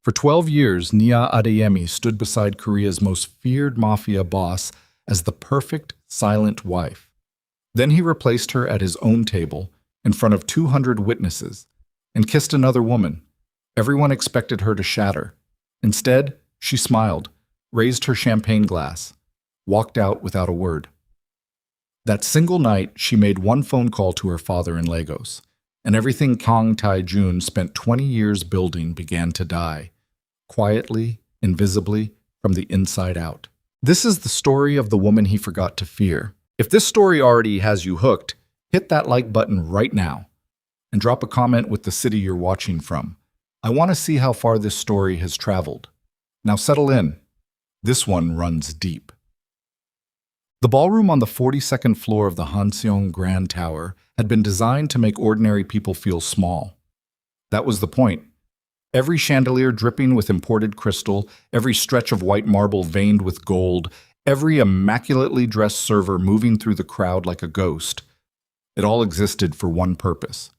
For 12 years, Nya Adeyemi stood beside Korea's most feared mafia boss as the perfect, silent wife. Then he replaced her at his own table, in front of 200 witnesses, and kissed another woman. Everyone expected her to shatter. Instead, she smiled, raised her champagne glass, walked out without a word. That single night, she made one phone call to her father in Lagos, and everything Kang Tae-jun spent 20 years building began to die, quietly, invisibly, from the inside out. This is the story of the woman he forgot to fear. If this story already has you hooked, hit that like button right now, and drop a comment with the city you're watching from. I want to see how far this story has traveled. Now settle in. This one runs deep. The ballroom on the 42nd floor of the Hanseong Grand Tower had been designed to make ordinary people feel small. That was the point. Every chandelier dripping with imported crystal, every stretch of white marble veined with gold, every immaculately dressed server moving through the crowd like a ghost. It all existed for one purpose: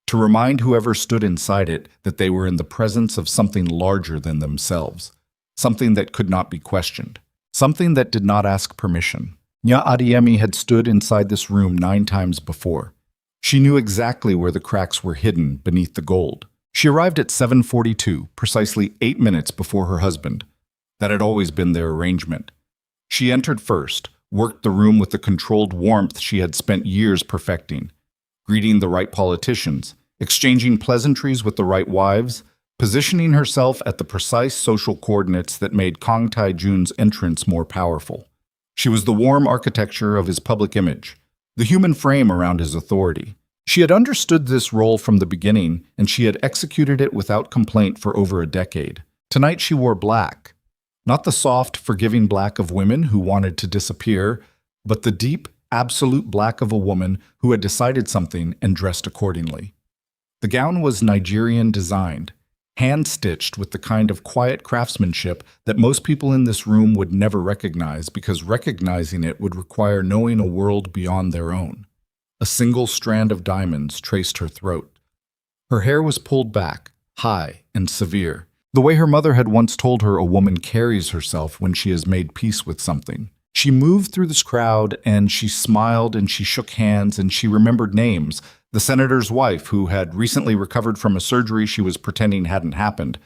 to remind whoever stood inside it that they were in the presence of something larger than themselves, something that could not be questioned, something that did not ask permission. Nya Adeyemi had stood inside this room 9 times before. She knew exactly where the cracks were hidden beneath the gold. She arrived at 7:42, precisely 8 minutes before her husband. That had always been their arrangement. She entered first, worked the room with the controlled warmth she had spent years perfecting, greeting the right politicians, exchanging pleasantries with the right wives, positioning herself at the precise social coordinates that made Kang Tae-jun's entrance more powerful. She was the warm architecture of his public image, the human frame around his authority. She had understood this role from the beginning, and she had executed it without complaint for over a decade. Tonight she wore black. Not the soft, forgiving black of women who wanted to disappear, but the deep, absolute black of a woman who had decided something and dressed accordingly. The gown was Nigerian designed, hand-stitched with the kind of quiet craftsmanship that most people in this room would never recognize, because recognizing it would require knowing a world beyond their own. A single strand of diamonds traced her throat. Her hair was pulled back, high and severe, the way her mother had once told her a woman carries herself when she has made peace with something. She moved through this crowd, and she smiled, and she shook hands, and she remembered names. The senator's wife, who had recently recovered from a surgery she was pretending hadn't happened.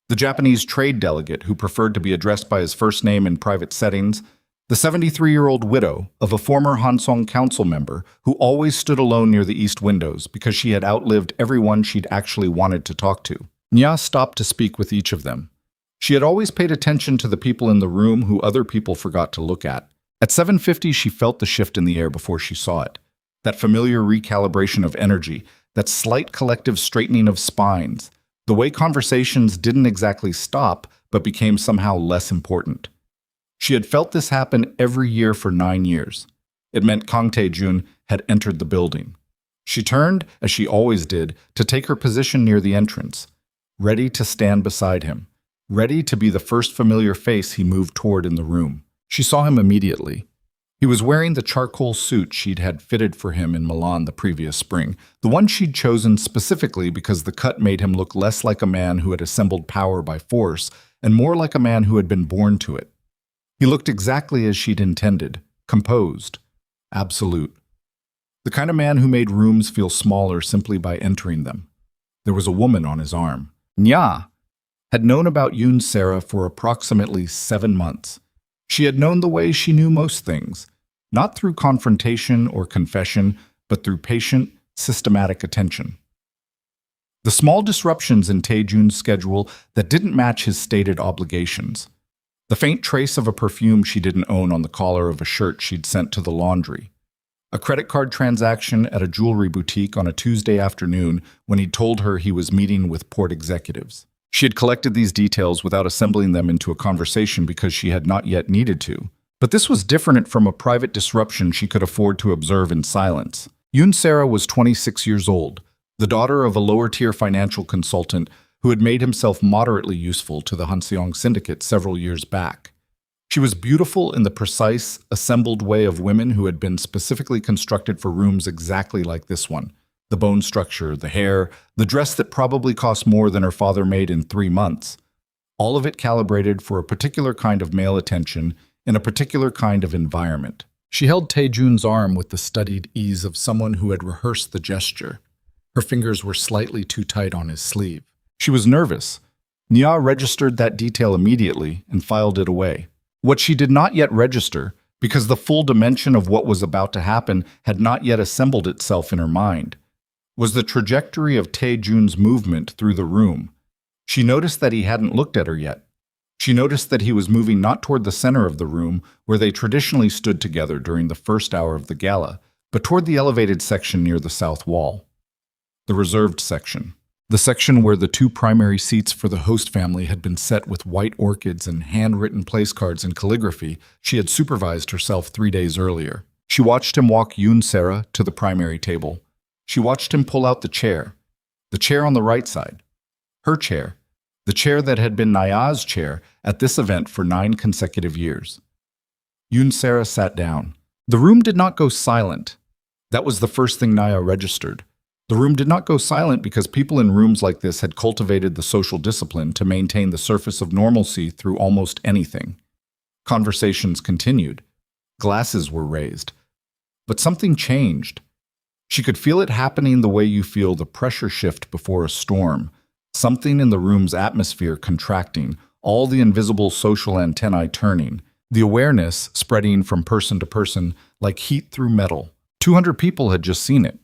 The Japanese trade delegate, who preferred to be addressed by his first name in private settings. The 73-year-old widow of a former Hansong council member who always stood alone near the east windows because she had outlived everyone she'd actually wanted to talk to. Nya stopped to speak with each of them. She had always paid attention to the people in the room who other people forgot to look at. At 7:50, she felt the shift in the air before she saw it. That familiar recalibration of energy, that slight collective straightening of spines, the way conversations didn't exactly stop but became somehow less important. She had felt this happen every year for 9 years. It meant Kang Tae-jun had entered the building. She turned, as she always did, to take her position near the entrance, ready to stand beside him, ready to be the first familiar face he moved toward in the room. She saw him immediately. He was wearing the charcoal suit she'd had fitted for him in Milan the previous spring, the one she'd chosen specifically because the cut made him look less like a man who had assembled power by force and more like a man who had been born to it. He looked exactly as she'd intended, composed, absolute. The kind of man who made rooms feel smaller simply by entering them. There was a woman on his arm. Nya had known about Yoon Sarah for approximately 7 months. She had known the way she knew most things, not through confrontation or confession, but through patient, systematic attention. The small disruptions in Tae-jun's schedule that didn't match his stated obligations. The faint trace of a perfume she didn't own on the collar of a shirt she'd sent to the laundry. A credit card transaction at a jewelry boutique on a Tuesday afternoon when he'd told her he was meeting with port executives. She had collected these details without assembling them into a conversation because she had not yet needed to. But this was different from a private disruption she could afford to observe in silence. Yoon Sarah was 26 years old, the daughter of a lower-tier financial consultant who had made himself moderately useful to the Hanseong Syndicate several years back. She was beautiful in the precise, assembled way of women who had been specifically constructed for rooms exactly like this one. The bone structure, the hair, the dress that probably cost more than her father made in 3 months. all of it calibrated for a particular kind of male attention in a particular kind of environment. She held Taejun's arm with the studied ease of someone who had rehearsed the gesture. Her fingers were slightly too tight on his sleeve. She was nervous. Nya registered that detail immediately and filed it away. What she did not yet register, because the full dimension of what was about to happen had not yet assembled itself in her mind, was the trajectory of Taejun's movement through the room. She noticed that he hadn't looked at her yet. She noticed that he was moving not toward the center of the room, where they traditionally stood together during the first hour of the gala, but toward the elevated section near the south wall. The reserved section. The section where the two primary seats for the host family had been set with white orchids and handwritten place cards in calligraphy she had supervised herself 3 days earlier. She watched him walk Yoon-sera to the primary table. She watched him pull out the chair on the right side, her chair, the chair that had been Naya's chair at this event for 9 consecutive years. Yoon-sera sat down. The room did not go silent. That was the first thing Naya registered. The room did not go silent because people in rooms like this had cultivated the social discipline to maintain the surface of normalcy through almost anything. Conversations continued. Glasses were raised. But something changed. She could feel it happening the way you feel the pressure shift before a storm. Something in the room's atmosphere contracting, all the invisible social antennae turning, the awareness spreading from person to person like heat through metal. 200 people had just seen it.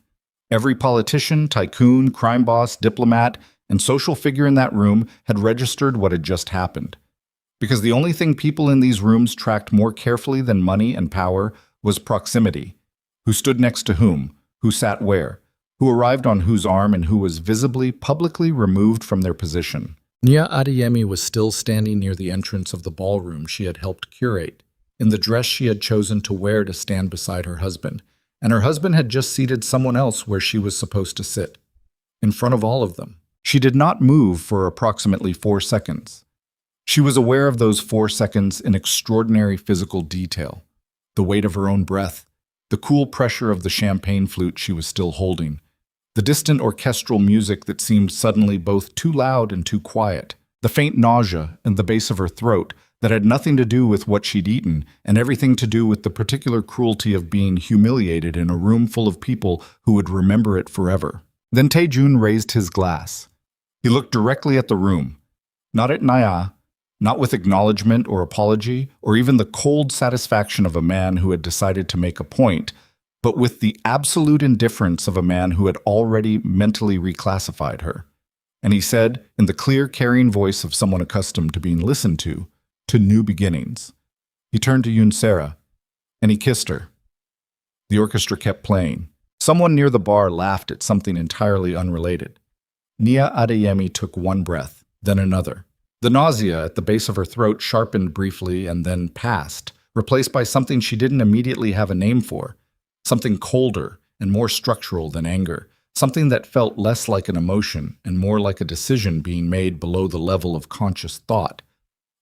Every politician, tycoon, crime boss, diplomat, and social figure in that room had registered what had just happened. Because the only thing people in these rooms tracked more carefully than money and power was proximity. Who stood next to whom, who sat where, who arrived on whose arm, and who was visibly, publicly removed from their position. Nya Adeyemi was still standing near the entrance of the ballroom she had helped curate, in the dress she had chosen to wear to stand beside her husband, and her husband had just seated someone else where she was supposed to sit, in front of all of them. She did not move for approximately 4 seconds. She was aware of those 4 seconds in extraordinary physical detail, the weight of her own breath, the cool pressure of the champagne flute she was still holding, the distant orchestral music that seemed suddenly both too loud and too quiet, the faint nausea in the base of her throat that had nothing to do with what she'd eaten and everything to do with the particular cruelty of being humiliated in a room full of people who would remember it forever. Then Taejun raised his glass. He looked directly at the room, not at Naya, not with acknowledgement or apology, or even the cold satisfaction of a man who had decided to make a point, but with the absolute indifference of a man who had already mentally reclassified her. And he said, in the clear, carrying voice of someone accustomed to being listened to new beginnings. He turned to Yoon-sera, and he kissed her. The orchestra kept playing. Someone near the bar laughed at something entirely unrelated. Nya Adeyemi took one breath, then another. The nausea at the base of her throat sharpened briefly and then passed, replaced by something she didn't immediately have a name for, something colder and more structural than anger, something that felt less like an emotion and more like a decision being made below the level of conscious thought,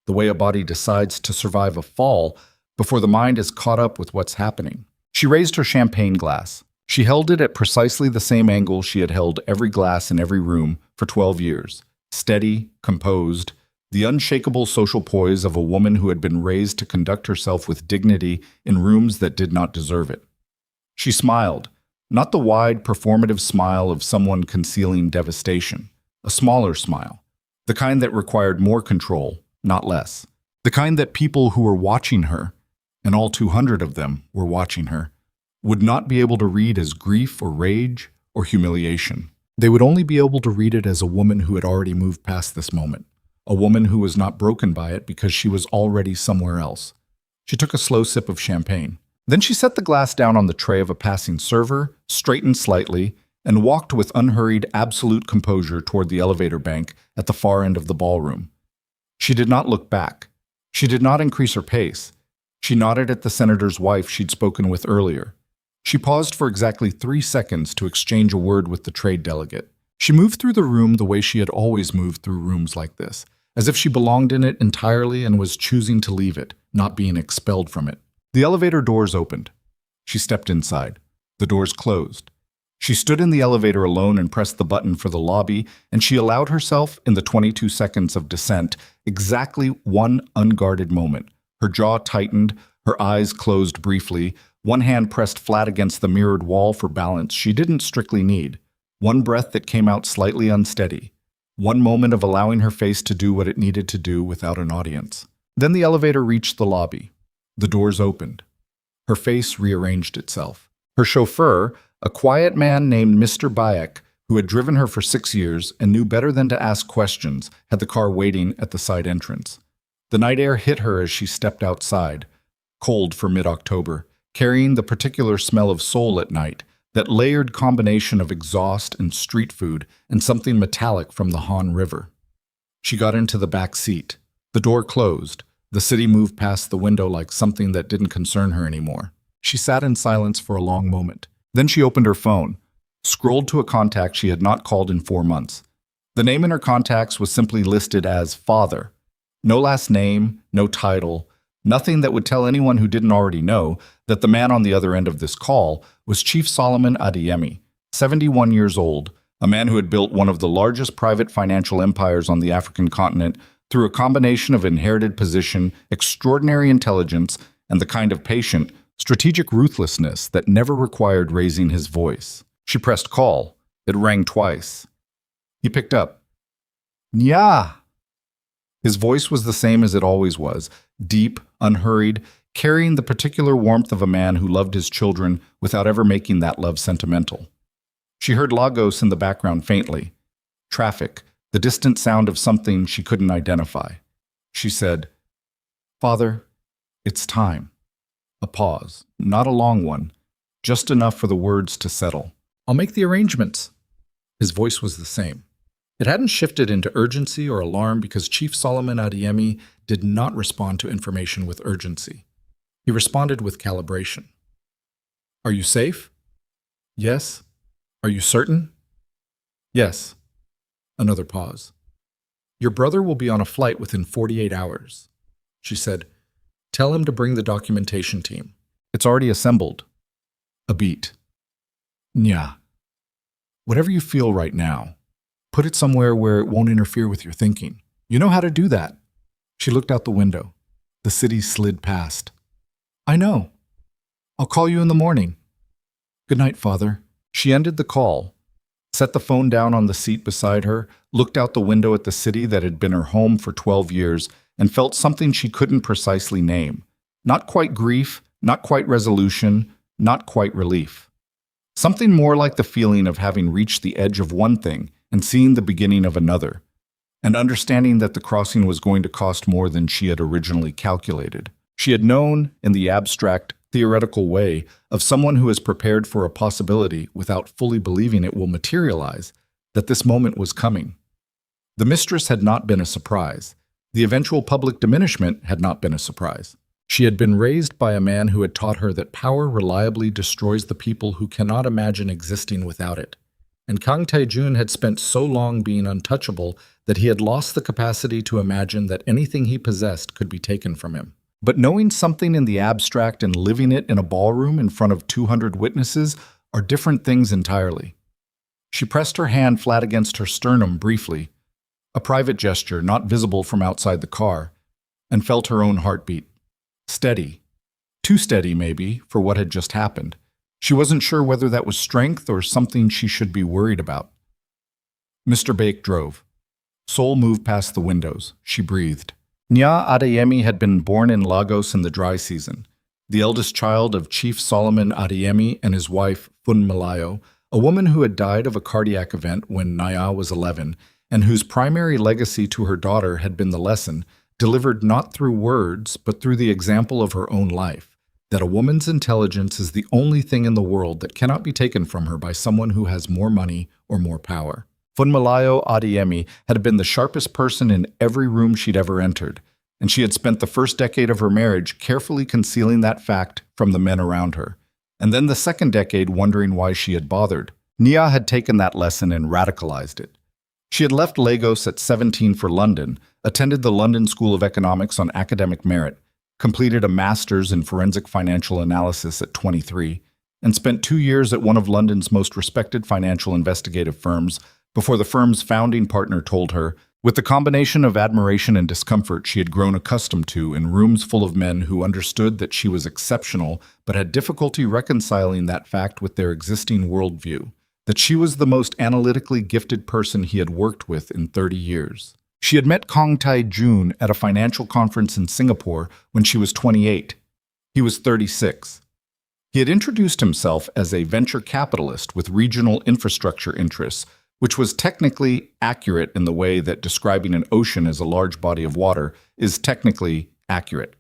the way a body decides to survive a fall before the mind is caught up with what's happening. She raised her champagne glass. She held it at precisely the same angle she had held every glass in every room for 12 years, steady, composed, the unshakable social poise of a woman who had been raised to conduct herself with dignity in rooms that did not deserve it. She smiled, not the wide, performative smile of someone concealing devastation, a smaller smile, the kind that required more control, not less, the kind that people who were watching her, and all 200 of them were watching her, would not be able to read as grief or rage or humiliation. They would only be able to read it as a woman who had already moved past this moment, a woman who was not broken by it because she was already somewhere else. She took a slow sip of champagne. Then she set the glass down on the tray of a passing server, straightened slightly, and walked with unhurried, absolute composure toward the elevator bank at the far end of the ballroom. She did not look back. She did not increase her pace. She nodded at the senator's wife she'd spoken with earlier. She paused for exactly 3 seconds to exchange a word with the trade delegate. She moved through the room the way she had always moved through rooms like this, as if she belonged in it entirely and was choosing to leave it, not being expelled from it. The elevator doors opened. She stepped inside. The doors closed. She stood in the elevator alone and pressed the button for the lobby, and she allowed herself, in the 22 seconds of descent, exactly one unguarded moment. Her jaw tightened, her eyes closed briefly, one hand pressed flat against the mirrored wall for balance she didn't strictly need, one breath that came out slightly unsteady, one moment of allowing her face to do what it needed to do without an audience. Then the elevator reached the lobby. The doors opened. Her face rearranged itself. Her chauffeur, a quiet man named Mr. Bayek, who had driven her for 6 years and knew better than to ask questions, had the car waiting at the side entrance. The night air hit her as she stepped outside, cold for mid-October, carrying the particular smell of Seoul at night, that layered combination of exhaust and street food and something metallic from the Han River. She got into the back seat. The door closed. The city moved past the window like something that didn't concern her anymore. She sat in silence for a long moment. Then she opened her phone, scrolled to a contact she had not called in 4 months. The name in her contacts was simply listed as Father. No last name, no title, nothing that would tell anyone who didn't already know that the man on the other end of this call was Chief Solomon Adeyemi, 71 years old, a man who had built one of the largest private financial empires on the African continent through a combination of inherited position, extraordinary intelligence, and the kind of patient, strategic ruthlessness that never required raising his voice. She pressed call. It rang twice. He picked up. Nya! His voice was the same as it always was, deep, unhurried, carrying the particular warmth of a man who loved his children without ever making that love sentimental. She heard Lagos in the background faintly. Traffic, the distant sound of something she couldn't identify. She said, "Father, it's time." A pause, not a long one, just enough for the words to settle. "I'll make the arrangements." His voice was the same. It hadn't shifted into urgency or alarm because Chief Solomon Adeyemi did not respond to information with urgency. He responded with calibration. "Are you safe?" "Yes." "Are you certain?" "Yes." Another pause. "Your brother will be on a flight within 48 hours. She said, "Tell him to bring the documentation team. It's already assembled." A beat. "Nya. Whatever you feel right now, put it somewhere where it won't interfere with your thinking. You know how to do that." She looked out the window. The city slid past. "I know. I'll call you in the morning." "Good night, Father." She ended the call, set the phone down on the seat beside her, looked out the window at the city that had been her home for 12 years, and felt something she couldn't precisely name. Not quite grief, not quite resolution, not quite relief. Something more like the feeling of having reached the edge of one thing and seeing the beginning of another, and understanding that the crossing was going to cost more than she had originally calculated. She had known, in the abstract, theoretical way of someone who is prepared for a possibility without fully believing it will materialize, that this moment was coming. The mistress had not been a surprise. The eventual public diminishment had not been a surprise. She had been raised by a man who had taught her that power reliably destroys the people who cannot imagine existing without it. And Kang Tae-jun had spent so long being untouchable that he had lost the capacity to imagine that anything he possessed could be taken from him. But knowing something in the abstract and living it in a ballroom in front of 200 witnesses are different things entirely. She pressed her hand flat against her sternum briefly, a private gesture not visible from outside the car, and felt her own heartbeat. Steady. Too steady, maybe, for what had just happened. She wasn't sure whether that was strength or something she should be worried about. Mr. Baek drove. Seoul moved past the windows. She breathed. Nya Adeyemi had been born in Lagos in the dry season, the eldest child of Chief Solomon Adeyemi and his wife, Fun Malayo, a woman who had died of a cardiac event when Naya was 11, and whose primary legacy to her daughter had been the lesson, delivered not through words, but through the example of her own life, that a woman's intelligence is the only thing in the world that cannot be taken from her by someone who has more money or more power. Funmilayo Adeyemi had been the sharpest person in every room she'd ever entered, and she had spent the first decade of her marriage carefully concealing that fact from the men around her, and then the second decade wondering why she had bothered. Nia had taken that lesson and radicalized it. She had left Lagos at 17 for London, attended the London School of Economics on academic merit, completed a master's in forensic financial analysis at 23, and spent 2 years at one of London's most respected financial investigative firms before the firm's founding partner told her, with the combination of admiration and discomfort she had grown accustomed to in rooms full of men who understood that she was exceptional but had difficulty reconciling that fact with their existing worldview, that she was the most analytically gifted person he had worked with in 30 years. She had met Kong Tae-jun at a financial conference in Singapore when she was 28. He was 36. He had introduced himself as a venture capitalist with regional infrastructure interests, which was technically accurate in the way that describing an ocean as a large body of water is technically accurate.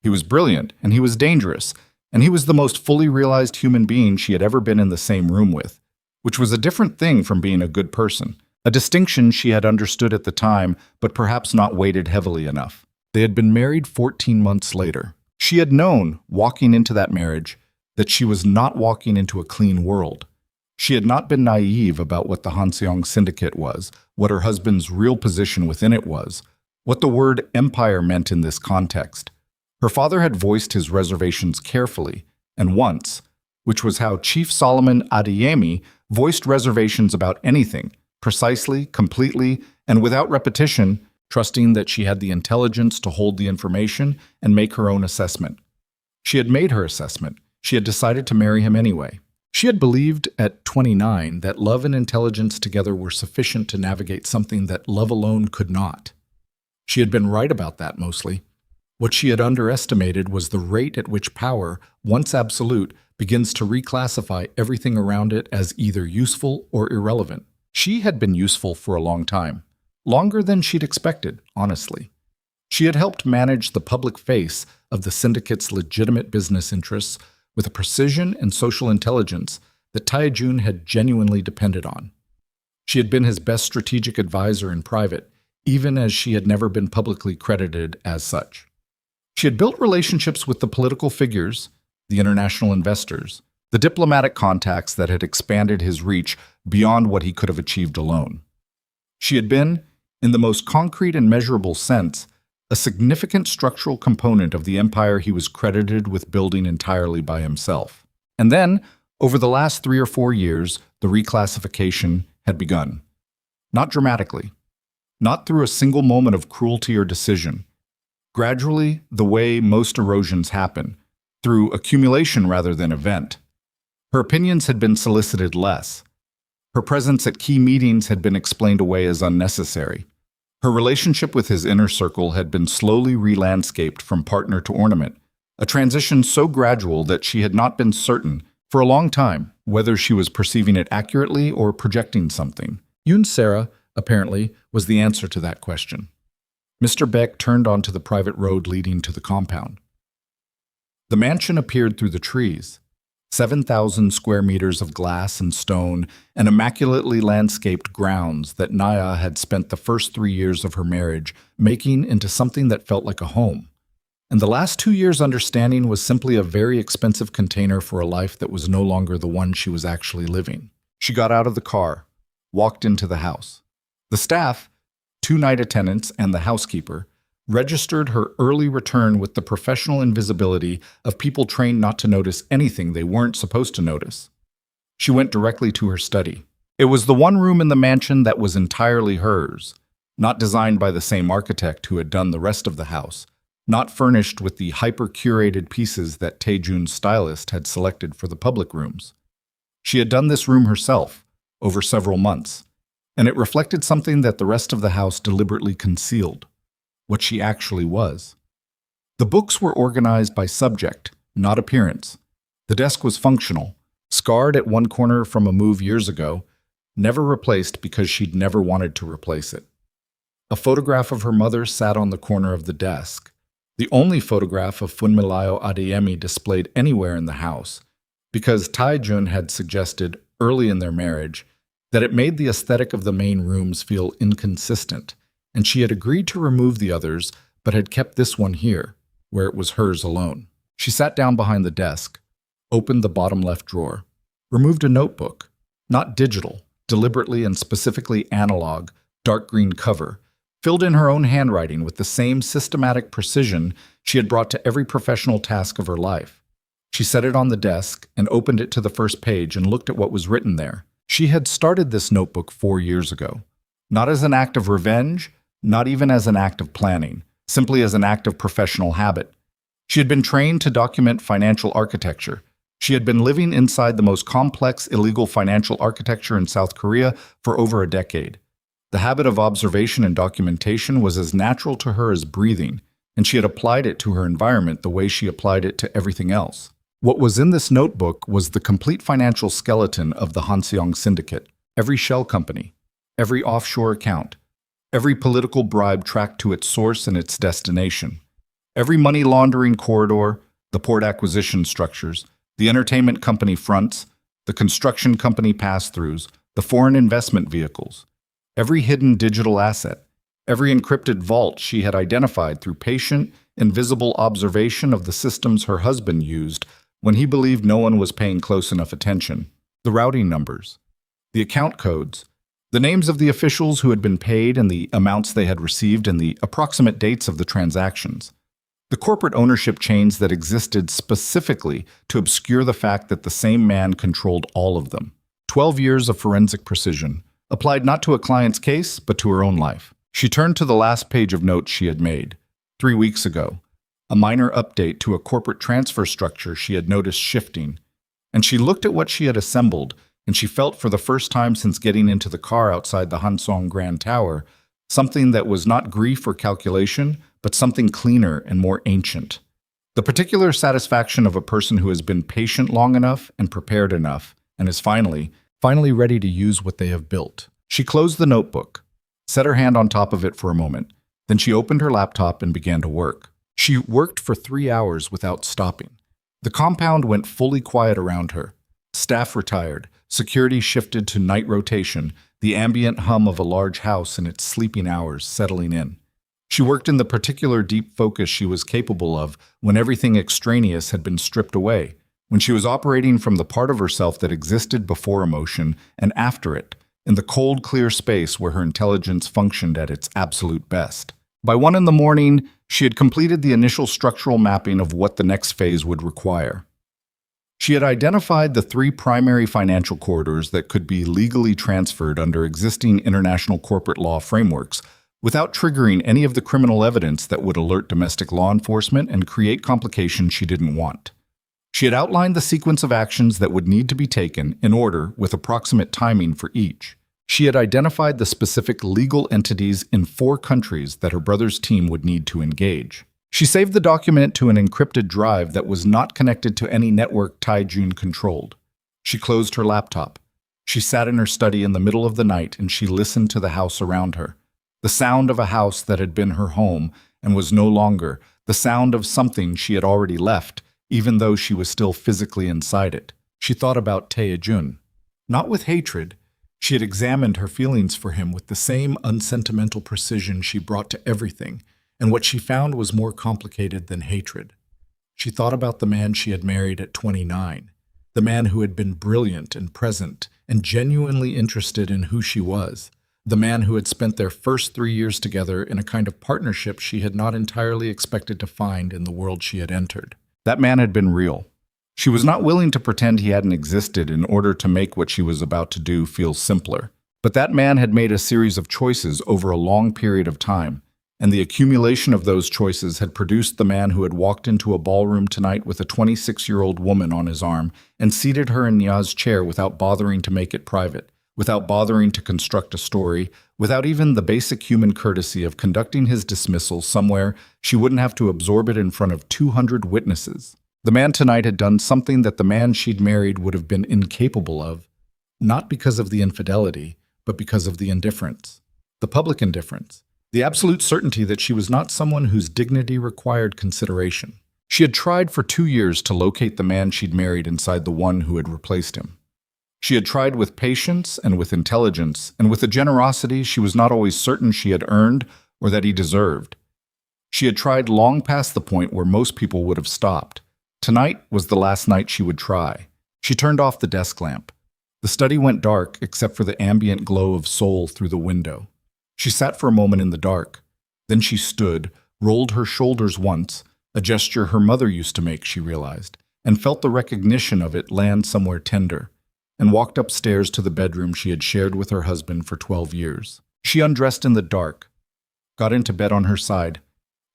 He was brilliant, and he was dangerous, and he was the most fully realized human being she had ever been in the same room with, which was a different thing from being a good person, a distinction she had understood at the time, but perhaps not weighted heavily enough. They had been married 14 months later. She had known, walking into that marriage, that she was not walking into a clean world. She had not been naive about what the Hanseong Syndicate was, what her husband's real position within it was, what the word empire meant in this context. Her father had voiced his reservations carefully, and once, which was how Chief Solomon Adeyemi voiced reservations about anything, precisely, completely, and without repetition, trusting that she had the intelligence to hold the information and make her own assessment. She had made her assessment. She had decided to marry him anyway. She had believed at 29 that love and intelligence together were sufficient to navigate something that love alone could not. She had been right about that mostly. What she had underestimated was the rate at which power, once absolute, begins to reclassify everything around it as either useful or irrelevant. She had been useful for a long time, longer than she'd expected, honestly. She had helped manage the public face of the syndicate's legitimate business interests with a precision and social intelligence that Tae-jun had genuinely depended on. She had been his best strategic advisor in private, even as she had never been publicly credited as such. She had built relationships with the political figures, the international investors, the diplomatic contacts that had expanded his reach beyond what he could have achieved alone. She had been, in the most concrete and measurable sense, a significant structural component of the empire he was credited with building entirely by himself. And then, over the last 3 or 4 years, the reclassification had begun. Not dramatically, not through a single moment of cruelty or decision. Gradually, the way most erosions happen, through accumulation rather than event. Her opinions had been solicited less. Her presence at key meetings had been explained away as unnecessary. Her relationship with his inner circle had been slowly re-landscaped from partner to ornament, a transition so gradual that she had not been certain, for a long time, whether she was perceiving it accurately or projecting something. Yoon Sarah, apparently, was the answer to that question. Mr. Beck turned onto the private road leading to the compound. The mansion appeared through the trees. 7,000 square meters of glass and stone and immaculately landscaped grounds that Naya had spent the first 3 years of her marriage making into something that felt like a home. And the last 2 years' understanding was simply a very expensive container for a life that was no longer the one she was actually living. She got out of the car, walked into the house. The staff, 2 night attendants and the housekeeper, registered her early return with the professional invisibility of people trained not to notice anything they weren't supposed to notice. She went directly to her study. It was the one room in the mansion that was entirely hers, not designed by the same architect who had done the rest of the house, not furnished with the hyper-curated pieces that Tae-jun's stylist had selected for the public rooms. She had done this room herself, over several months, and it reflected something that the rest of the house deliberately concealed. What she actually was. The books were organized by subject, not appearance. The desk was functional, scarred at one corner from a move years ago, never replaced because she'd never wanted to replace it. A photograph of her mother sat on the corner of the desk, the only photograph of Funmilayo Adeyemi displayed anywhere in the house, because Tae-jun had suggested, early in their marriage, that it made the aesthetic of the main rooms feel inconsistent, and she had agreed to remove the others, but had kept this one here, where it was hers alone. She sat down behind the desk, opened the bottom left drawer, removed a notebook, not digital, deliberately and specifically analog, dark green cover, filled in her own handwriting with the same systematic precision she had brought to every professional task of her life. She set it on the desk and opened it to the first page and looked at what was written there. She had started this notebook 4 years ago. Not as an act of revenge, not even as an act of planning, simply as an act of professional habit. She had been trained to document financial architecture. She had been living inside the most complex illegal financial architecture in South Korea for over a decade. The habit of observation and documentation was as natural to her as breathing, and she had applied it to her environment the way she applied it to everything else. What was in this notebook was the complete financial skeleton of the Hanseong Syndicate. Every shell company, every offshore account, every political bribe tracked to its source and its destination, every money laundering corridor, the port acquisition structures, the entertainment company fronts, the construction company pass-throughs, the foreign investment vehicles, every hidden digital asset, every encrypted vault she had identified through patient, invisible observation of the systems her husband used when he believed no one was paying close enough attention, the routing numbers, the account codes, the names of the officials who had been paid and the amounts they had received and the approximate dates of the transactions, the corporate ownership chains that existed specifically to obscure the fact that the same man controlled all of them. 12 years of forensic precision, applied not to a client's case, but to her own life. She turned to the last page of notes she had made, 3 weeks ago, a minor update to a corporate transfer structure she had noticed shifting, and she looked at what she had assembled, and she felt for the first time since getting into the car outside the Hansong Grand Tower, something that was not grief or calculation, but something cleaner and more ancient. The particular satisfaction of a person who has been patient long enough and prepared enough, and is finally ready to use what they have built. She closed the notebook, set her hand on top of it for a moment, then she opened her laptop and began to work. She worked for 3 hours without stopping. The compound went fully quiet around her. Staff retired, security shifted to night rotation, the ambient hum of a large house in its sleeping hours settling in. She worked in the particular deep focus she was capable of when everything extraneous had been stripped away, when she was operating from the part of herself that existed before emotion and after it, in the cold, clear space where her intelligence functioned at its absolute best. By 1 in the morning, she had completed the initial structural mapping of what the next phase would require. She had identified the 3 primary financial corridors that could be legally transferred under existing international corporate law frameworks without triggering any of the criminal evidence that would alert domestic law enforcement and create complications she didn't want. She had outlined the sequence of actions that would need to be taken in order with approximate timing for each. She had identified the specific legal entities in 4 countries that her brother's team would need to engage. She saved the document to an encrypted drive that was not connected to any network Taijun controlled. She closed her laptop. She sat in her study in the middle of the night and she listened to the house around her. The sound of a house that had been her home and was no longer, the sound of something she had already left, even though she was still physically inside it. She thought about Taejun. Not with hatred. She had examined her feelings for him with the same unsentimental precision she brought to everything, and what she found was more complicated than hatred. She thought about the man she had married at 29, the man who had been brilliant and present and genuinely interested in who she was, the man who had spent their first 3 years together in a kind of partnership she had not entirely expected to find in the world she had entered. That man had been real. She was not willing to pretend he hadn't existed in order to make what she was about to do feel simpler. But that man had made a series of choices over a long period of time, and the accumulation of those choices had produced the man who had walked into a ballroom tonight with a 26-year-old woman on his arm and seated her in Nya's chair without bothering to make it private, without bothering to construct a story, without even the basic human courtesy of conducting his dismissal somewhere she wouldn't have to absorb it in front of 200 witnesses. The man tonight had done something that the man she'd married would have been incapable of, not because of the infidelity, but because of the indifference, the public indifference, the absolute certainty that she was not someone whose dignity required consideration. She had tried for 2 years to locate the man she'd married inside the one who had replaced him. She had tried with patience and with intelligence and with a generosity she was not always certain she had earned or that he deserved. She had tried long past the point where most people would have stopped. Tonight was the last night she would try. She turned off the desk lamp. The study went dark except for the ambient glow of Seoul through the window. She sat for a moment in the dark. Then she stood, rolled her shoulders once, a gesture her mother used to make, she realized, and felt the recognition of it land somewhere tender, and walked upstairs to the bedroom she had shared with her husband for 12 years. She undressed in the dark, got into bed on her side,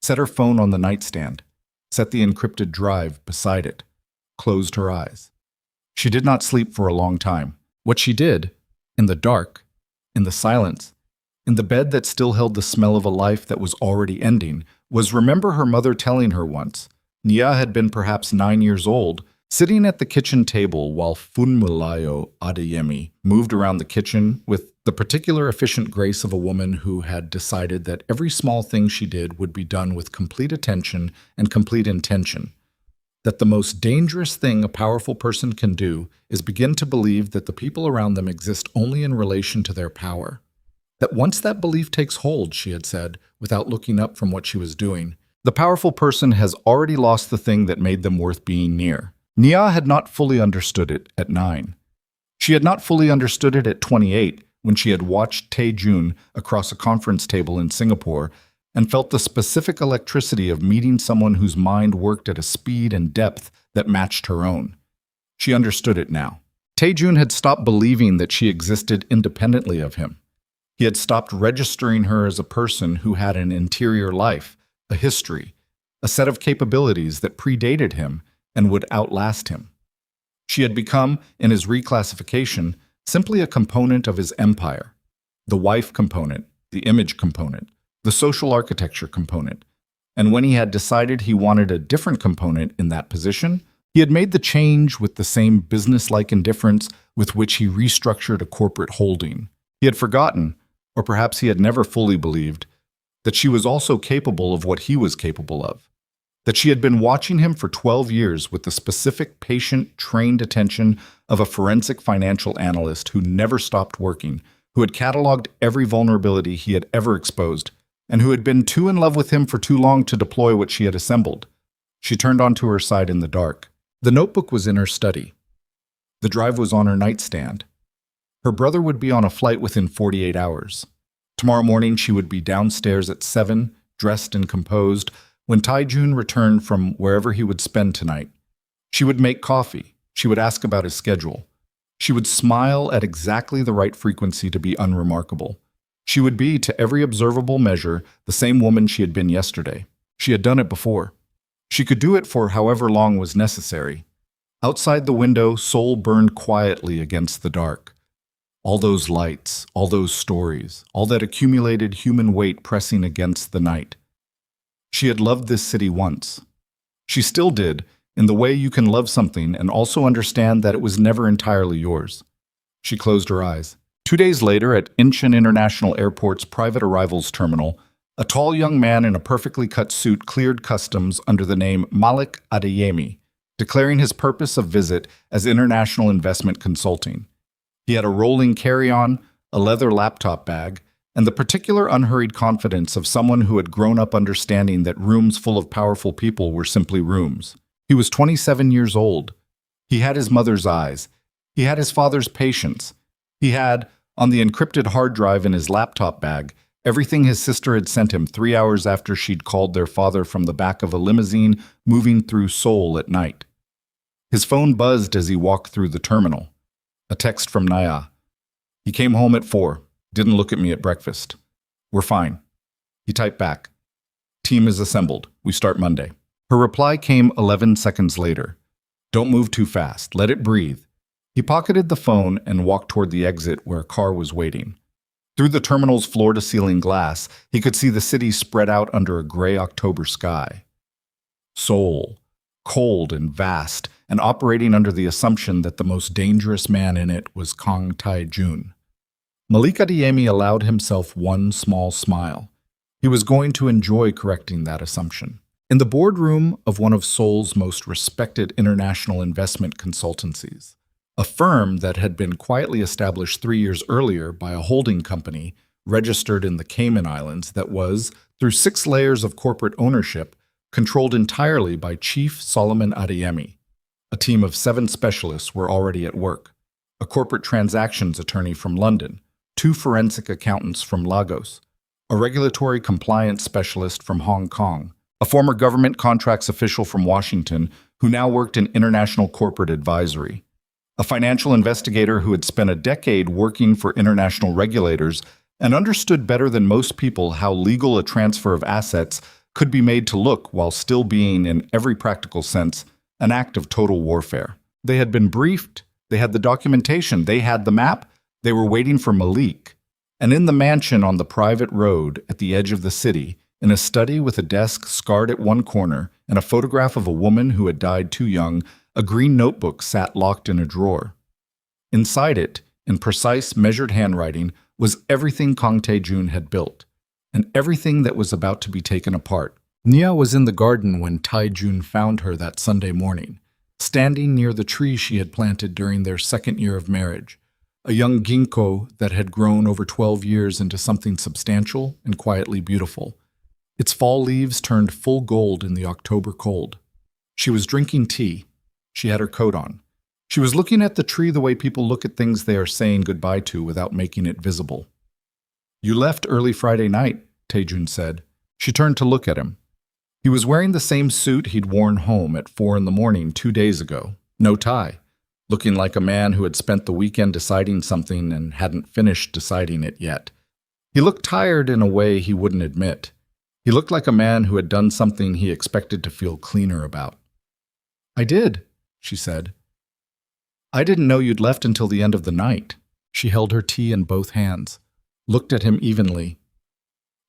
set her phone on the nightstand, set the encrypted drive beside it, closed her eyes. She did not sleep for a long time. What she did, in the dark, in the silence, in the bed that still held the smell of a life that was already ending, was remember her mother telling her once. Nia had been perhaps 9 years old, sitting at the kitchen table while Funmilayo Adeyemi moved around the kitchen with the particular efficient grace of a woman who had decided that every small thing she did would be done with complete attention and complete intention. That the most dangerous thing a powerful person can do is begin to believe that the people around them exist only in relation to their power. That once that belief takes hold, she had said, without looking up from what she was doing, the powerful person has already lost the thing that made them worth being near. Nia had not fully understood it at 9. She had not fully understood it at 28 when she had watched Tae-jun across a conference table in Singapore and felt the specific electricity of meeting someone whose mind worked at a speed and depth that matched her own. She understood it now. Tae-jun had stopped believing that she existed independently of him. He had stopped registering her as a person who had an interior life, a history, a set of capabilities that predated him and would outlast him. She had become, in his reclassification, simply a component of his empire, the wife component, the image component, the social architecture component. And when he had decided he wanted a different component in that position, he had made the change with the same business-like indifference with which he restructured a corporate holding. He had forgotten, or perhaps he had never fully believed, that she was also capable of what he was capable of. That she had been watching him for 12 years with the specific, patient, trained attention of a forensic financial analyst who never stopped working, who had cataloged every vulnerability he had ever exposed, and who had been too in love with him for too long to deploy what she had assembled. She turned onto her side in the dark. The notebook was in her study. The drive was on her nightstand. Her brother would be on a flight within 48 hours. Tomorrow morning she would be downstairs at 7, dressed and composed, when Tae-jun returned from wherever he would spend tonight. She would make coffee. She would ask about his schedule. She would smile at exactly the right frequency to be unremarkable. She would be, to every observable measure, the same woman she had been yesterday. She had done it before. She could do it for however long was necessary. Outside the window, Seoul burned quietly against the dark. All those lights, all those stories, all that accumulated human weight pressing against the night. She had loved this city once. She still did, in the way you can love something and also understand that it was never entirely yours. She closed her eyes. 2 days later, at Incheon International Airport's private arrivals terminal, a tall young man in a perfectly cut suit cleared customs under the name Malik Adeyemi, declaring his purpose of visit as international investment consulting. He had a rolling carry-on, a leather laptop bag, and the particular unhurried confidence of someone who had grown up understanding that rooms full of powerful people were simply rooms. He was 27 years old. He had his mother's eyes. He had his father's patience. He had, on the encrypted hard drive in his laptop bag, everything his sister had sent him 3 hours after she'd called their father from the back of a limousine moving through Seoul at night. His phone buzzed as he walked through the terminal. A text from Naya. He came home at 4. Didn't look at me at breakfast. We're fine. He typed back. Team is assembled. We start Monday. Her reply came 11 seconds later. Don't move too fast. Let it breathe. He pocketed the phone and walked toward the exit where a car was waiting. Through the terminal's floor-to-ceiling glass, he could see the city spread out under a gray October sky. Seoul, cold and vast, and operating under the assumption that the most dangerous man in it was Kang Tae-jun. Malik Adeyemi allowed himself one small smile. He was going to enjoy correcting that assumption. In the boardroom of one of Seoul's most respected international investment consultancies, a firm that had been quietly established 3 years earlier by a holding company registered in the Cayman Islands that was, through 6 layers of corporate ownership, controlled entirely by Chief Solomon Adeyemi. A team of 7 specialists were already at work. A corporate transactions attorney from London, 2 forensic accountants from Lagos, a regulatory compliance specialist from Hong Kong, a former government contracts official from Washington who now worked in international corporate advisory, a financial investigator who had spent a decade working for international regulators and understood better than most people how legal a transfer of assets could be made to look while still being, in every practical sense, an act of total warfare. They had been briefed, they had the documentation, they had the map, they were waiting for Malik. And in the mansion on the private road at the edge of the city, in a study with a desk scarred at one corner and a photograph of a woman who had died too young, a green notebook sat locked in a drawer. Inside it, in precise, measured handwriting, was everything Kang Tae-jun had built, and everything that was about to be taken apart. Nia was in the garden when Tae-jun found her that Sunday morning, standing near the tree she had planted during their second year of marriage, a young ginkgo that had grown over 12 years into something substantial and quietly beautiful. Its fall leaves turned full gold in the October cold. She was drinking tea. She had her coat on. She was looking at the tree the way people look at things they are saying goodbye to without making it visible. "You left early Friday night," Tae-jun said. She turned to look at him. He was wearing the same suit he'd worn home at 4 in the morning 2 days ago. No tie. Looking like a man who had spent the weekend deciding something and hadn't finished deciding it yet. He looked tired in a way he wouldn't admit. He looked like a man who had done something he expected to feel cleaner about. "I did," she said. "I didn't know you'd left until the end of the night." She held her tea in both hands, looked at him evenly.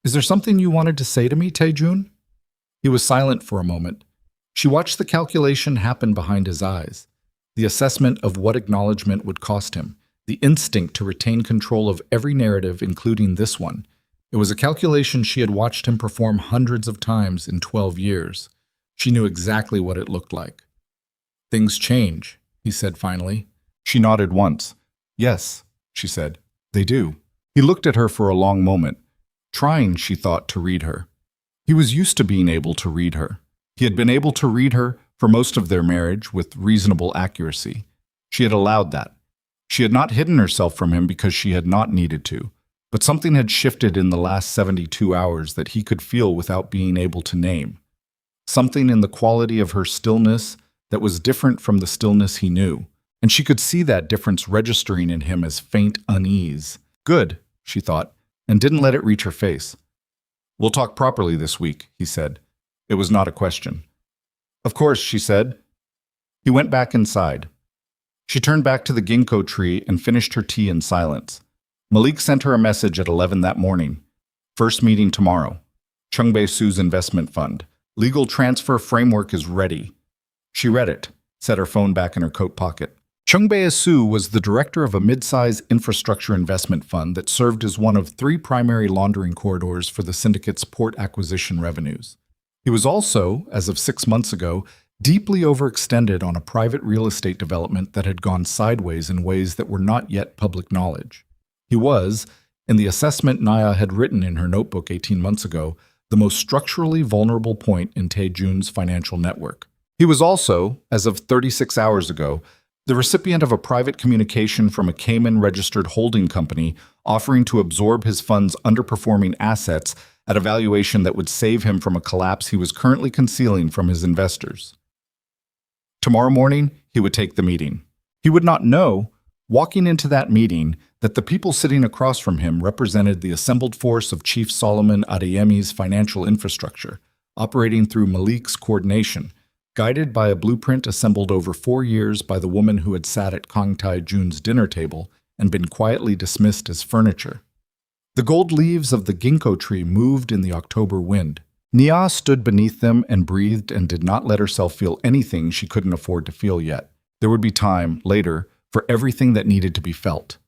"Is there something you wanted to say to me, Tae-jun?" He was silent for a moment. She watched the calculation happen behind his eyes, the assessment of what acknowledgement would cost him, the instinct to retain control of every narrative, including this one. It was a calculation she had watched him perform hundreds of times in 12 years. She knew exactly what it looked like. "Things change," he said finally. She nodded once. "Yes," she said, "they do." He looked at her for a long moment, trying, she thought, to read her. He was used to being able to read her. He had been able to read her for most of their marriage with reasonable accuracy. She had allowed that. She had not hidden herself from him because she had not needed to. But something had shifted in the last 72 hours that he could feel without being able to name. Something in the quality of her stillness that was different from the stillness he knew. And she could see that difference registering in him as faint unease. Good, she thought, and didn't let it reach her face. "We'll talk properly this week," he said. It was not a question. "Of course," she said. He went back inside. She turned back to the ginkgo tree and finished her tea in silence. Malik sent her a message at 11 that morning. "First meeting tomorrow. Chung Bae-soo's investment fund. Legal transfer framework is ready." She read it, set her phone back in her coat pocket. Chung Bae-soo was the director of a mid-size infrastructure investment fund that served as one of 3 primary laundering corridors for the syndicate's port acquisition revenues. He was also, as of 6 months ago, deeply overextended on a private real estate development that had gone sideways in ways that were not yet public knowledge. He was, in the assessment Naya had written in her notebook 18 months ago, the most structurally vulnerable point in Tae-jun's financial network. He was also, as of 36 hours ago, the recipient of a private communication from a Cayman-registered holding company offering to absorb his fund's underperforming assets at a valuation that would save him from a collapse he was currently concealing from his investors. Tomorrow morning, he would take the meeting. He would not know, walking into that meeting, that the people sitting across from him represented the assembled force of Chief Solomon Adeyemi's financial infrastructure, operating through Malik's coordination, guided by a blueprint assembled over 4 years by the woman who had sat at Kang Tae-jun's dinner table and been quietly dismissed as furniture. The gold leaves of the ginkgo tree moved in the October wind. Nia stood beneath them and breathed and did not let herself feel anything she couldn't afford to feel yet. There would be time, later, for everything that needed to be felt.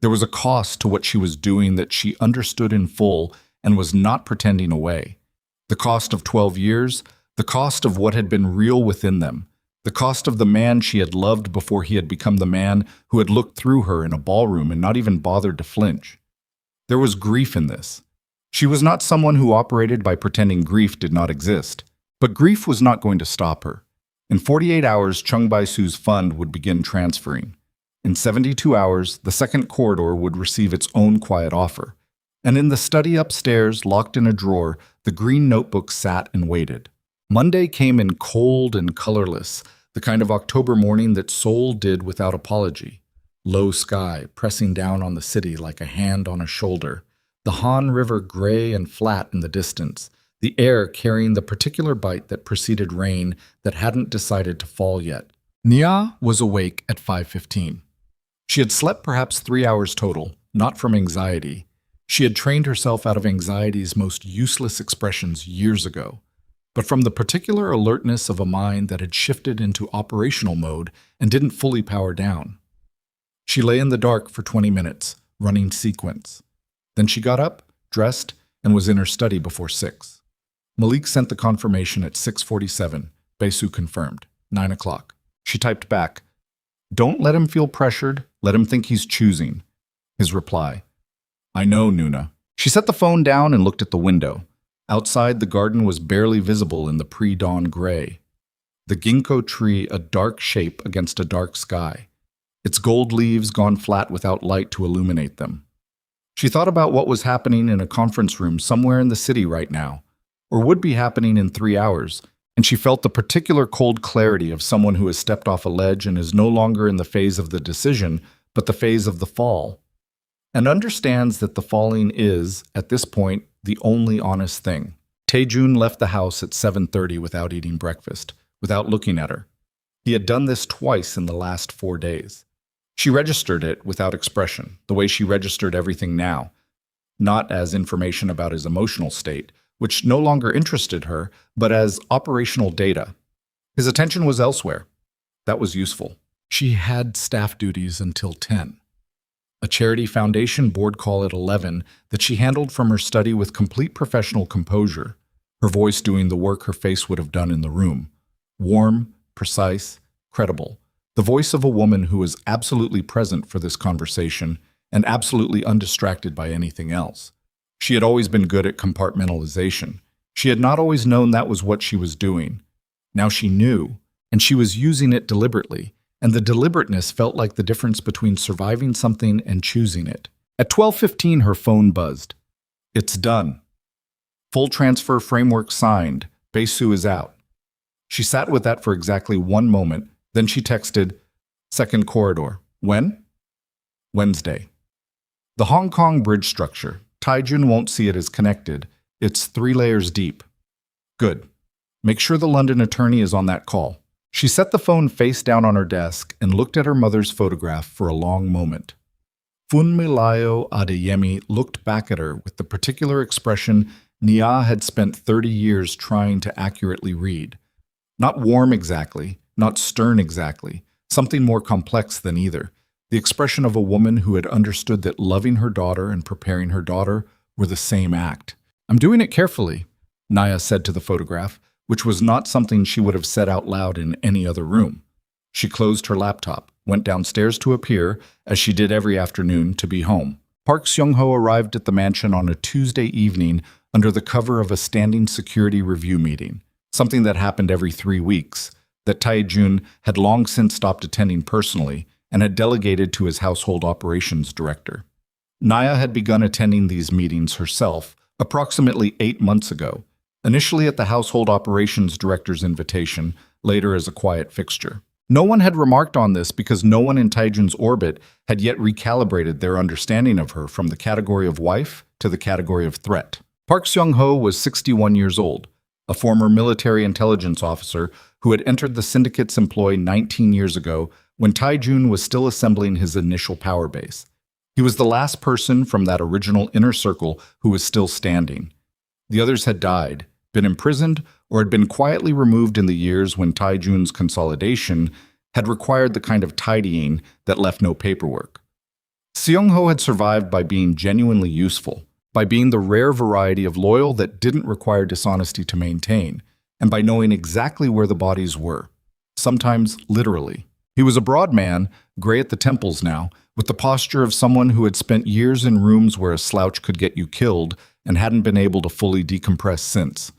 There was a cost to what she was doing that she understood in full and was not pretending away. The cost of 12 years, the cost of what had been real within them, the cost of the man she had loved before he had become the man who had looked through her in a ballroom and not even bothered to flinch. There was grief in this. She was not someone who operated by pretending grief did not exist. But grief was not going to stop her. In 48 hours, Chung Bae-soo's fund would begin transferring. In 72 hours, the second corridor would receive its own quiet offer. And in the study upstairs, locked in a drawer, The green notebook sat and waited. Monday came in cold and colorless, the kind of October morning that Seoul did without apology. Low sky pressing down on the city like a hand on a shoulder. The Han River gray and flat in the distance. The air carrying the particular bite that preceded rain that hadn't decided to fall yet. Nia was awake at 5:15. She had slept perhaps 3 hours total, not from anxiety. She had trained herself out of anxiety's most useless expressions years ago, but from the particular alertness of a mind that had shifted into operational mode and didn't fully power down. She lay in the dark for 20 minutes, running sequence. Then she got up, dressed, and was in her study before 6. Malik sent the confirmation at 6:47. Baesu confirmed. 9 o'clock. She typed back, "Don't let him feel pressured. Let him think he's choosing." His reply, "I know, Nuna." She set the phone down and looked at the window. Outside, the garden was barely visible in the pre-dawn gray. The ginkgo tree a dark shape against a dark sky. Its gold leaves gone flat without light to illuminate them. She thought about what was happening in a conference room somewhere in the city right now, or would be happening in 3 hours, and she felt the particular cold clarity of someone who has stepped off a ledge and is no longer in the phase of the decision, but the phase of the fall, and understands that the falling is, at this point, the only honest thing. Taejun left the house at 7:30 without eating breakfast, without looking at her. He had done this twice in the last 4 days. She registered it without expression, the way she registered everything now, not as information about his emotional state, which no longer interested her, but as operational data. His attention was elsewhere. That was useful. She had staff duties until 10. A charity foundation board call at 11 that she handled from her study with complete professional composure, her voice doing the work her face would have done in the room. Warm, precise, credible. The voice of a woman who was absolutely present for this conversation and absolutely undistracted by anything else. She had always been good at compartmentalization. She had not always known that was what she was doing. Now she knew, and she was using it deliberately, and the deliberateness felt like the difference between surviving something and choosing it. At 12:15, her phone buzzed. "It's done. Full transfer framework signed. Baesu is out." She sat with that for exactly 1 moment, then she texted, "Second corridor. When?" "Wednesday." The Hong Kong bridge structure. Taejun won't see it as connected. It's 3 layers deep. Good. Make sure the London attorney is on that call. She set the phone face down on her desk and looked at her mother's photograph for a long moment. Funmilayo Adeyemi looked back at her with the particular expression Nia had spent 30 years trying to accurately read. Not warm exactly, not stern exactly, something more complex than either. The expression of a woman who had understood that loving her daughter and preparing her daughter were the same act. "I'm doing it carefully," Nia said to the photograph, which was not something she would have said out loud in any other room. She closed her laptop, went downstairs to appear, as she did every afternoon, to be home. Park Seung-ho arrived at the mansion on a Tuesday evening under the cover of a standing security review meeting, something that happened every 3 weeks, that Taejun had long since stopped attending personally and had delegated to his household operations director. Nia had begun attending these meetings herself approximately 8 months ago, initially at the household operations director's invitation, later as a quiet fixture. No one had remarked on this because no one in Taejun's orbit had yet recalibrated their understanding of her from the category of wife to the category of threat. Park Seung-ho was 61 years old, a former military intelligence officer who had entered the syndicate's employ 19 years ago when Taejun was still assembling his initial power base. He was the last person from that original inner circle who was still standing. The others had died, been imprisoned, or had been quietly removed in the years when Taejun's consolidation had required the kind of tidying that left no paperwork. Seung-ho had survived by being genuinely useful, by being the rare variety of loyal that didn't require dishonesty to maintain, and by knowing exactly where the bodies were, sometimes literally. He was a broad man, gray at the temples now, with the posture of someone who had spent years in rooms where a slouch could get you killed and hadn't been able to fully decompress since.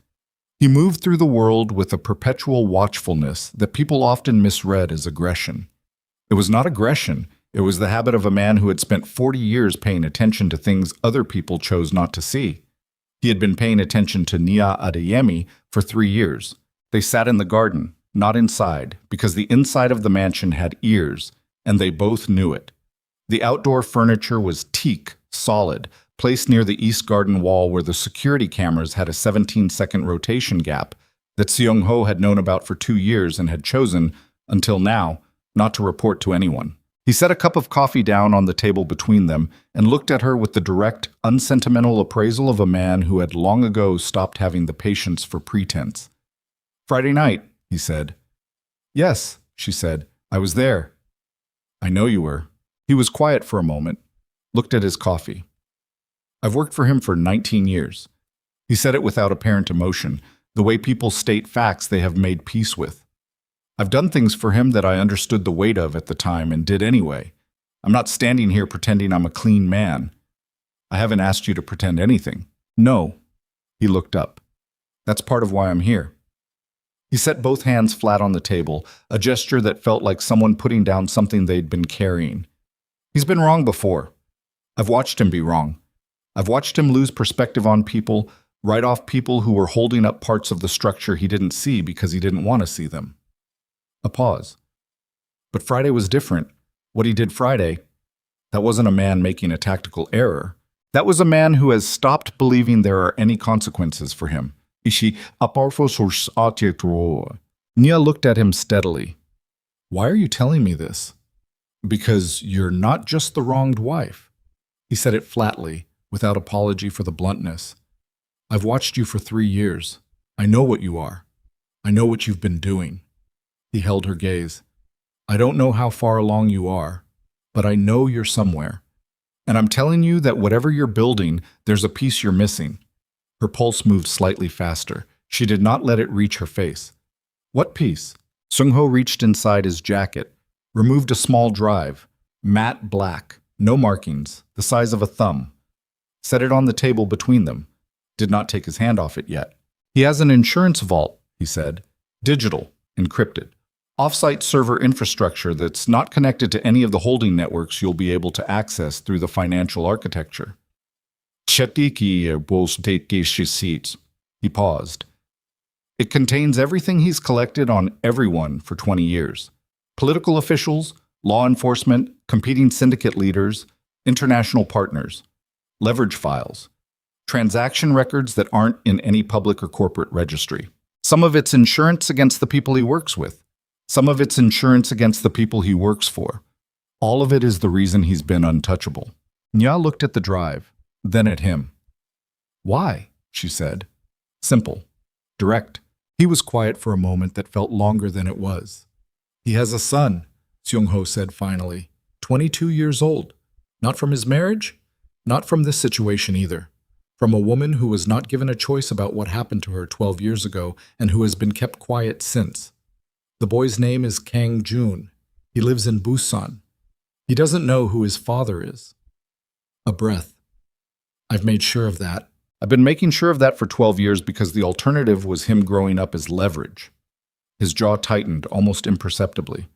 He moved through the world with a perpetual watchfulness that people often misread as aggression. It was not aggression, it was the habit of a man who had spent 40 years paying attention to things other people chose not to see. He had been paying attention to Nia Adeyemi for 3 years. They sat in the garden, not inside, because the inside of the mansion had ears, and they both knew it. The outdoor furniture was teak, solid, placed near the east garden wall where the security cameras had a 17-second rotation gap that Seung-ho had known about for 2 years and had chosen, until now, not to report to anyone. He set a cup of coffee down on the table between them and looked at her with the direct, unsentimental appraisal of a man who had long ago stopped having the patience for pretense. "Friday night," he said. "Yes," she said. "I was there." "I know you were." He was quiet for a moment, looked at his coffee. "I've worked for him for 19 years. He said it without apparent emotion, the way people state facts they have made peace with. "I've done things for him that I understood the weight of at the time and did anyway. I'm not standing here pretending I'm a clean man. I haven't asked you to pretend anything." "No." He looked up. "That's part of why I'm here." He set both hands flat on the table, a gesture that felt like someone putting down something they'd been carrying. "He's been wrong before. I've watched him be wrong. I've watched him lose perspective on people, write off people who were holding up parts of the structure he didn't see because he didn't want to see them." A pause. "But Friday was different. What he did Friday, that wasn't a man making a tactical error. That was a man who has stopped believing there are any consequences for him." Nia looked at him steadily. "Why are you telling me this?" "Because you're not just the wronged wife." He said it flatly, without apology for the bluntness. "I've watched you for 3 years. I know what you are. I know what you've been doing." He held her gaze. "I don't know how far along you are, but I know you're somewhere. And I'm telling you that whatever you're building, there's a piece you're missing." Her pulse moved slightly faster. She did not let it reach her face. "What piece?" Seung-ho reached inside his jacket, removed a small drive, matte black, no markings, the size of a thumb. Set it on the table between them. Did not take his hand off it yet. "He has an insurance vault," he said. "Digital, encrypted. Off-site server infrastructure that's not connected to any of the holding networks you'll be able to access through the financial architecture." He paused. "It contains everything he's collected on everyone for 20 years. Political officials, law enforcement, competing syndicate leaders, international partners. Leverage files. Transaction records that aren't in any public or corporate registry. Some of it's insurance against the people he works with. Some of it's insurance against the people he works for. All of it is the reason he's been untouchable." Nya looked at the drive, then at him. "Why?" she said. "Simple. Direct." He was quiet for a moment that felt longer than it was. "He has a son," Seung-ho said finally. 22 years old. Not from his marriage, not from this situation either. From a woman who was not given a choice about what happened to her 12 years ago and who has been kept quiet since. The boy's name is Kang Jun. He lives in Busan. He doesn't know who his father is." A breath. "I've made sure of that. I've been making sure of that for 12 years because the alternative was him growing up as leverage." His jaw tightened almost imperceptibly.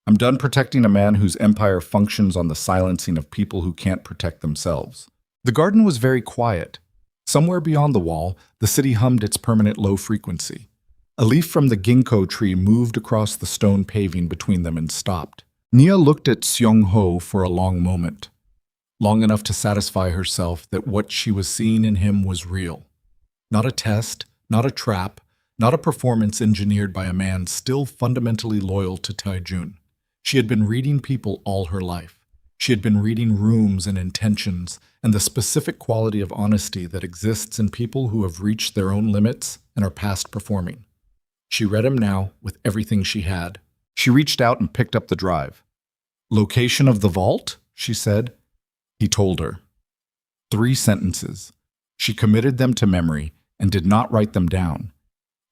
"I'm done protecting a man whose empire functions on the silencing of people who can't protect themselves." The garden was very quiet. Somewhere beyond the wall, the city hummed its permanent low frequency. A leaf from the ginkgo tree moved across the stone paving between them and stopped. Nia looked at Seung-ho for a long moment. Long enough to satisfy herself that what she was seeing in him was real. Not a test, not a trap, not a performance engineered by a man still fundamentally loyal to Taejun. She had been reading people all her life. She had been reading rooms and intentions and the specific quality of honesty that exists in people who have reached their own limits and are past performing. She read him now with everything she had. She reached out and picked up the drive. "Location of the vault?" she said. He told her. 3 sentences. She committed them to memory and did not write them down.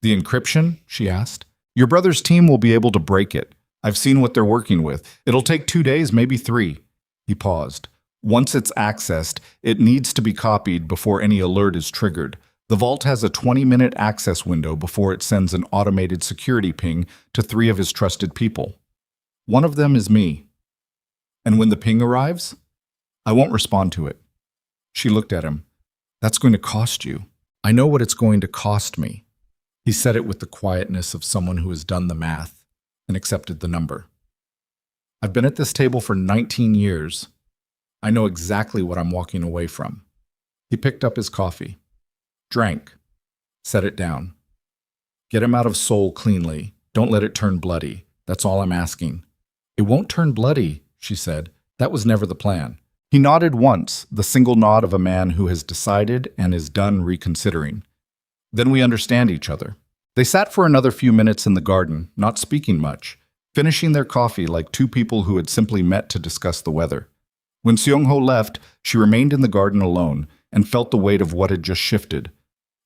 "The encryption?" she asked. "Your brother's team will be able to break it. I've seen what they're working with. It'll take 2 days, maybe 3. He paused. "Once it's accessed, it needs to be copied before any alert is triggered. The vault has a 20-minute access window before it sends an automated security ping to 3 of his trusted people. One of them is me. And when the ping arrives, I won't respond to it." She looked at him. "That's going to cost you." I know what it's going to cost me. He said it with the quietness of someone who has done the math and accepted the number. I've been at this table for 19 years. I know exactly what I'm walking away from. He picked up his coffee, drank, set it down. Get him out of Seoul cleanly. Don't let it turn bloody. That's all I'm asking. It won't turn bloody, she said. That was never the plan. He nodded once, the single nod of a man who has decided and is done reconsidering. Then we understand each other. They sat for another few minutes in the garden, not speaking much, finishing their coffee like two people who had simply met to discuss the weather. When Seong-ho left, she remained in the garden alone and felt the weight of what had just shifted.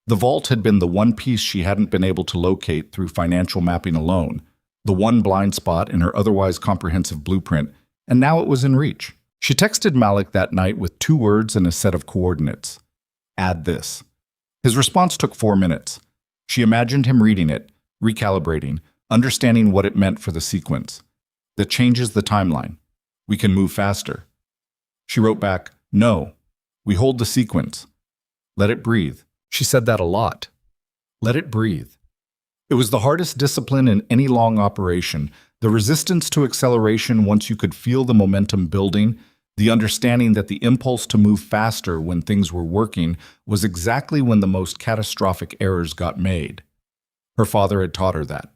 The vault had been the one piece she hadn't been able to locate through financial mapping alone, the one blind spot in her otherwise comprehensive blueprint, and now it was in reach. She texted Malik that night with 2 words and a set of coordinates. Add this. His response took 4 minutes. She imagined him reading it, recalibrating, understanding what it meant for the sequence. That changes the timeline. We can move faster. She wrote back, no. We hold the sequence. Let it breathe. She said that a lot. Let it breathe. It was the hardest discipline in any long operation, the resistance to acceleration once you could feel the momentum building, the understanding that the impulse to move faster when things were working was exactly when the most catastrophic errors got made. Her father had taught her that.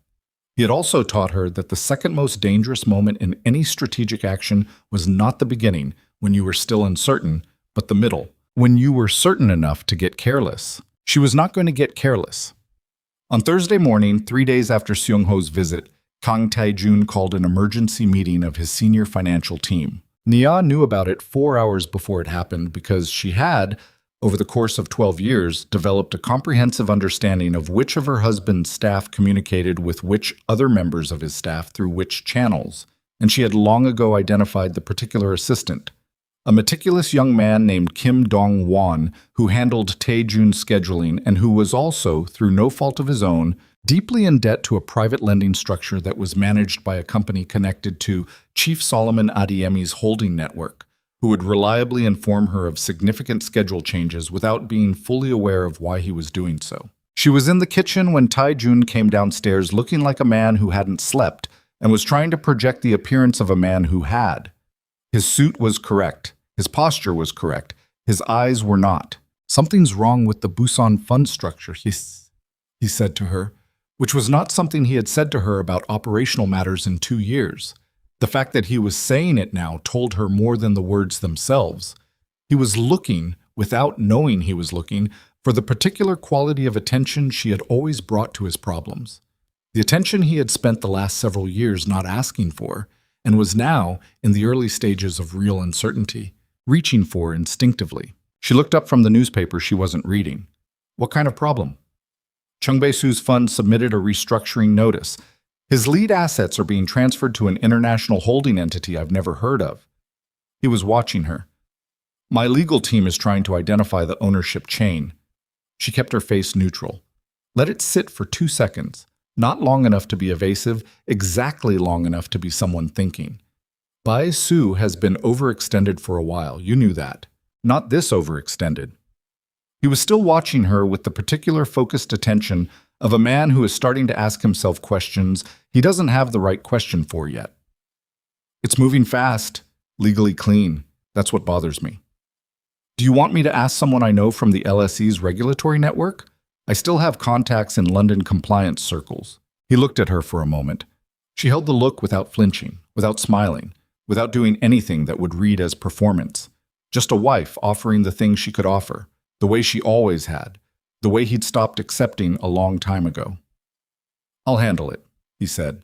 He had also taught her that the second most dangerous moment in any strategic action was not the beginning, when you were still uncertain, but the middle, when you were certain enough to get careless. She was not going to get careless. On Thursday morning, 3 days after Seong-ho's visit, Kang Tae-jun called an emergency meeting of his senior financial team. Nia knew about it 4 hours before it happened because she had, over the course of 12 years, developed a comprehensive understanding of which of her husband's staff communicated with which other members of his staff through which channels, and she had long ago identified the particular assistant, a meticulous young man named Kim Dong-won who handled Tae-jun's scheduling and who was also, through no fault of his own, deeply in debt to a private lending structure that was managed by a company connected to Chief Solomon Adeyemi's holding network, who would reliably inform her of significant schedule changes without being fully aware of why he was doing so. She was in the kitchen when Tae-jun came downstairs looking like a man who hadn't slept and was trying to project the appearance of a man who had. His suit was correct. His posture was correct. His eyes were not. Something's wrong with the Busan fund structure, he said to her, which was not something he had said to her about operational matters in 2 years. The fact that he was saying it now told her more than the words themselves. He was looking, without knowing he was looking, for the particular quality of attention she had always brought to his problems. The attention he had spent the last several years not asking for, and was now, in the early stages of real uncertainty, reaching for instinctively. She looked up from the newspaper she wasn't reading. What kind of problem? Chung Bae-soo's fund submitted a restructuring notice. His lead assets are being transferred to an international holding entity I've never heard of. He was watching her. My legal team is trying to identify the ownership chain. She kept her face neutral. Let it sit for 2 seconds, not long enough to be evasive, exactly long enough to be someone thinking. Bae-soo has been overextended for a while, you knew that. Not this overextended. He was still watching her with the particular focused attention of a man who is starting to ask himself questions he doesn't have the right question for yet. It's moving fast, legally clean. That's what bothers me. Do you want me to ask someone I know from the LSE's regulatory network? I still have contacts in London compliance circles. He looked at her for a moment. She held the look without flinching, without smiling, without doing anything that would read as performance. Just a wife offering the things she could offer, the way she always had, the way he'd stopped accepting a long time ago. I'll handle it, he said,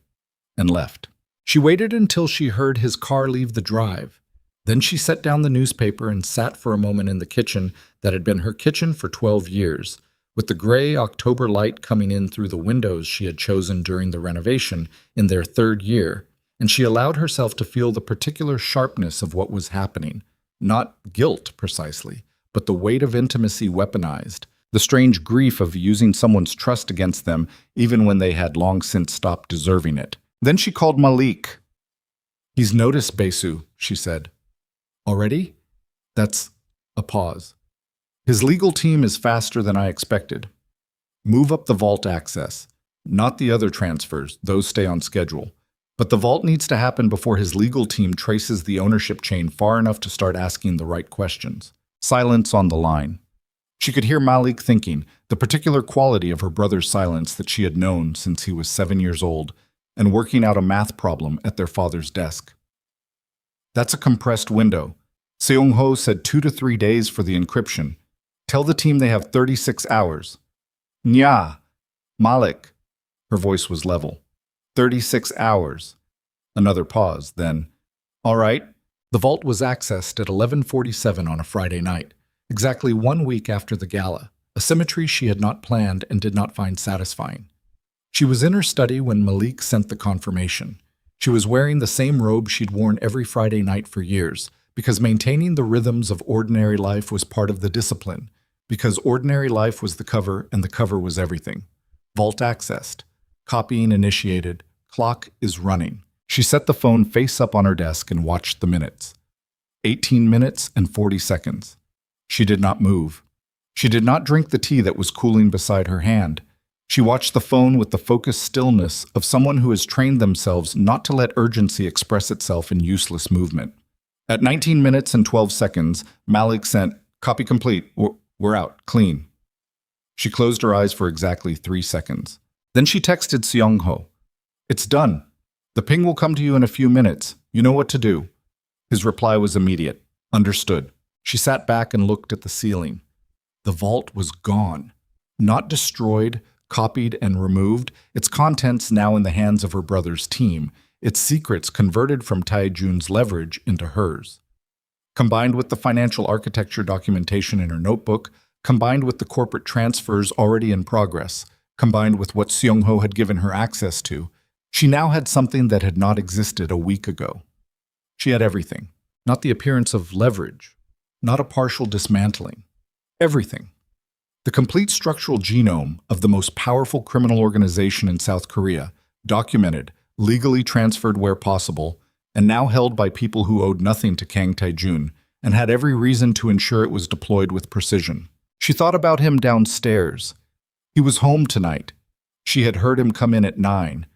and left. She waited until she heard his car leave the drive. Then she set down the newspaper and sat for a moment in the kitchen that had been her kitchen for 12 years, with the gray October light coming in through the windows she had chosen during the renovation in their 3rd year, and she allowed herself to feel the particular sharpness of what was happening. Not guilt, precisely, but the weight of intimacy weaponized, the strange grief of using someone's trust against them even when they had long since stopped deserving it. Then she called Malik. He's noticed Bae-soo, she said. Already? That's a pause. His legal team is faster than I expected. Move up the vault access. Not the other transfers, those stay on schedule. But the vault needs to happen before his legal team traces the ownership chain far enough to start asking the right questions. Silence on the line. She could hear Malik thinking, the particular quality of her brother's silence that she had known since he was 7 years old, and working out a math problem at their father's desk. That's a compressed window. Seong-ho said 2 to 3 days for the encryption. Tell the team they have 36 hours. Nya, Malik. Her voice was level. 36 hours. Another pause, then, all right. The vault was accessed at 11:47 on a Friday night, exactly 1 week after the gala, a symmetry she had not planned and did not find satisfying. She was in her study when Malik sent the confirmation. She was wearing the same robe she'd worn every Friday night for years, because maintaining the rhythms of ordinary life was part of the discipline, because ordinary life was the cover and the cover was everything. Vault accessed. Copying initiated. Clock is running. She set the phone face up on her desk and watched the minutes. 18 minutes and 40 seconds. She did not move. She did not drink the tea that was cooling beside her hand. She watched the phone with the focused stillness of someone who has trained themselves not to let urgency express itself in useless movement. At 19 minutes and 12 seconds, Malik sent, "Copy complete. We're out. Clean." She closed her eyes for exactly 3 seconds. Then she texted Seong-ho. "It's done. The ping will come to you in a few minutes. You know what to do." His reply was immediate. Understood. She sat back and looked at the ceiling. The vault was gone. Not destroyed, copied, and removed, its contents now in the hands of her brother's team, its secrets converted from Tae-jun's leverage into hers. Combined with the financial architecture documentation in her notebook, combined with the corporate transfers already in progress, combined with what Seong-ho had given her access to, she now had something that had not existed a week ago. She had everything. Not the appearance of leverage. Not a partial dismantling. Everything. The complete structural genome of the most powerful criminal organization in South Korea, documented, legally transferred where possible, and now held by people who owed nothing to Kang Tae-jun and had every reason to ensure it was deployed with precision. She thought about him downstairs. He was home tonight. She had heard him come in at 9,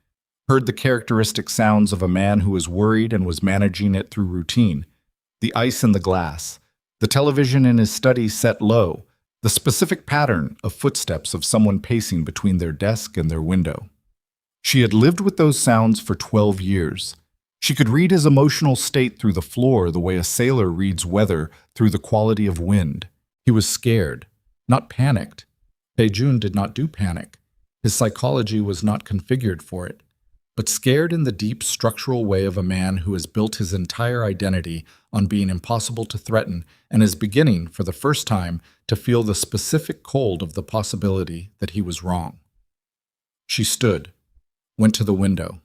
heard the characteristic sounds of a man who was worried and was managing it through routine, the ice in the glass, the television in his study set low, the specific pattern of footsteps of someone pacing between their desk and their window. She had lived with those sounds for 12 years. She could read his emotional state through the floor the way a sailor reads weather through the quality of wind. He was scared, not panicked. Tae-jun did not do panic. His psychology was not configured for it, but scared in the deep structural way of a man who has built his entire identity on being impossible to threaten and is beginning, for the first time, to feel the specific cold of the possibility that he was wrong. She stood, went to the window.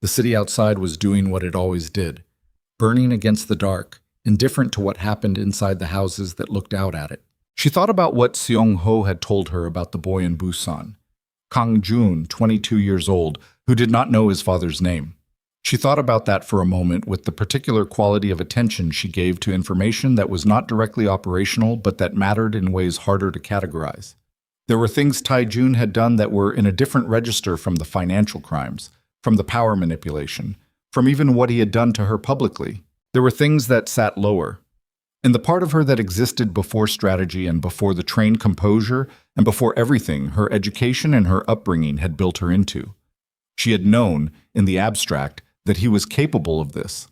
The city outside was doing what it always did, burning against the dark, indifferent to what happened inside the houses that looked out at it. She thought about what Seong-ho had told her about the boy in Busan, Kang Jun, 22 years old, who did not know his father's name. She thought about that for a moment with the particular quality of attention she gave to information that was not directly operational but that mattered in ways harder to categorize. There were things Tae-jun had done that were in a different register from the financial crimes, from the power manipulation, from even what he had done to her publicly. There were things that sat lower. In the part of her that existed before strategy and before the trained composure and before everything her education and her upbringing had built her into. She had known, in the abstract, that he was capable of this.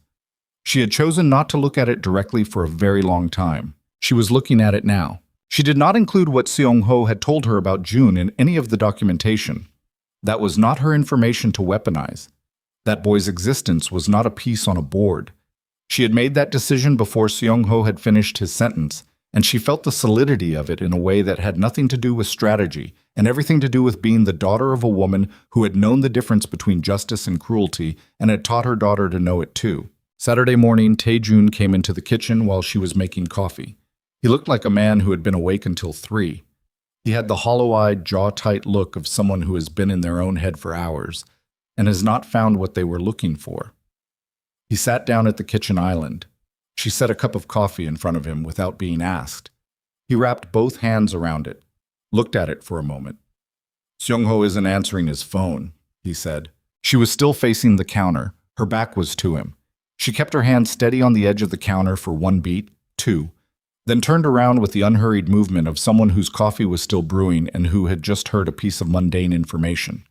She had chosen not to look at it directly for a very long time. She was looking at it now. She did not include what Seong-ho had told her about June in any of the documentation. That was not her information to weaponize. That boy's existence was not a piece on a board. She had made that decision before Seong-ho had finished his sentence, and she felt the solidity of it in a way that had nothing to do with strategy and everything to do with being the daughter of a woman who had known the difference between justice and cruelty and had taught her daughter to know it too. Saturday morning, Tae-jun came into the kitchen while she was making coffee. He looked like a man who had been awake until 3. He had the hollow-eyed, jaw-tight look of someone who has been in their own head for hours and has not found what they were looking for. He sat down at the kitchen island. She set a cup of coffee in front of him without being asked. He wrapped both hands around it, looked at it for a moment. "Seung-ho isn't answering his phone," he said. She was still facing the counter. Her back was to him. She kept her hand steady on the edge of the counter for 1 beat, 2, then turned around with the unhurried movement of someone whose coffee was still brewing and who had just heard a piece of mundane information.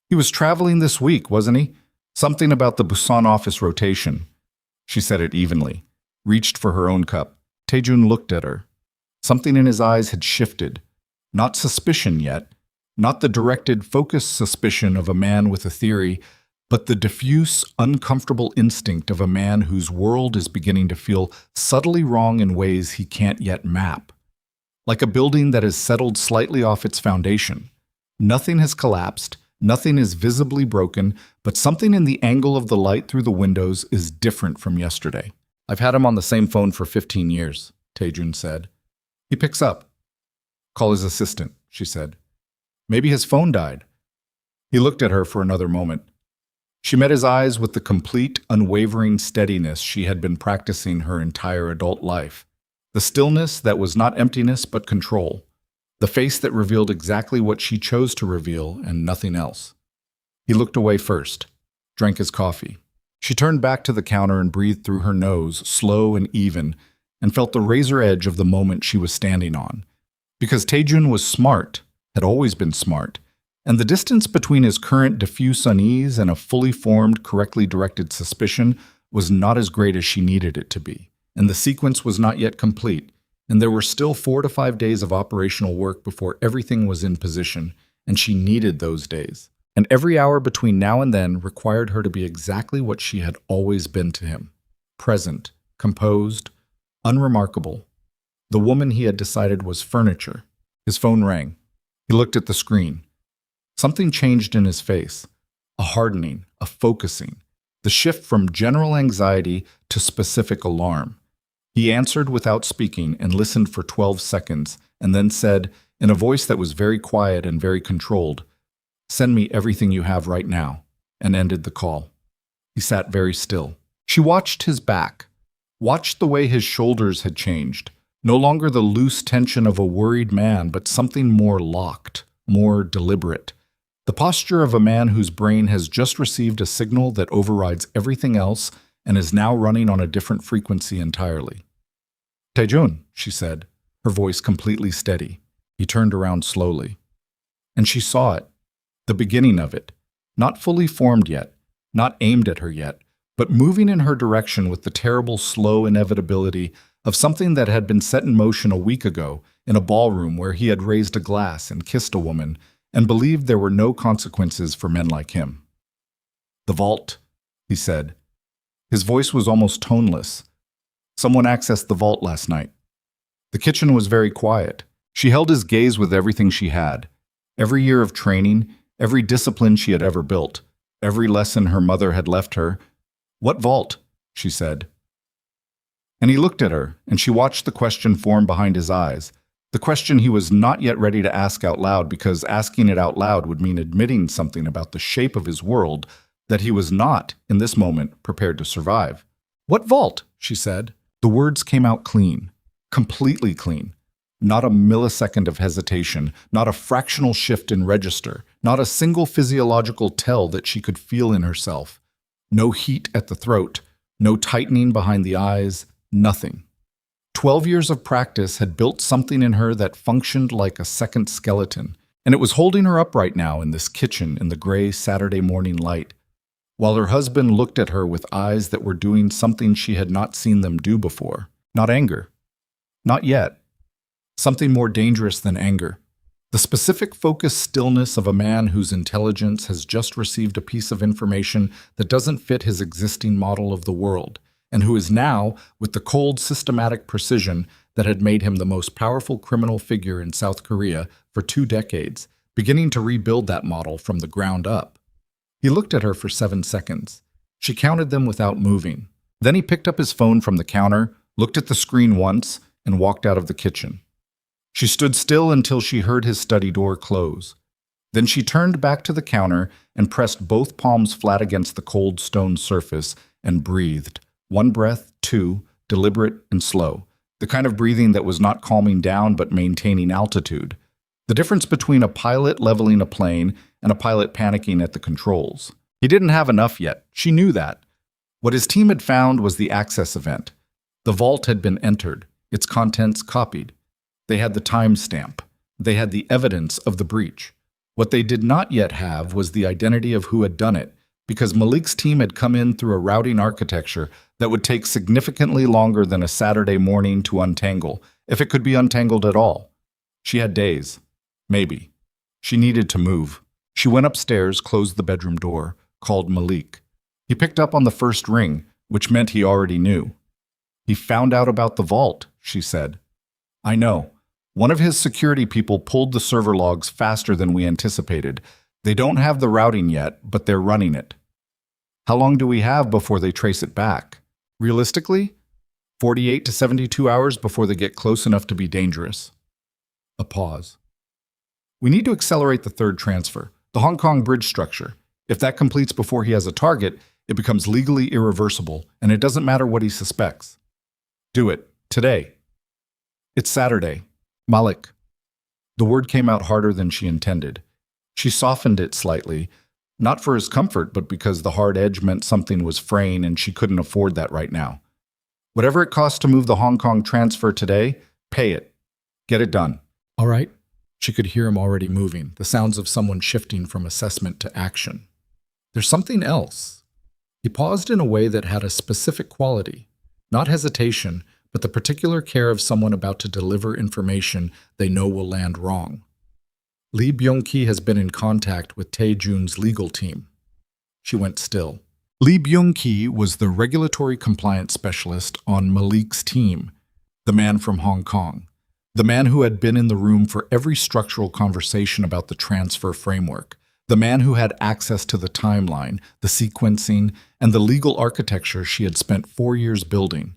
"He was traveling this week, wasn't he? Something about the Busan office rotation." She said it evenly, reached for her own cup. Taejun looked at her. Something in his eyes had shifted. Not suspicion yet, not the directed, focused suspicion of a man with a theory, but the diffuse, uncomfortable instinct of a man whose world is beginning to feel subtly wrong in ways he can't yet map. Like a building that has settled slightly off its foundation. Nothing has collapsed, nothing is visibly broken, but something in the angle of the light through the windows is different from yesterday. "I've had him on the same phone for 15 years, Taejun said. He picks up. "Call his assistant," she said. "Maybe his phone died." He looked at her for another moment. She met his eyes with the complete, unwavering steadiness she had been practicing her entire adult life. The stillness that was not emptiness but control. The face that revealed exactly what she chose to reveal and nothing else. He looked away first, drank his coffee. She turned back to the counter and breathed through her nose, slow and even, and felt the razor edge of the moment she was standing on. Because Taejun was smart, had always been smart, and the distance between his current diffuse unease and a fully formed, correctly directed suspicion was not as great as she needed it to be, and the sequence was not yet complete, and there were still 4 to 5 days of operational work before everything was in position, and she needed those days. And every hour between now and then required her to be exactly what she had always been to him. Present, composed, unremarkable. The woman he had decided was furniture. His phone rang. He looked at the screen. Something changed in his face. A hardening, a focusing. The shift from general anxiety to specific alarm. He answered without speaking and listened for 12 seconds, and then said, in a voice that was very quiet and very controlled, "Send me everything you have right now," and ended the call. He sat very still. She watched his back, watched the way his shoulders had changed. No longer the loose tension of a worried man, but something more locked, more deliberate. The posture of a man whose brain has just received a signal that overrides everything else and is now running on a different frequency entirely. "Taejun," she said, her voice completely steady. He turned around slowly. And she saw it, the beginning of it, not fully formed yet, not aimed at her yet, but moving in her direction with the terrible, slow inevitability of something that had been set in motion a week ago in a ballroom where he had raised a glass and kissed a woman and believed there were no consequences for men like him. "The vault," he said. His voice was almost toneless. "Someone accessed the vault last night." The kitchen was very quiet. She held his gaze with everything she had. Every year of training, every discipline she had ever built, every lesson her mother had left her. "What vault?" she said. And he looked at her, and she watched the question form behind his eyes. The question he was not yet ready to ask out loud, because asking it out loud would mean admitting something about the shape of his world that he was not, in this moment, prepared to survive. "What vault?" she said. The words came out clean, completely clean. Not a millisecond of hesitation, not a fractional shift in register, not a single physiological tell that she could feel in herself. No heat at the throat, no tightening behind the eyes, nothing. 12 years of practice had built something in her that functioned like a second skeleton, and it was holding her up right now in this kitchen in the gray Saturday morning light, while her husband looked at her with eyes that were doing something she had not seen them do before. Not anger. Not yet. Something more dangerous than anger. The specific focused stillness of a man whose intelligence has just received a piece of information that doesn't fit his existing model of the world, and who is now, with the cold, systematic precision that had made him the most powerful criminal figure in South Korea for 2 decades, beginning to rebuild that model from the ground up. He looked at her for 7 seconds. She counted them without moving. Then he picked up his phone from the counter, looked at the screen once, and walked out of the kitchen. She stood still until she heard his study door close. Then she turned back to the counter and pressed both palms flat against the cold stone surface and breathed. 1 breath, 2, deliberate and slow. The kind of breathing that was not calming down but maintaining altitude. The difference between a pilot leveling a plane and a pilot panicking at the controls. He didn't have enough yet. She knew that. What his team had found was the access event. The vault had been entered, its contents copied. They had the timestamp. They had the evidence of the breach. What they did not yet have was the identity of who had done it, because Malik's team had come in through a routing architecture that would take significantly longer than a Saturday morning to untangle, if it could be untangled at all. She had days. Maybe. She needed to move. She went upstairs, closed the bedroom door, called Malik. He picked up on the first ring, which meant he already knew. He found out about the vault, she said. I know. One of his security people pulled the server logs faster than we anticipated. They don't have the routing yet, but they're running it. How long do we have before they trace it back? Realistically, 48 to 72 hours before they get close enough to be dangerous. A pause. We need to accelerate the third transfer, the Hong Kong bridge structure. If that completes before he has a target, it becomes legally irreversible, and it doesn't matter what he suspects. Do it. Today. It's Saturday. Malik. The word came out harder than she intended. She softened it slightly, not for his comfort, but because the hard edge meant something was fraying and she couldn't afford that right now. Whatever it costs to move the Hong Kong transfer today, pay it. Get it done. All right. She could hear him already moving, the sounds of someone shifting from assessment to action. There's something else. He paused in a way that had a specific quality, not hesitation, but the particular care of someone about to deliver information they know will land wrong. Lee Byung-ki has been in contact with Tae-jun's legal team. She went still. Lee Byung-ki was the regulatory compliance specialist on Malik's team, the man from Hong Kong, the man who had been in the room for every structural conversation about the transfer framework, the man who had access to the timeline, the sequencing, and the legal architecture she had spent 4 years building.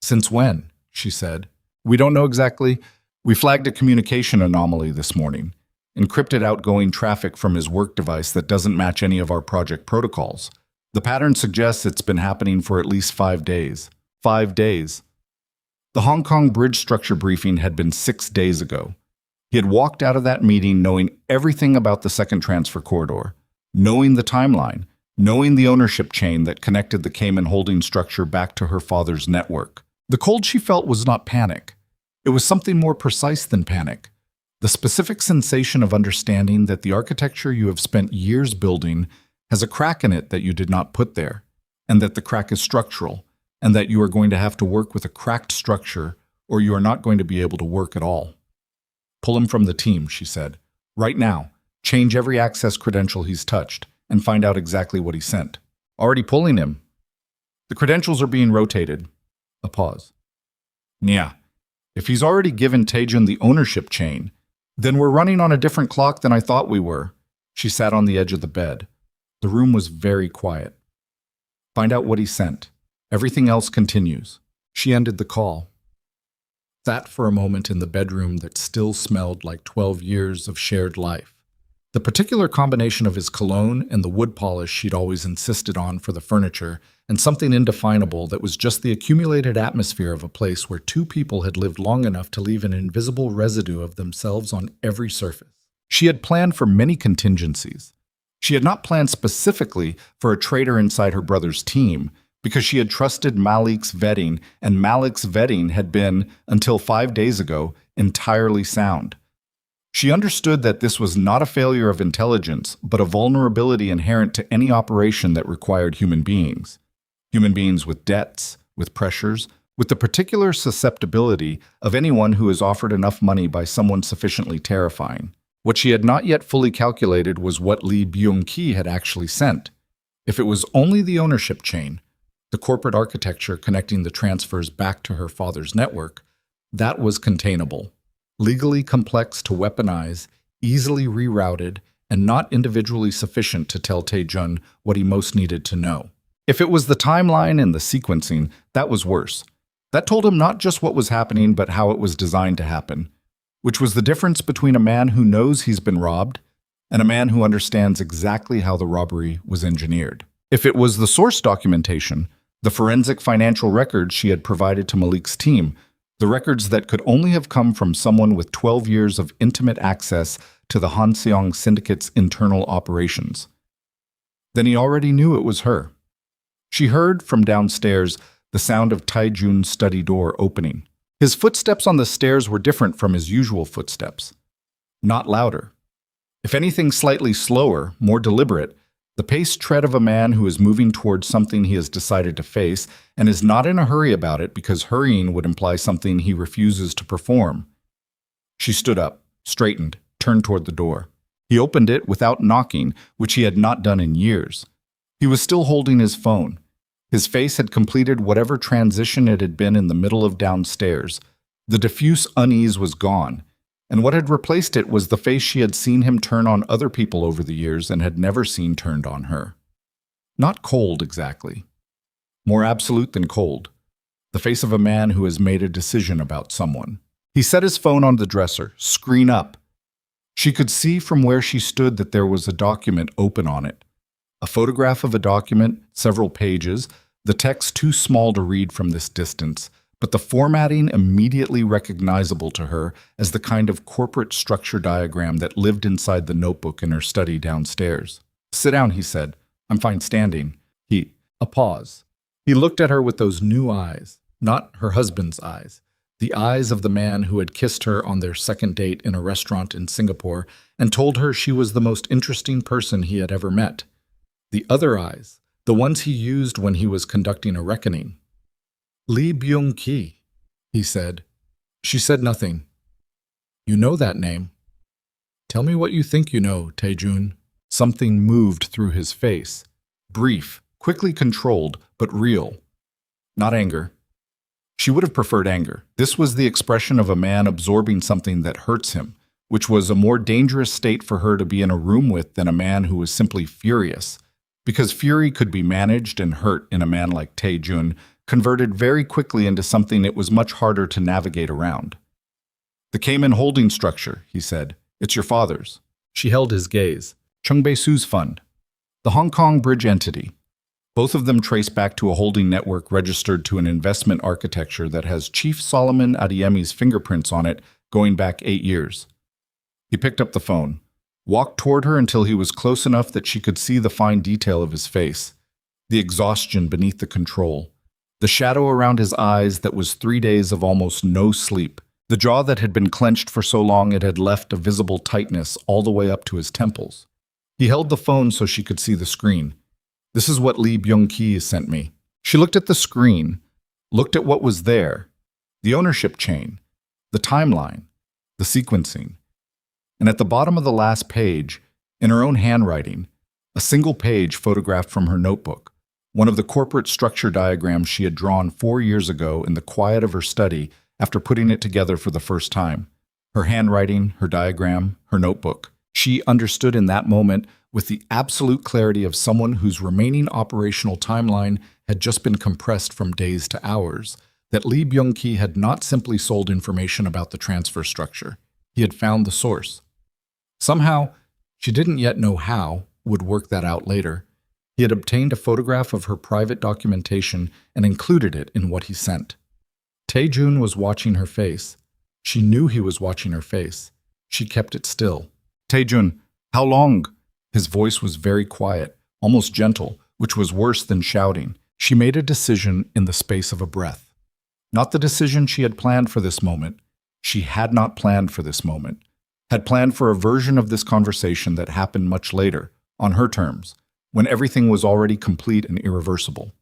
Since when? She said. We don't know exactly. We flagged a communication anomaly this morning. Encrypted outgoing traffic from his work device that doesn't match any of our project protocols. The pattern suggests it's been happening for at least 5 days. 5 days. The Hong Kong bridge structure briefing had been 6 days ago. He had walked out of that meeting knowing everything about the second transfer corridor, knowing the timeline, knowing the ownership chain that connected the Cayman holding structure back to her father's network. The cold she felt was not panic. It was something more precise than panic. The specific sensation of understanding that the architecture you have spent years building has a crack in it that you did not put there, and that the crack is structural, and that you are going to have to work with a cracked structure or you are not going to be able to work at all. Pull him from the team, she said. Right now, change every access credential he's touched and find out exactly what he sent. Already pulling him. The credentials are being rotated. A pause. Yeah. If he's already given Tae-jun the ownership chain, then we're running on a different clock than I thought we were. She sat on the edge of the bed. The room was very quiet. Find out what he sent. Everything else continues. She ended the call. Sat for a moment in the bedroom that still smelled like 12 years of shared life. The particular combination of his cologne and the wood polish she'd always insisted on for the furniture, and something indefinable that was just the accumulated atmosphere of a place where two people had lived long enough to leave an invisible residue of themselves on every surface. She had planned for many contingencies. She had not planned specifically for a traitor inside her brother's team, because she had trusted Malik's vetting, and Malik's vetting had been, until 5 days ago, entirely sound. She understood that this was not a failure of intelligence, but a vulnerability inherent to any operation that required human beings. Human beings with debts, with pressures, with the particular susceptibility of anyone who is offered enough money by someone sufficiently terrifying. What she had not yet fully calculated was what Lee Byung-ki had actually sent. If it was only the ownership chain, the corporate architecture connecting the transfers back to her father's network, that was containable. Legally complex to weaponize, easily rerouted, and not individually sufficient to tell Tae-jun what he most needed to know. If it was the timeline and the sequencing, that was worse. That told him not just what was happening, but how it was designed to happen, which was the difference between a man who knows he's been robbed and a man who understands exactly how the robbery was engineered. If it was the source documentation, the forensic financial records she had provided to Malik's team, The records that could only have come from someone with 12 years of intimate access to the Hanseong Syndicate's internal operations. Then he already knew it was her. She heard, from downstairs, the sound of Taejun's study door opening. His footsteps on the stairs were different from his usual footsteps. Not louder. If anything, slightly slower, more deliberate, the paced tread of a man who is moving towards something he has decided to face and is not in a hurry about it because hurrying would imply something he refuses to perform. She stood up, straightened, turned toward the door. He opened it without knocking, which he had not done in years. He was still holding his phone. His face had completed whatever transition it had been in the middle of downstairs. The diffuse unease was gone, and what had replaced it was the face she had seen him turn on other people over the years and had never seen turned on her. Not cold, exactly. More absolute than cold. The face of a man who has made a decision about someone. He set his phone on the dresser, screen up. She could see from where she stood that there was a document open on it. A photograph of a document, several pages, the text too small to read from this distance, but the formatting immediately recognizable to her as the kind of corporate structure diagram that lived inside the notebook in her study downstairs. "Sit down," he said. "I'm fine standing." A pause. He looked at her with those new eyes, not her husband's eyes, the eyes of the man who had kissed her on their second date in a restaurant in Singapore and told her she was the most interesting person he had ever met. The other eyes, the ones he used when he was conducting a reckoning. "Lee Byung-ki," he said. She said nothing. "You know that name." "Tell me what you think you know, Taejun." Something moved through his face. Brief, quickly controlled, but real. Not anger. She would have preferred anger. This was the expression of a man absorbing something that hurts him, which was a more dangerous state for her to be in a room with than a man who was simply furious. Because fury could be managed and hurt in a man like Taejun, converted very quickly into something it was much harder to navigate around. "The Cayman holding structure," he said. "It's your father's." She held his gaze. "Chung Bae-soo's fund. The Hong Kong bridge entity. Both of them trace back to a holding network registered to an investment architecture that has Chief Solomon Adeyemi's fingerprints on it going back 8 years. He picked up the phone, walked toward her until he was close enough that she could see the fine detail of his face, the exhaustion beneath the control, the shadow around his eyes that was 3 days of almost no sleep, the jaw that had been clenched for so long it had left a visible tightness all the way up to his temples. He held the phone so she could see the screen. "This is what Lee Byung-ki sent me." She looked at the screen, looked at what was there, the ownership chain, the timeline, the sequencing. And at the bottom of the last page, in her own handwriting, a single page photographed from her notebook, one of the corporate structure diagrams she had drawn 4 years ago in the quiet of her study after putting it together for the first time. Her handwriting, her diagram, her notebook. She understood in that moment, with the absolute clarity of someone whose remaining operational timeline had just been compressed from days to hours, that Lee Byung-ki had not simply sold information about the transfer structure. He had found the source. Somehow, she didn't yet know how, would work that out later. He had obtained a photograph of her private documentation and included it in what he sent. Taejun was watching her face. She knew he was watching her face. She kept it still. "Taejun, how long?" His voice was very quiet, almost gentle, which was worse than shouting. She made a decision in the space of a breath. Not the decision she had planned for this moment. She had not planned for this moment. Had planned for a version of this conversation that happened much later, on her terms, when everything was already complete and irreversible.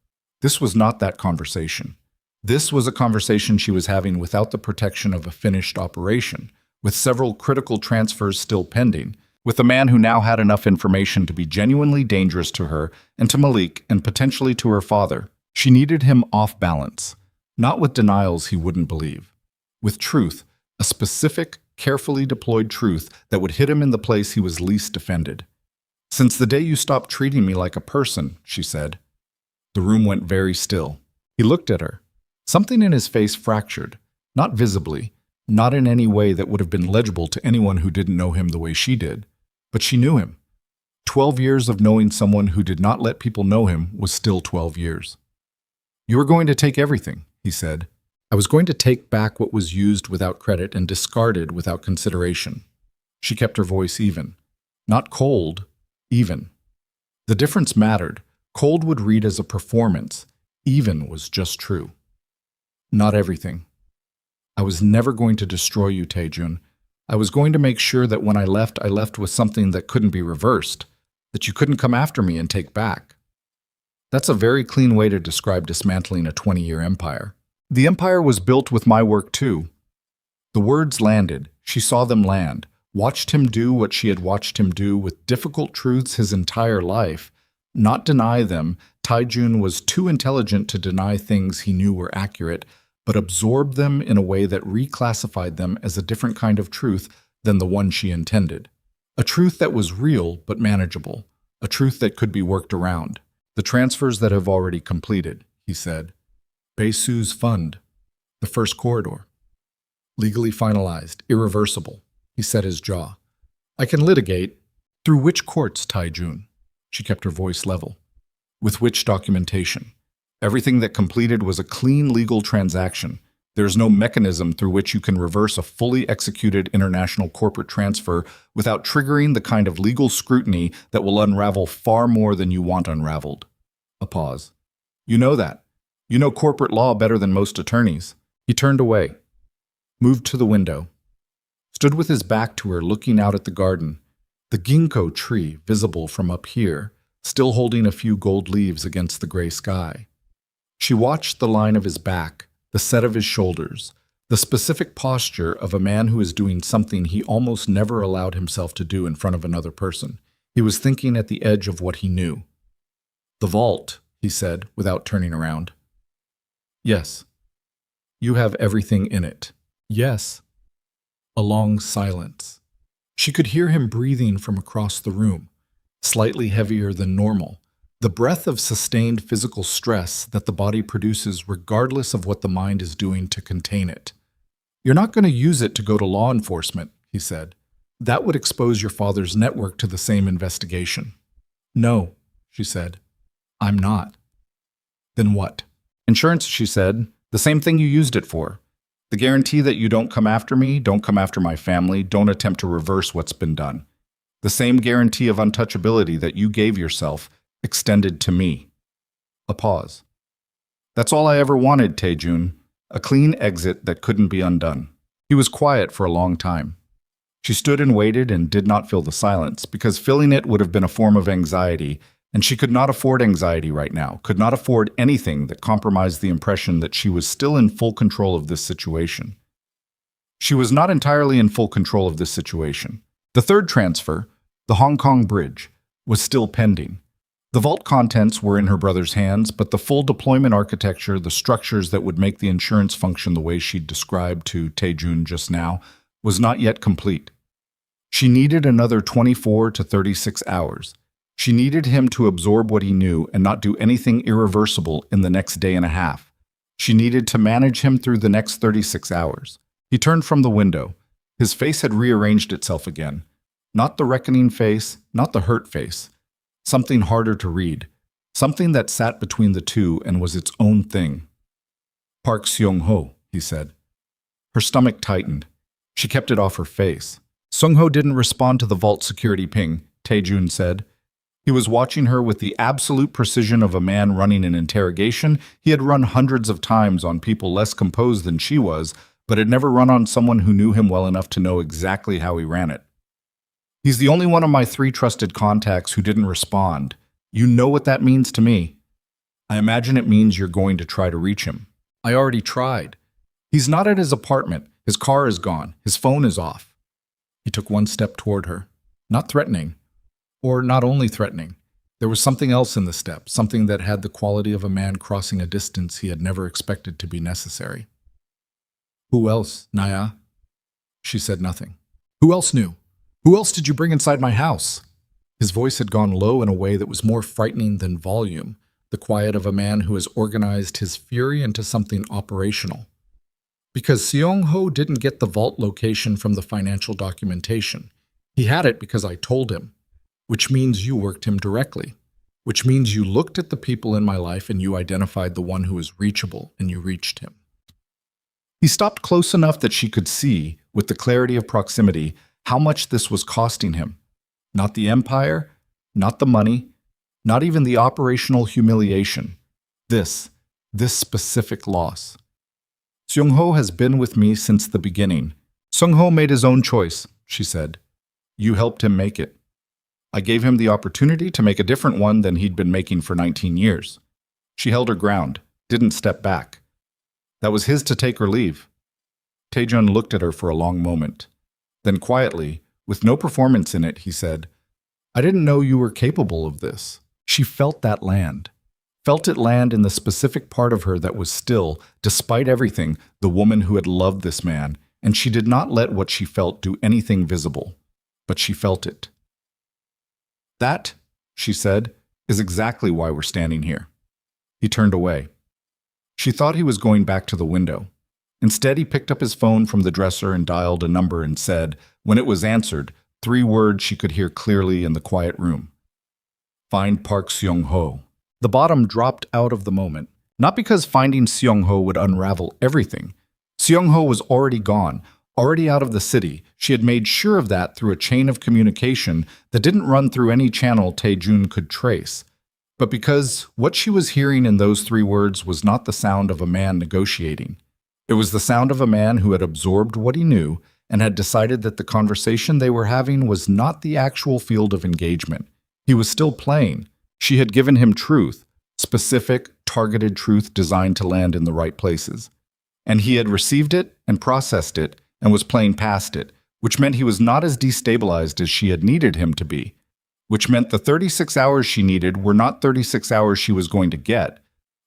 This was not that conversation. This was a conversation she was having without the protection of a finished operation, with several critical transfers still pending, with a man who now had enough information to be genuinely dangerous to her and to Malik and potentially to her father. She needed him off balance, not with denials he wouldn't believe, with truth, a specific, carefully deployed truth that would hit him in the place he was least defended. "Since the day you stopped treating me like a person," she said. The room went very still. He looked at her. Something in his face fractured, not visibly, not in any way that would have been legible to anyone who didn't know him the way she did. But she knew him. 12 years of knowing someone who did not let people know him was still 12 years. "You are going to take everything," he said. I was going to take back what was used without credit and discarded without consideration. She kept her voice even. Not cold, even. The difference mattered. Cold would read as a performance. Even was just true. Not everything. I was never going to destroy you, Taejun. I was going to make sure that when I left with something that couldn't be reversed, that you couldn't come after me and take back. That's a very clean way to describe dismantling a 20-year empire. The empire was built with my work too. The words landed. She saw them land, watched him do what she had watched him do with difficult truths his entire life, not deny them. Taejun was too intelligent to deny things he knew were accurate, but absorbed them in a way that reclassified them as a different kind of truth than the one she intended. A truth that was real but manageable, a truth that could be worked around. The transfers that have already completed, he said. Baesu's fund, the first corridor. Legally finalized, irreversible. He set his jaw. I can litigate. Through which courts, Taejun? She kept her voice level. With which documentation? Everything that completed was a clean legal transaction. There is no mechanism through which you can reverse a fully executed international corporate transfer without triggering the kind of legal scrutiny that will unravel far more than you want unraveled. A pause. You know that. You know corporate law better than most attorneys. He turned away, moved to the window, stood with his back to her looking out at the garden, the ginkgo tree visible from up here, still holding a few gold leaves against the gray sky. She watched the line of his back, the set of his shoulders, the specific posture of a man who is doing something he almost never allowed himself to do in front of another person. He was thinking at the edge of what he knew. The vault, he said, without turning around. Yes. You have everything in it. Yes. A long silence. She could hear him breathing from across the room, slightly heavier than normal. The breath of sustained physical stress that the body produces regardless of what the mind is doing to contain it. You're not going to use it to go to law enforcement, he said. That would expose your father's network to the same investigation. No, she said. I'm not. Then what? Insurance, she said. The same thing you used it for. The guarantee that you don't come after me, don't come after my family, don't attempt to reverse what's been done. The same guarantee of untouchability that you gave yourself extended to me. A pause. That's all I ever wanted, Taejun. A clean exit that couldn't be undone. He was quiet for a long time. She stood and waited and did not fill the silence, because filling it would have been a form of anxiety, and she could not afford anxiety right now, could not afford anything that compromised the impression that she was still in full control of this situation. She was not entirely in full control of this situation. The third transfer, the Hong Kong Bridge, was still pending. The vault contents were in her brother's hands, but the full deployment architecture, the structures that would make the insurance function the way she'd described to Taejun just now, was not yet complete. She needed another 24 to 36 hours. She needed him to absorb what he knew and not do anything irreversible in the next day and a half. She needed to manage him through the next 36 hours. He turned from the window. His face had rearranged itself again. Not the reckoning face, not the hurt face. Something harder to read. Something that sat between the two and was its own thing. Park Seong-ho, he said. Her stomach tightened. She kept it off her face. Seong-ho didn't respond to the vault security ping, Taejun said. He was watching her with the absolute precision of a man running an interrogation. He had run hundreds of times on people less composed than she was, but had never run on someone who knew him well enough to know exactly how he ran it. He's the only one of my 3 trusted contacts who didn't respond. You know what that means to me. I imagine it means you're going to try to reach him. I already tried. He's not at his apartment. His car is gone. His phone is off. He took one step toward her, not threatening. Or not only threatening. There was something else in the step, something that had the quality of a man crossing a distance he had never expected to be necessary. Who else, Naya? She said nothing. Who else knew? Who else did you bring inside my house? His voice had gone low in a way that was more frightening than volume, the quiet of a man who has organized his fury into something operational. Because Seong-ho didn't get the vault location from the financial documentation. He had it because I told him. Which means you worked him directly, which means you looked at the people in my life and you identified the one who was reachable and you reached him. He stopped close enough that she could see, with the clarity of proximity, how much this was costing him. Not the empire, not the money, not even the operational humiliation. This specific loss. Seung-ho has been with me since the beginning. Seung-ho made his own choice, she said. You helped him make it. I gave him the opportunity to make a different one than he'd been making for 19 years. She held her ground, didn't step back. That was his to take or leave. Taejun looked at her for a long moment. Then quietly, with no performance in it, he said, I didn't know you were capable of this. She felt that land. Felt it land in the specific part of her that was still, despite everything, the woman who had loved this man, and she did not let what she felt do anything visible. But she felt it. That, she said, is exactly why we're standing here. He turned away. She thought he was going back to the window. Instead, he picked up his phone from the dresser and dialed a number and said, when it was answered, 3 words she could hear clearly in the quiet room. Find Park Seung-ho. The bottom dropped out of the moment, not because finding Seung-ho would unravel everything. Seung-ho was already gone, already out of the city. She had made sure of that through a chain of communication that didn't run through any channel Taejun could trace. But because what she was hearing in those 3 words was not the sound of a man negotiating. It was the sound of a man who had absorbed what he knew and had decided that the conversation they were having was not the actual field of engagement. He was still playing. She had given him truth, specific, targeted truth designed to land in the right places. And he had received it and processed it and was playing past it, which meant he was not as destabilized as she had needed him to be, which meant the 36 hours she needed were not 36 hours she was going to get,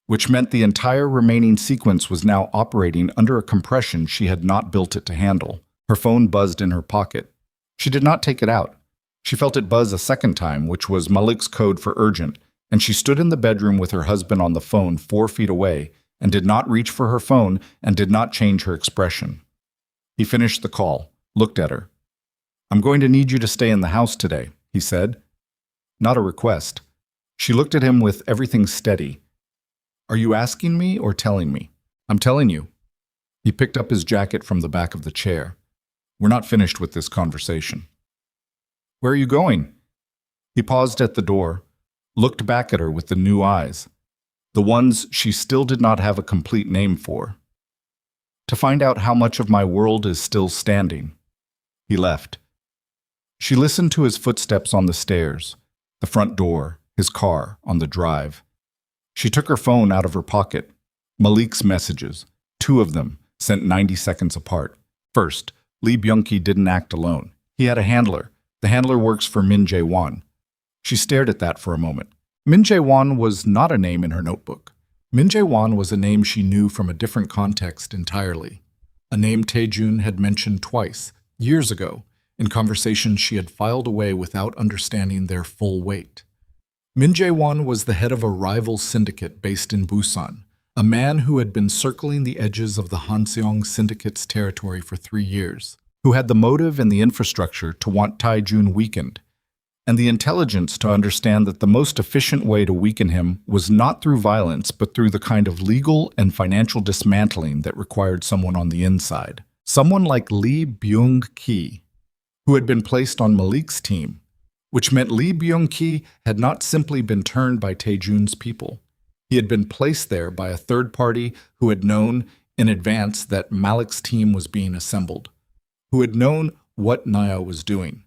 which meant the entire remaining sequence was now operating under a compression she had not built it to handle. Her phone buzzed in her pocket. She did not take it out. She felt it buzz a second time, which was Malik's code for urgent, and she stood in the bedroom with her husband on the phone 4 feet away and did not reach for her phone and did not change her expression. He finished the call, looked at her. I'm going to need you to stay in the house today, he said. Not a request. She looked at him with everything steady. Are you asking me or telling me? I'm telling you. He picked up his jacket from the back of the chair. We're not finished with this conversation. Where are you going? He paused at the door, looked back at her with the new eyes, the ones she still did not have a complete name for. To find out how much of my world is still standing. He left. She listened to his footsteps on the stairs, the front door, his car, on the drive. She took her phone out of her pocket. Malik's messages, 2 of them, sent 90 seconds apart. First, Lee Byung-ki didn't act alone. He had a handler. The handler works for Min Jae-won. She stared at that for a moment. Min Jae-won was not a name in her notebook. Min Jae-won was a name she knew from a different context entirely. A name Taejun had mentioned twice, years ago, in conversations she had filed away without understanding their full weight. Min Jae-won was the head of a rival syndicate based in Busan, a man who had been circling the edges of the Hanseong Syndicate's territory for 3 years, who had the motive and the infrastructure to want Taejun weakened, and the intelligence to understand that the most efficient way to weaken him was not through violence, but through the kind of legal and financial dismantling that required someone on the inside. Someone like Lee Byung-ki, who had been placed on Malik's team, which meant Lee Byung-ki had not simply been turned by Taejun's people. He had been placed there by a third party who had known in advance that Malik's team was being assembled, who had known what Naya was doing,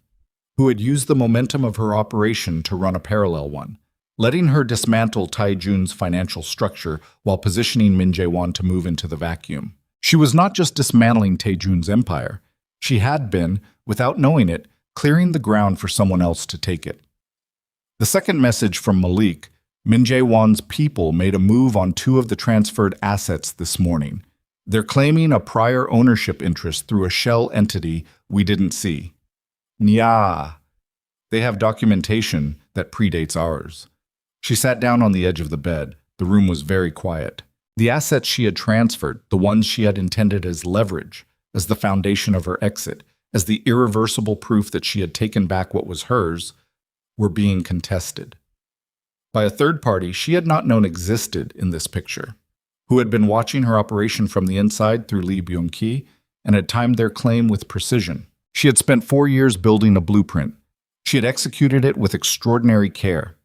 who had used the momentum of her operation to run a parallel one, letting her dismantle Taejun's financial structure while positioning Min Jae-won to move into the vacuum. She was not just dismantling Taejun's empire. She had been, without knowing it, clearing the ground for someone else to take it. The second message from Malik, Min Jae-won's people made a move on 2 of the transferred assets this morning. They're claiming a prior ownership interest through a shell entity we didn't see. Nya. They have documentation that predates ours. She sat down on the edge of the bed. The room was very quiet. The assets she had transferred, the ones she had intended as leverage, as the foundation of her exit, as the irreversible proof that she had taken back what was hers, were being contested by a third party she had not known existed in this picture, who had been watching her operation from the inside through Lee Byung-ki and had timed their claim with precision. She had spent 4 years building a blueprint. She had executed it with extraordinary care.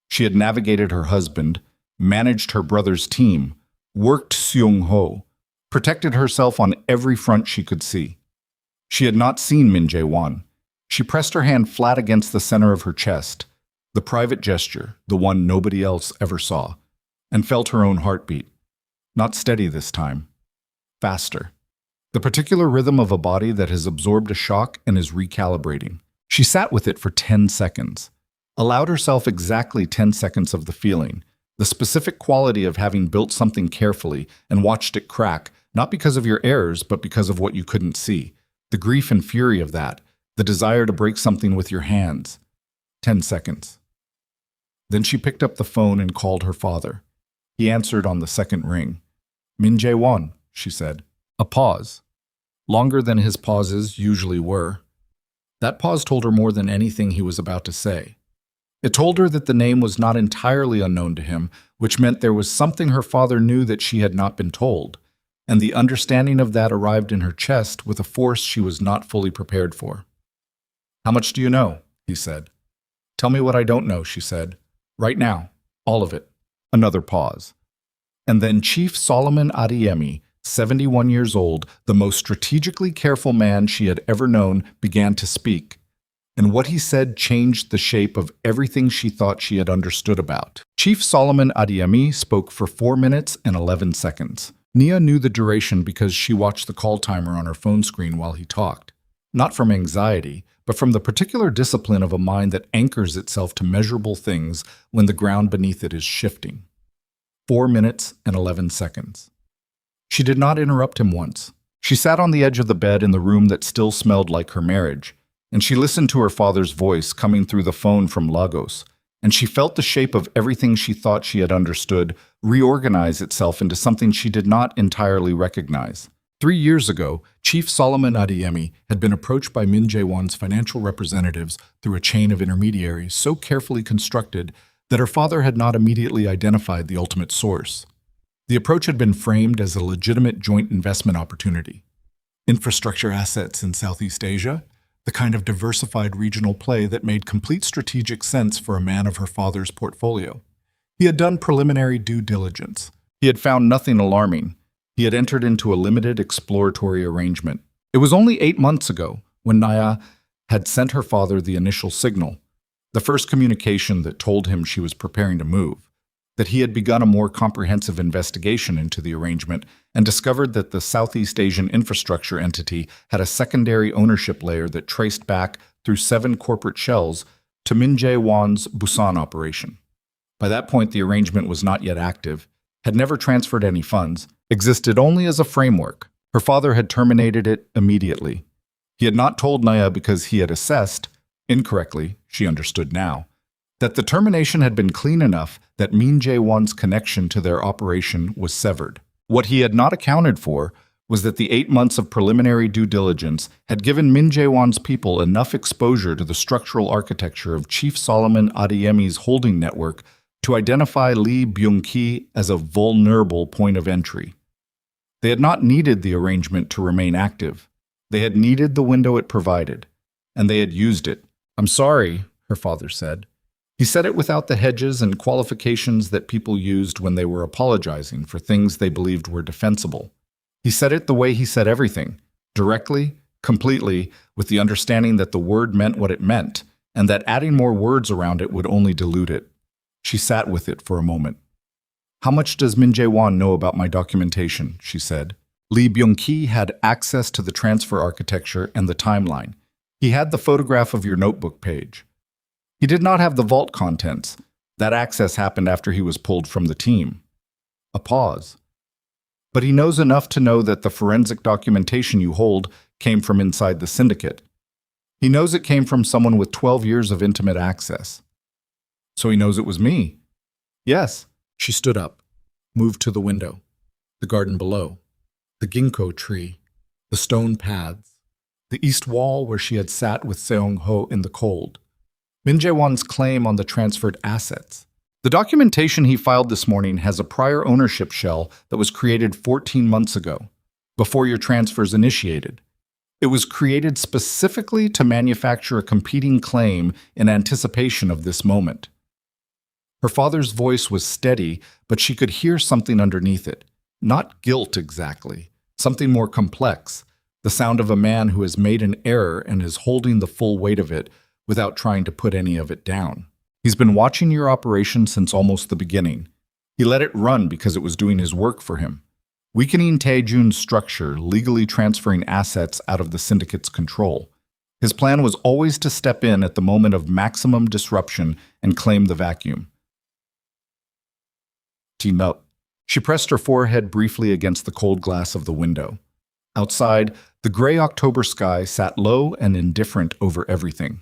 She had navigated her husband, managed her brother's team, worked Seung-ho, protected herself on every front she could see. She had not seen Min Jae-won. She pressed her hand flat against the center of her chest, the private gesture, the one nobody else ever saw, and felt her own heartbeat. Not steady this time. Faster. The particular rhythm of a body that has absorbed a shock and is recalibrating. She sat with it for 10 seconds, allowed herself exactly 10 seconds of the feeling, the specific quality of having built something carefully and watched it crack, not because of your errors, but because of what you couldn't see. The grief and fury of that, the desire to break something with your hands. 10 seconds. Then she picked up the phone and called her father. He answered on the second ring. Min Jae-won, she said. A pause. Longer than his pauses usually were. That pause told her more than anything he was about to say. It told her that the name was not entirely unknown to him, which meant there was something her father knew that she had not been told, and the understanding of that arrived in her chest with a force she was not fully prepared for. How much do you know? He said. Tell me what I don't know, she said. Right now. All of it. Another pause. And then Chief Solomon Adeyemi, 71 years old, the most strategically careful man she had ever known, began to speak. And what he said changed the shape of everything she thought she had understood about. Chief Solomon Adeyemi spoke for 4 minutes and 11 seconds. Nia knew the duration because she watched the call timer on her phone screen while he talked. Not from anxiety, but from the particular discipline of a mind that anchors itself to measurable things when the ground beneath it is shifting. 4 minutes and 11 seconds. She did not interrupt him once. She sat on the edge of the bed in the room that still smelled like her marriage, and she listened to her father's voice coming through the phone from Lagos, and she felt the shape of everything she thought she had understood reorganize itself into something she did not entirely recognize. 3 years ago, Chief Solomon Adeyemi had been approached by Min Jae-won's financial representatives through a chain of intermediaries so carefully constructed that her father had not immediately identified the ultimate source. The approach had been framed as a legitimate joint investment opportunity. Infrastructure assets in Southeast Asia, the kind of diversified regional play that made complete strategic sense for a man of her father's portfolio. He had done preliminary due diligence. He had found nothing alarming. He had entered into a limited exploratory arrangement. It was only 8 months ago when Naya had sent her father the initial signal, the first communication that told him she was preparing to move, that he had begun a more comprehensive investigation into the arrangement and discovered that the Southeast Asian infrastructure entity had a secondary ownership layer that traced back through 7 corporate shells to Min Jae-won's Busan operation. By that point, the arrangement was not yet active, had never transferred any funds, existed only as a framework. Her father had terminated it immediately. He had not told Naya because he had assessed, incorrectly, she understood now, that the termination had been clean enough that Min Jae-won's connection to their operation was severed. What he had not accounted for was that the 8 months of preliminary due diligence had given Min Jae-won's people enough exposure to the structural architecture of Chief Solomon Adeyemi's holding network to identify Lee Byung-ki as a vulnerable point of entry. They had not needed the arrangement to remain active. They had needed the window it provided, and they had used it. I'm sorry, her father said. He said it without the hedges and qualifications that people used when they were apologizing for things they believed were defensible. He said it the way he said everything, directly, completely, with the understanding that the word meant what it meant, and that adding more words around it would only dilute it. She sat with it for a moment. How much does Min Jae-won know about my documentation? She said. Lee Byung-ki had access to the transfer architecture and the timeline. He had the photograph of your notebook page. He did not have the vault contents. That access happened after he was pulled from the team. A pause. But he knows enough to know that the forensic documentation you hold came from inside the syndicate. He knows it came from someone with 12 years of intimate access. So he knows it was me. Yes. She stood up, moved to the window, the garden below, the ginkgo tree, the stone paths, the east wall where she had sat with Seung-ho in the cold. Min Jae-won's claim on the transferred assets. The documentation he filed this morning has a prior ownership shell that was created 14 months ago, before your transfers initiated. It was created specifically to manufacture a competing claim in anticipation of this moment. Her father's voice was steady, but she could hear something underneath it. Not guilt exactly, something more complex, the sound of a man who has made an error and is holding the full weight of it without trying to put any of it down. He's been watching your operation since almost the beginning. He let it run because it was doing his work for him. Weakening Taejun's structure, legally transferring assets out of the syndicate's control. His plan was always to step in at the moment of maximum disruption and claim the vacuum. Team. She pressed her forehead briefly against the cold glass of the window. Outside, the gray October sky sat low and indifferent over everything.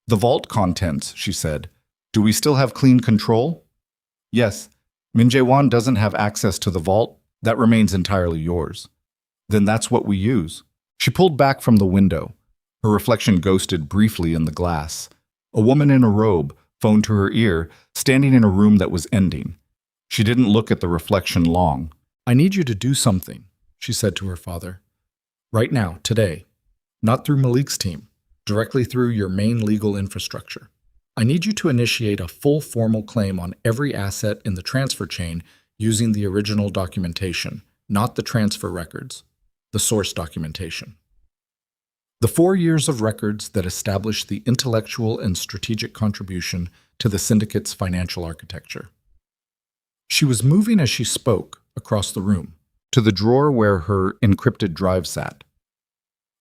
The vault contents, she said. Do we still have clean control? Yes. Min Jae-won doesn't have access to the vault. That remains entirely yours. Then that's what we use. She pulled back from the window. Her reflection ghosted briefly in the glass. A woman in a robe, phone to her ear, standing in a room that was ending. She didn't look at the reflection long. I need you to do something, she said to her father. Right now, today. Not through Malik's team, directly through your main legal infrastructure. I need you to initiate a full formal claim on every asset in the transfer chain using the original documentation, not the transfer records, the source documentation. The 4 years of records that establish the intellectual and strategic contribution to the syndicate's financial architecture. She was moving as she spoke across the room, to the drawer where her encrypted drive sat.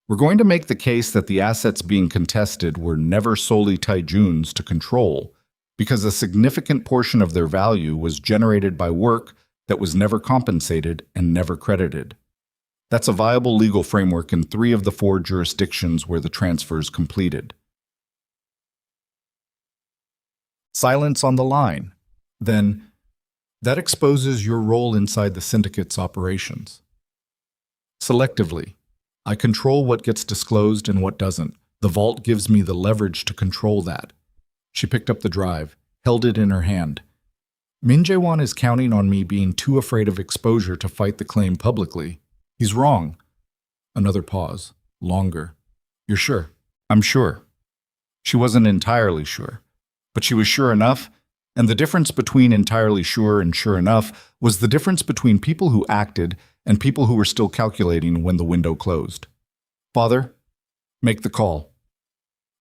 We're going to make the case that the assets being contested were never solely Taejun's to control, because a significant portion of their value was generated by work that was never compensated and never credited. That's a viable legal framework in 3 of the 4 jurisdictions where the transfers completed. Silence on the line. Then, that exposes your role inside the syndicate's operations. Selectively, I control what gets disclosed and what doesn't. The vault gives me the leverage to control that. She picked up the drive, held it in her hand. Min Jae-won is counting on me being too afraid of exposure to fight the claim publicly. He's wrong. Another pause. Longer. You're sure? I'm sure. She wasn't entirely sure, but she was sure enough. And the difference between entirely sure and sure enough was the difference between people who acted and people who were still calculating when the window closed. Father, make the call.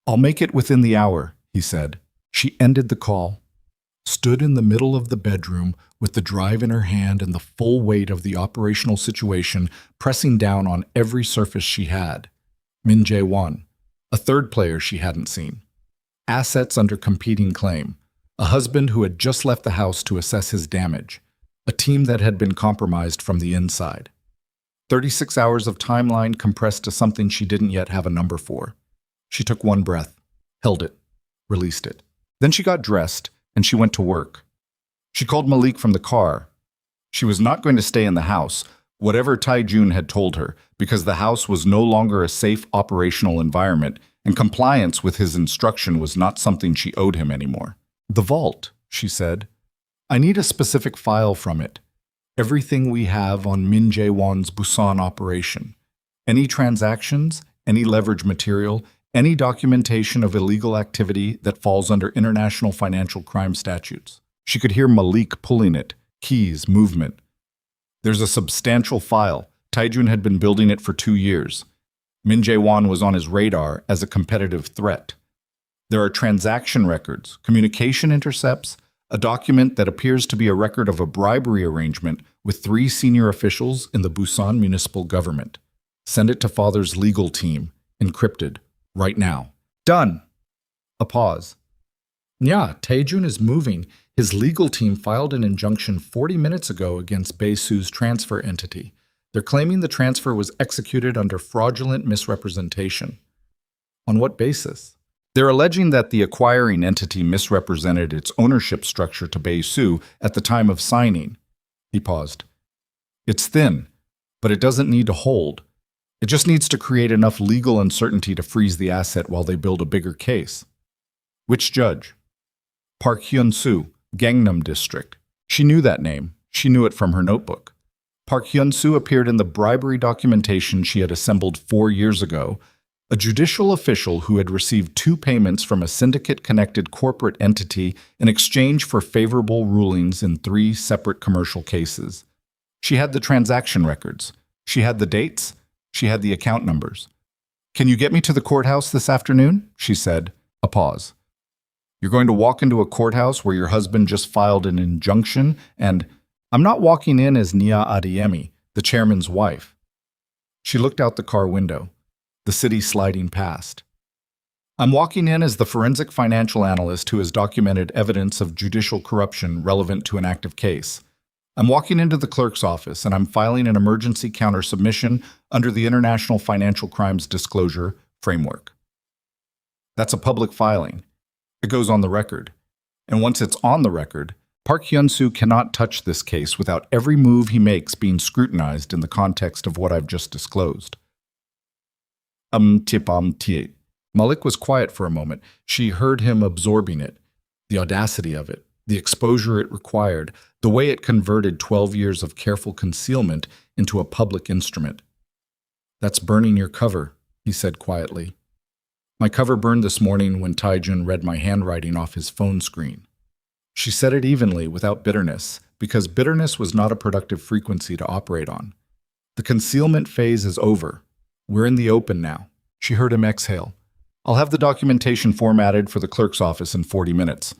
I'll make it within the hour, he said. She ended the call, stood in the middle of the bedroom with the drive in her hand and the full weight of the operational situation pressing down on every surface she had. Min Jae-won, a third player she hadn't seen. Assets under competing claim. A husband who had just left the house to assess his damage. A team that had been compromised from the inside. 36 hours of timeline compressed to something she didn't yet have a number for. She took one breath, held it, released it. Then she got dressed, and she went to work. She called Malik from the car. She was not going to stay in the house, whatever Taejun had told her, because the house was no longer a safe operational environment, and compliance with his instruction was not something she owed him anymore. The vault, she said. I need a specific file from it. Everything we have on Min Jae-won's Busan operation. Any transactions, any leverage material, any documentation of illegal activity that falls under international financial crime statutes. She could hear Malik pulling it, keys, movement. There's a substantial file. Taejun had been building it for 2 years. Min Jae-won was on his radar as a competitive threat. There are transaction records, communication intercepts, a document that appears to be a record of a bribery arrangement with 3 senior officials in the Busan municipal government. Send it to father's legal team, encrypted, right now. Done. A pause. Yeah, Taejun is moving. His legal team filed an injunction 40 minutes ago against Bae-su's transfer entity. They're claiming the transfer was executed under fraudulent misrepresentation. On what basis? They're alleging that the acquiring entity misrepresented its ownership structure to Bae-su at the time of signing. He paused. It's thin, but it doesn't need to hold. It just needs to create enough legal uncertainty to freeze the asset while they build a bigger case. Which judge? Park Hyun-soo, Gangnam District. She knew that name. She knew it from her notebook. Park Hyun-soo appeared in the bribery documentation she had assembled 4 years ago, a judicial official who had received 2 payments from a syndicate-connected corporate entity in exchange for favorable rulings in 3 separate commercial cases. She had the transaction records. She had the dates. She had the account numbers. "Can you get me to the courthouse this afternoon?" she said. A pause. "You're going to walk into a courthouse where your husband just filed an injunction and I'm not walking in as Nia Adeyemi, the chairman's wife." She looked out the car window, the city sliding past. "I'm walking in as the forensic financial analyst who has documented evidence of judicial corruption relevant to an active case. I'm walking into the clerk's office and I'm filing an emergency counter submission under the International Financial Crimes Disclosure Framework. That's a public filing. It goes on the record. And once it's on the record, Park Hyun-soo cannot touch this case without every move he makes being scrutinized in the context of what I've just disclosed." Malik was quiet for a moment. She heard him absorbing it, the audacity of it, the exposure it required, the way it converted 12 years of careful concealment into a public instrument. "That's burning your cover," he said quietly. "My cover burned this morning when Taejun read my handwriting off his phone screen." She said it evenly, without bitterness, because bitterness was not a productive frequency to operate on. The concealment phase is over. We're in the open now. She heard him exhale. "I'll have the documentation formatted for the clerk's office in 40 minutes.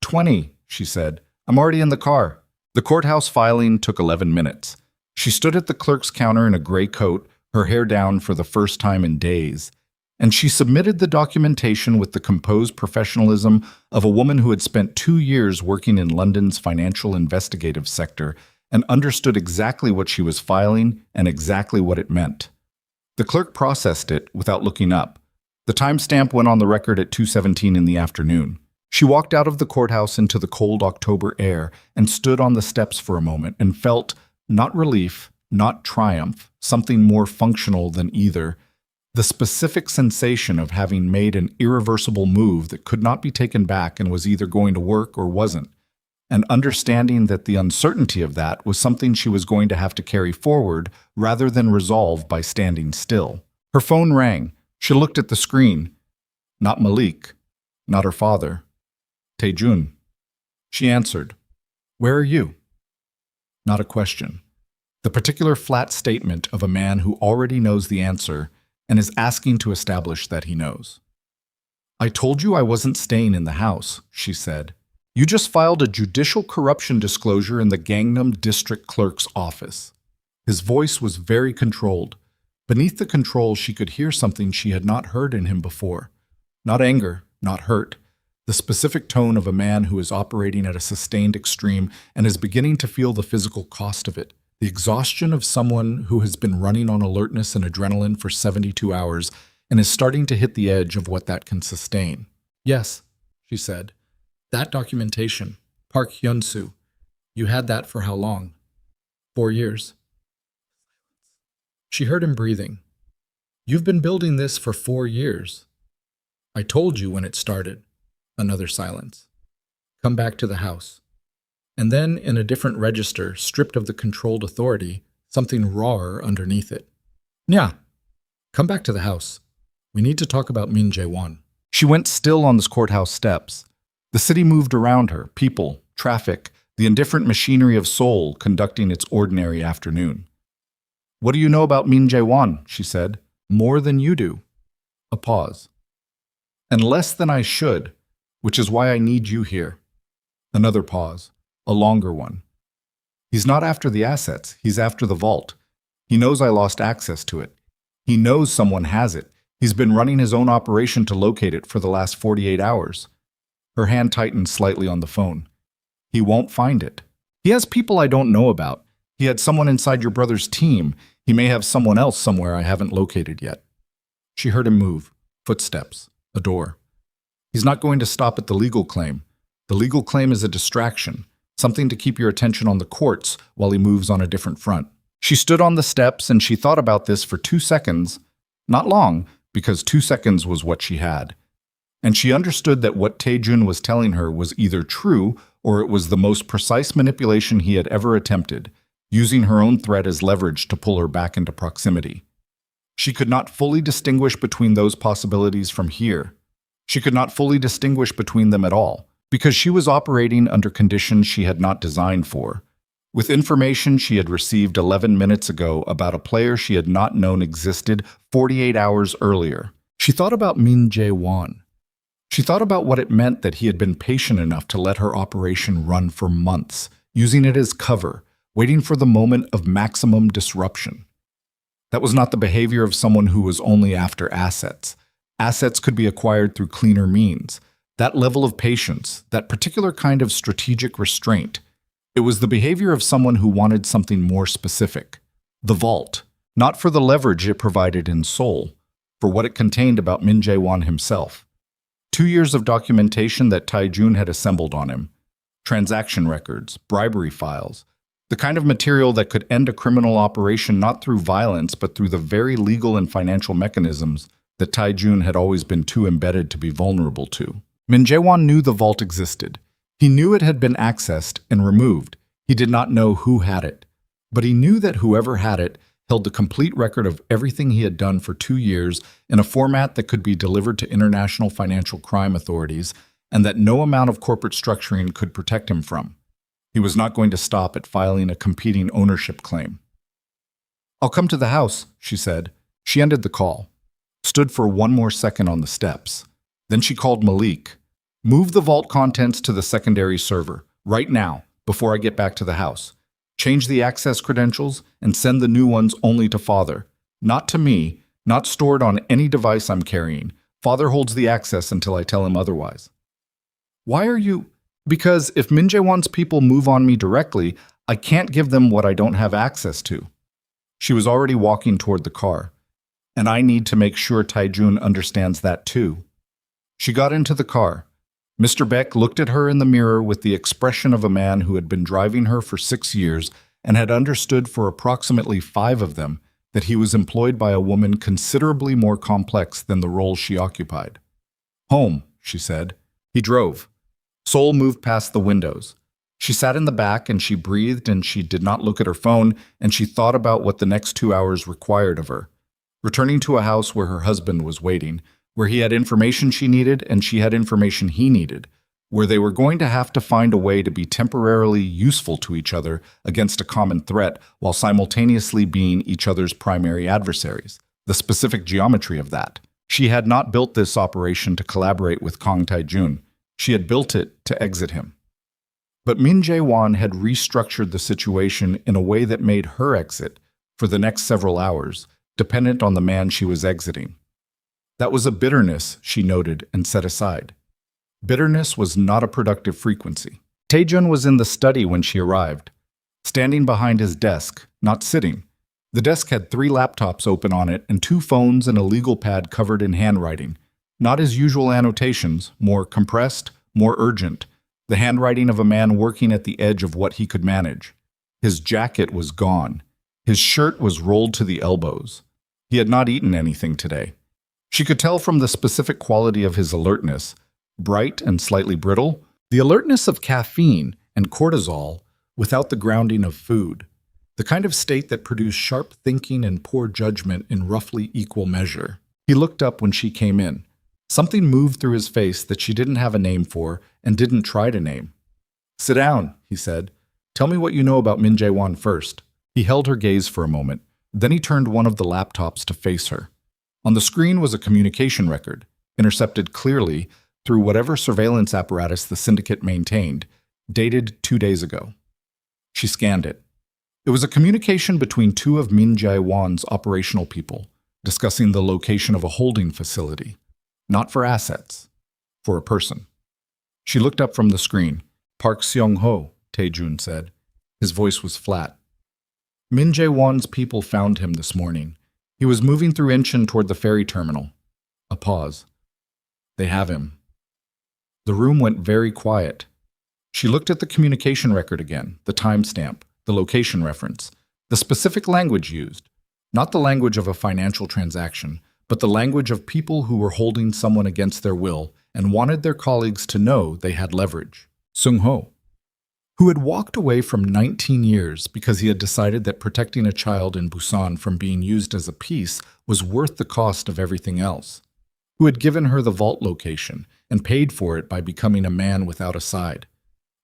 20, she said. "I'm already in the car." The courthouse filing took 11 minutes. She stood at the clerk's counter in a gray coat, her hair down for the first time in days. And she submitted the documentation with the composed professionalism of a woman who had spent 2 years working in London's financial investigative sector and understood exactly what she was filing and exactly what it meant. The clerk processed it without looking up. The timestamp went on the record at 2:17 in the afternoon. She walked out of the courthouse into the cold October air and stood on the steps for a moment and felt, not relief, not triumph, something more functional than either, the specific sensation of having made an irreversible move that could not be taken back and was either going to work or wasn't, and understanding that the uncertainty of that was something she was going to have to carry forward rather than resolve by standing still. Her phone rang. She looked at the screen. Not Malik, not her father. Taejun. She answered, "Where are you?" Not a question. The particular flat statement of a man who already knows the answer and is asking to establish that he knows. "I told you I wasn't staying in the house," she said. "You just filed a judicial corruption disclosure in the Gangnam District Clerk's office." His voice was very controlled. Beneath the control, she could hear something she had not heard in him before. Not anger, not hurt. The specific tone of a man who is operating at a sustained extreme and is beginning to feel the physical cost of it. The exhaustion of someone who has been running on alertness and adrenaline for 72 hours and is starting to hit the edge of what that can sustain. "Yes," she said. "That documentation, Park Hyun-soo. You had that for how long?" 4 years. She heard him breathing. "You've been building this for 4 years. I told you when it started." Another silence. "Come back to the house." And then, in a different register, stripped of the controlled authority, something rawer underneath it. "Nya, come back to the house. We need to talk about Min Jae-won." She went still on the courthouse steps. The city moved around her, people, traffic, the indifferent machinery of Seoul conducting its ordinary afternoon. "What do you know about Min Jae-won?" she said. "More than you do." A pause. "And less than I should, which is why I need you here." Another pause. A longer one. "He's not after the assets, he's after the vault. He knows I lost access to it. He knows someone has it. He's been running his own operation to locate it for the last 48 hours. Her hand tightened slightly on the phone. "He won't find it. He has people I don't know about. He had someone inside your brother's team. He may have someone else somewhere I haven't located yet." She heard him move. Footsteps. A door. "He's not going to stop at the legal claim. The legal claim is a distraction. Something to keep your attention on the courts while he moves on a different front." She stood on the steps and she thought about this for 2 seconds. Not long, because 2 seconds was what she had. And she understood that what Taejun was telling her was either true or it was the most precise manipulation he had ever attempted, using her own threat as leverage to pull her back into proximity. She could not fully distinguish between those possibilities from here. She could not fully distinguish between them at all, because she was operating under conditions she had not designed for, with information she had received 11 minutes ago about a player she had not known existed 48 hours earlier. She thought about Min Jae-won. She thought about what it meant that he had been patient enough to let her operation run for months, using it as cover, waiting for the moment of maximum disruption. That was not the behavior of someone who was only after assets. Assets could be acquired through cleaner means. That level of patience, that particular kind of strategic restraint, it was the behavior of someone who wanted something more specific. The vault, not for the leverage it provided in Seoul, for what it contained about Min Jae-won himself. 2 years of documentation that Tae-jun had assembled on him. Transaction records, bribery files, the kind of material that could end a criminal operation not through violence but through the very legal and financial mechanisms that Tae-jun had always been too embedded to be vulnerable to. Min Jae-won knew the vault existed. He knew it had been accessed and removed. He did not know who had it. But he knew that whoever had it held the complete record of everything he had done for 2 years in a format that could be delivered to international financial crime authorities and that no amount of corporate structuring could protect him from. He was not going to stop at filing a competing ownership claim. "I'll come to the house," she said. She ended the call, stood for one more second on the steps. Then she called Malik. "Move the vault contents to the secondary server, right now, before I get back to the house. Change the access credentials and send the new ones only to Father. Not to me, not stored on any device I'm carrying. Father holds the access until I tell him otherwise." "Why are you—" "Because if Min Jae-won's people move on me directly, I can't give them what I don't have access to." She was already walking toward the car. "And I need to make sure Tae-jun understands that too." She got into the car. Mr. Beck looked at her in the mirror with the expression of a man who had been driving her for 6 years and had understood for approximately 5 of them that he was employed by a woman considerably more complex than the role she occupied. "Home," she said. He drove. Seoul moved past the windows. She sat in the back and she breathed and she did not look at her phone and she thought about what the next 2 hours required of her. Returning to a house where her husband was waiting, where he had information she needed and she had information he needed, where they were going to have to find a way to be temporarily useful to each other against a common threat while simultaneously being each other's primary adversaries. The specific geometry of that. She had not built this operation to collaborate with Kang Tae-jun. She had built it to exit him. But Min Jae-won had restructured the situation in a way that made her exit, for the next several hours, dependent on the man she was exiting. That was a bitterness, she noted and set aside. Bitterness was not a productive frequency. Tae-jun was in the study when she arrived, standing behind his desk, not sitting. The desk had 3 laptops open on it and 2 phones and a legal pad covered in handwriting. Not his usual annotations, more compressed, more urgent. The handwriting of a man working at the edge of what he could manage. His jacket was gone. His shirt was rolled to the elbows. He had not eaten anything today. She could tell from the specific quality of his alertness, bright and slightly brittle, the alertness of caffeine and cortisol without the grounding of food, the kind of state that produced sharp thinking and poor judgment in roughly equal measure. He looked up when she came in. Something moved through his face that she didn't have a name for and didn't try to name. "Sit down," he said. "Tell me what you know about Min Jae-won first." He held her gaze for a moment. Then he turned one of the laptops to face her. On the screen was a communication record, intercepted clearly through whatever surveillance apparatus the syndicate maintained, dated 2 days ago. She scanned it. It was a communication between 2 of Min Jae-won's operational people, discussing the location of a holding facility. Not for assets, for a person. She looked up from the screen. "Park Seong-ho," Tae-jun said. His voice was flat. Min Jae-won's people found him this morning. He was moving through Incheon toward the ferry terminal. A pause. "They have him." The room went very quiet. She looked at the communication record again, the timestamp, the location reference, the specific language used. Not the language of a financial transaction, but the language of people who were holding someone against their will and wanted their colleagues to know they had leverage. "Seong-ho." who had walked away from 19 years because he had decided that protecting a child in Busan from being used as a piece was worth the cost of everything else, who had given her the vault location and paid for it by becoming a man without a side,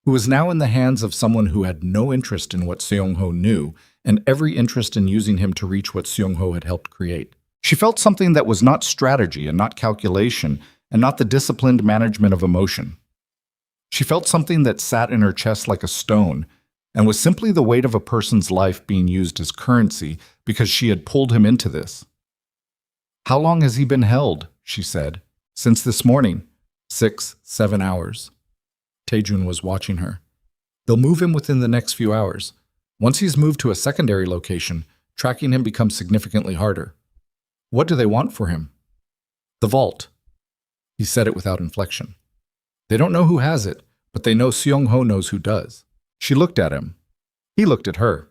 who was now in the hands of someone who had no interest in what Seong-ho knew and every interest in using him to reach what Seong-ho had helped create. She felt something that was not strategy and not calculation and not the disciplined management of emotion. She felt something that sat in her chest like a stone and was simply the weight of a person's life being used as currency because she had pulled him into this. "How long has he been held?" she said. "Since this morning. 6, 7 hours. Taejun was watching her. "They'll move him within the next few hours. Once he's moved to a secondary location, tracking him becomes significantly harder." "What do they want for him?" "The vault." He said it without inflection. "They don't know who has it, but they know Seong-ho knows who does." She looked at him. He looked at her.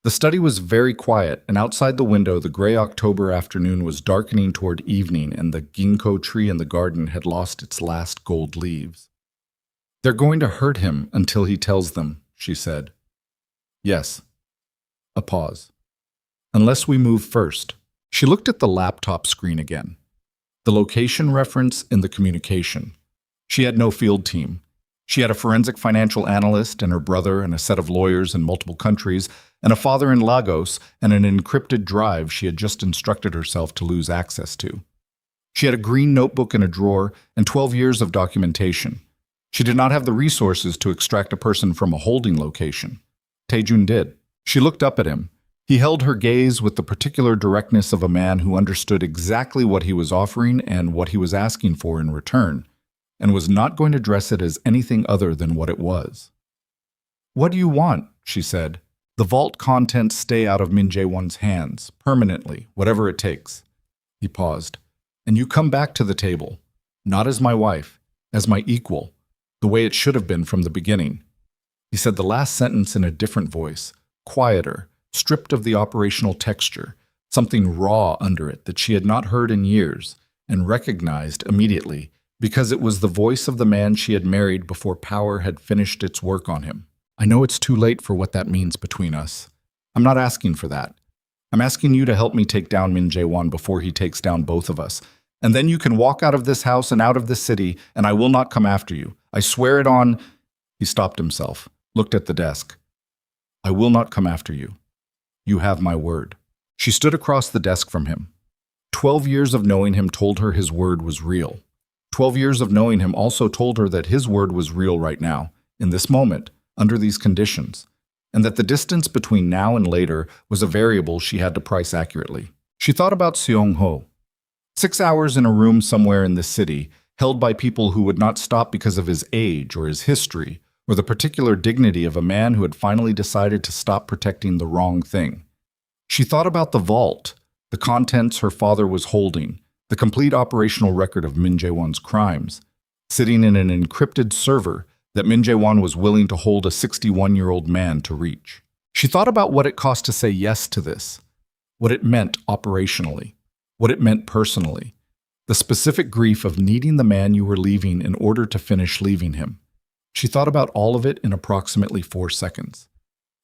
The study was very quiet, and outside the window the gray October afternoon was darkening toward evening, and the ginkgo tree in the garden had lost its last gold leaves. "They're going to hurt him until he tells them," she said. "Yes." A pause. "Unless we move first." She looked at the laptop screen again. The location reference in the communication. She had no field team. She had a forensic financial analyst and her brother and a set of lawyers in multiple countries and a father in Lagos and an encrypted drive she had just instructed herself to lose access to. She had a green notebook in a drawer and 12 years of documentation. She did not have the resources to extract a person from a holding location. Taejun did. She looked up at him. He held her gaze with the particular directness of a man who understood exactly what he was offering and what he was asking for in return, and was not going to dress it as anything other than what it was. "What do you want?" she said. "The vault contents stay out of Min Jae-won's hands, permanently, whatever it takes." He paused. "And you come back to the table, not as my wife, as my equal, the way it should have been from the beginning." He said the last sentence in a different voice, quieter, stripped of the operational texture, something raw under it that she had not heard in years, and recognized immediately, because it was the voice of the man she had married before power had finished its work on him. "I know it's too late for what that means between us. I'm not asking for that. I'm asking you to help me take down Min Jae-won before he takes down both of us. And then you can walk out of this house and out of this city, and I will not come after you. I swear it on—" He stopped himself, looked at the desk. "I will not come after you. You have my word." She stood across the desk from him. 12 years of knowing him told her his word was real. 12 years of knowing him also told her that his word was real right now, in this moment, under these conditions, and that the distance between now and later was a variable she had to price accurately. She thought about Seong-ho. 6 hours in a room somewhere in the city, held by people who would not stop because of his age or his history, or the particular dignity of a man who had finally decided to stop protecting the wrong thing. She thought about the vault, the contents her father was holding, the complete operational record of Min Jae-won's crimes, sitting in an encrypted server that Min Jae-won was willing to hold a 61-year-old man to reach. She thought about what it cost to say yes to this, what it meant operationally, what it meant personally, the specific grief of needing the man you were leaving in order to finish leaving him. She thought about all of it in approximately 4 seconds.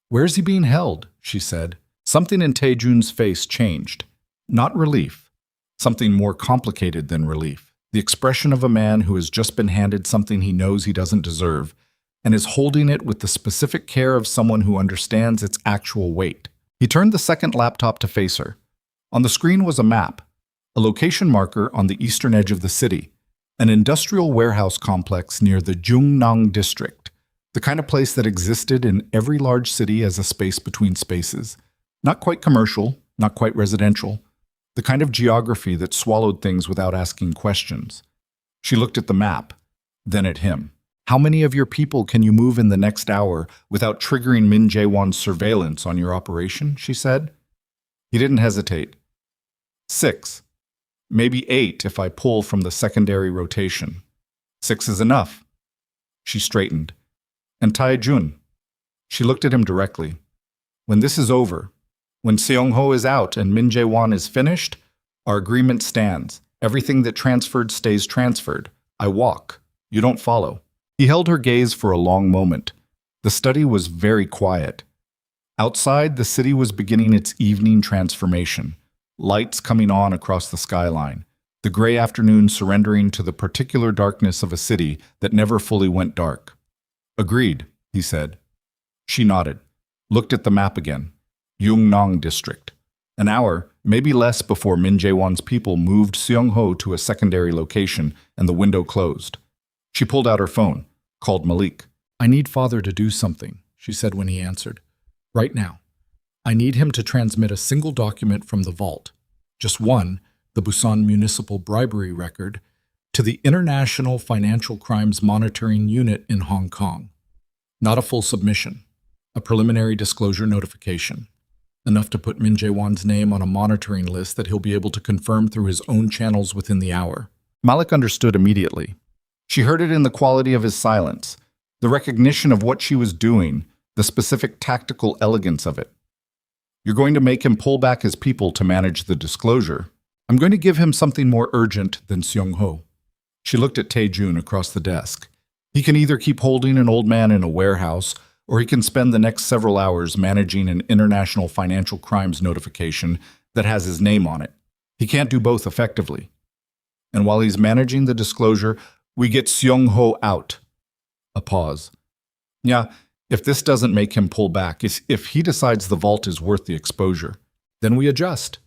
"Where is he being held?" she said. Something in Taejun's face changed. Not relief. Something more complicated than relief. The expression of a man who has just been handed something he knows he doesn't deserve, and is holding it with the specific care of someone who understands its actual weight. He turned the second laptop to face her. On the screen was a map, a location marker on the eastern edge of the city, an industrial warehouse complex near the Jungnang district, the kind of place that existed in every large city as a space between spaces. Not quite commercial, not quite residential, the kind of geography that swallowed things without asking questions. She looked at the map, then at him. "How many of your people can you move in the next hour without triggering Min Jae-won's surveillance on your operation?" she said. He didn't hesitate. 6. Maybe 8 if I pull from the secondary rotation. 6 is enough. She straightened. "And Taejun?" She looked at him directly. "When this is over, when Seong-ho is out and Min Jae-won is finished, our agreement stands. Everything that transferred stays transferred. I walk. You don't follow." He held her gaze for a long moment. The study was very quiet. Outside, the city was beginning its evening transformation, lights coming on across the skyline, the gray afternoon surrendering to the particular darkness of a city that never fully went dark. Agreed, he said. She nodded, looked at the map again. Yungnong District. An hour, maybe less, before Min Jae-won's people moved Seong-ho to a secondary location and the window closed. She pulled out her phone, called Malik. "I need father to do something," she said when he answered. "Right now. I need him to transmit a single document from the vault, just one, the Busan Municipal Bribery Record, to the International Financial Crimes Monitoring Unit in Hong Kong. Not a full submission, a preliminary disclosure notification. Enough to put Min Jae-won's name on a monitoring list that he'll be able to confirm through his own channels within the hour." Malik understood immediately. She heard it in the quality of his silence, the recognition of what she was doing, the specific tactical elegance of it. "You're going to make him pull back his people to manage the disclosure. I'm going to give him something more urgent than Seong-ho." She looked at Tae-jun across the desk. He can either keep holding an old man in a warehouse, or he can spend the next several hours managing an international financial crimes notification that has his name on it. He can't do both effectively. And while he's managing the disclosure, we get Seong-ho out. A pause. "Yeah, if this doesn't make him pull back, if he decides the vault is worth the exposure, then we adjust."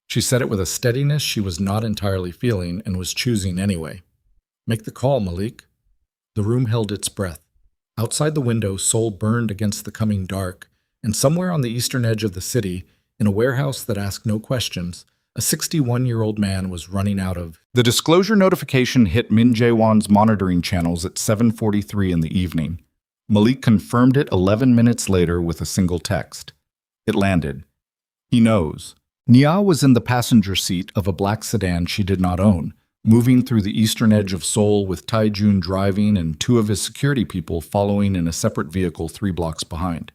She said it with a steadiness she was not entirely feeling and was choosing anyway. "Make the call, Malik." The room held its breath. Outside the window, Seoul burned against the coming dark, and somewhere on the eastern edge of the city, in a warehouse that asked no questions, a 61-year-old man was running out of. The disclosure notification hit Min Jae-won's monitoring channels at 7:43 in the evening. Malik confirmed it 11 minutes later with a single text. It landed. He knows. Nia was in the passenger seat of a black sedan she did not own, moving through the eastern edge of Seoul with Tae-jun driving and two of his security people following in a separate vehicle 3 blocks behind.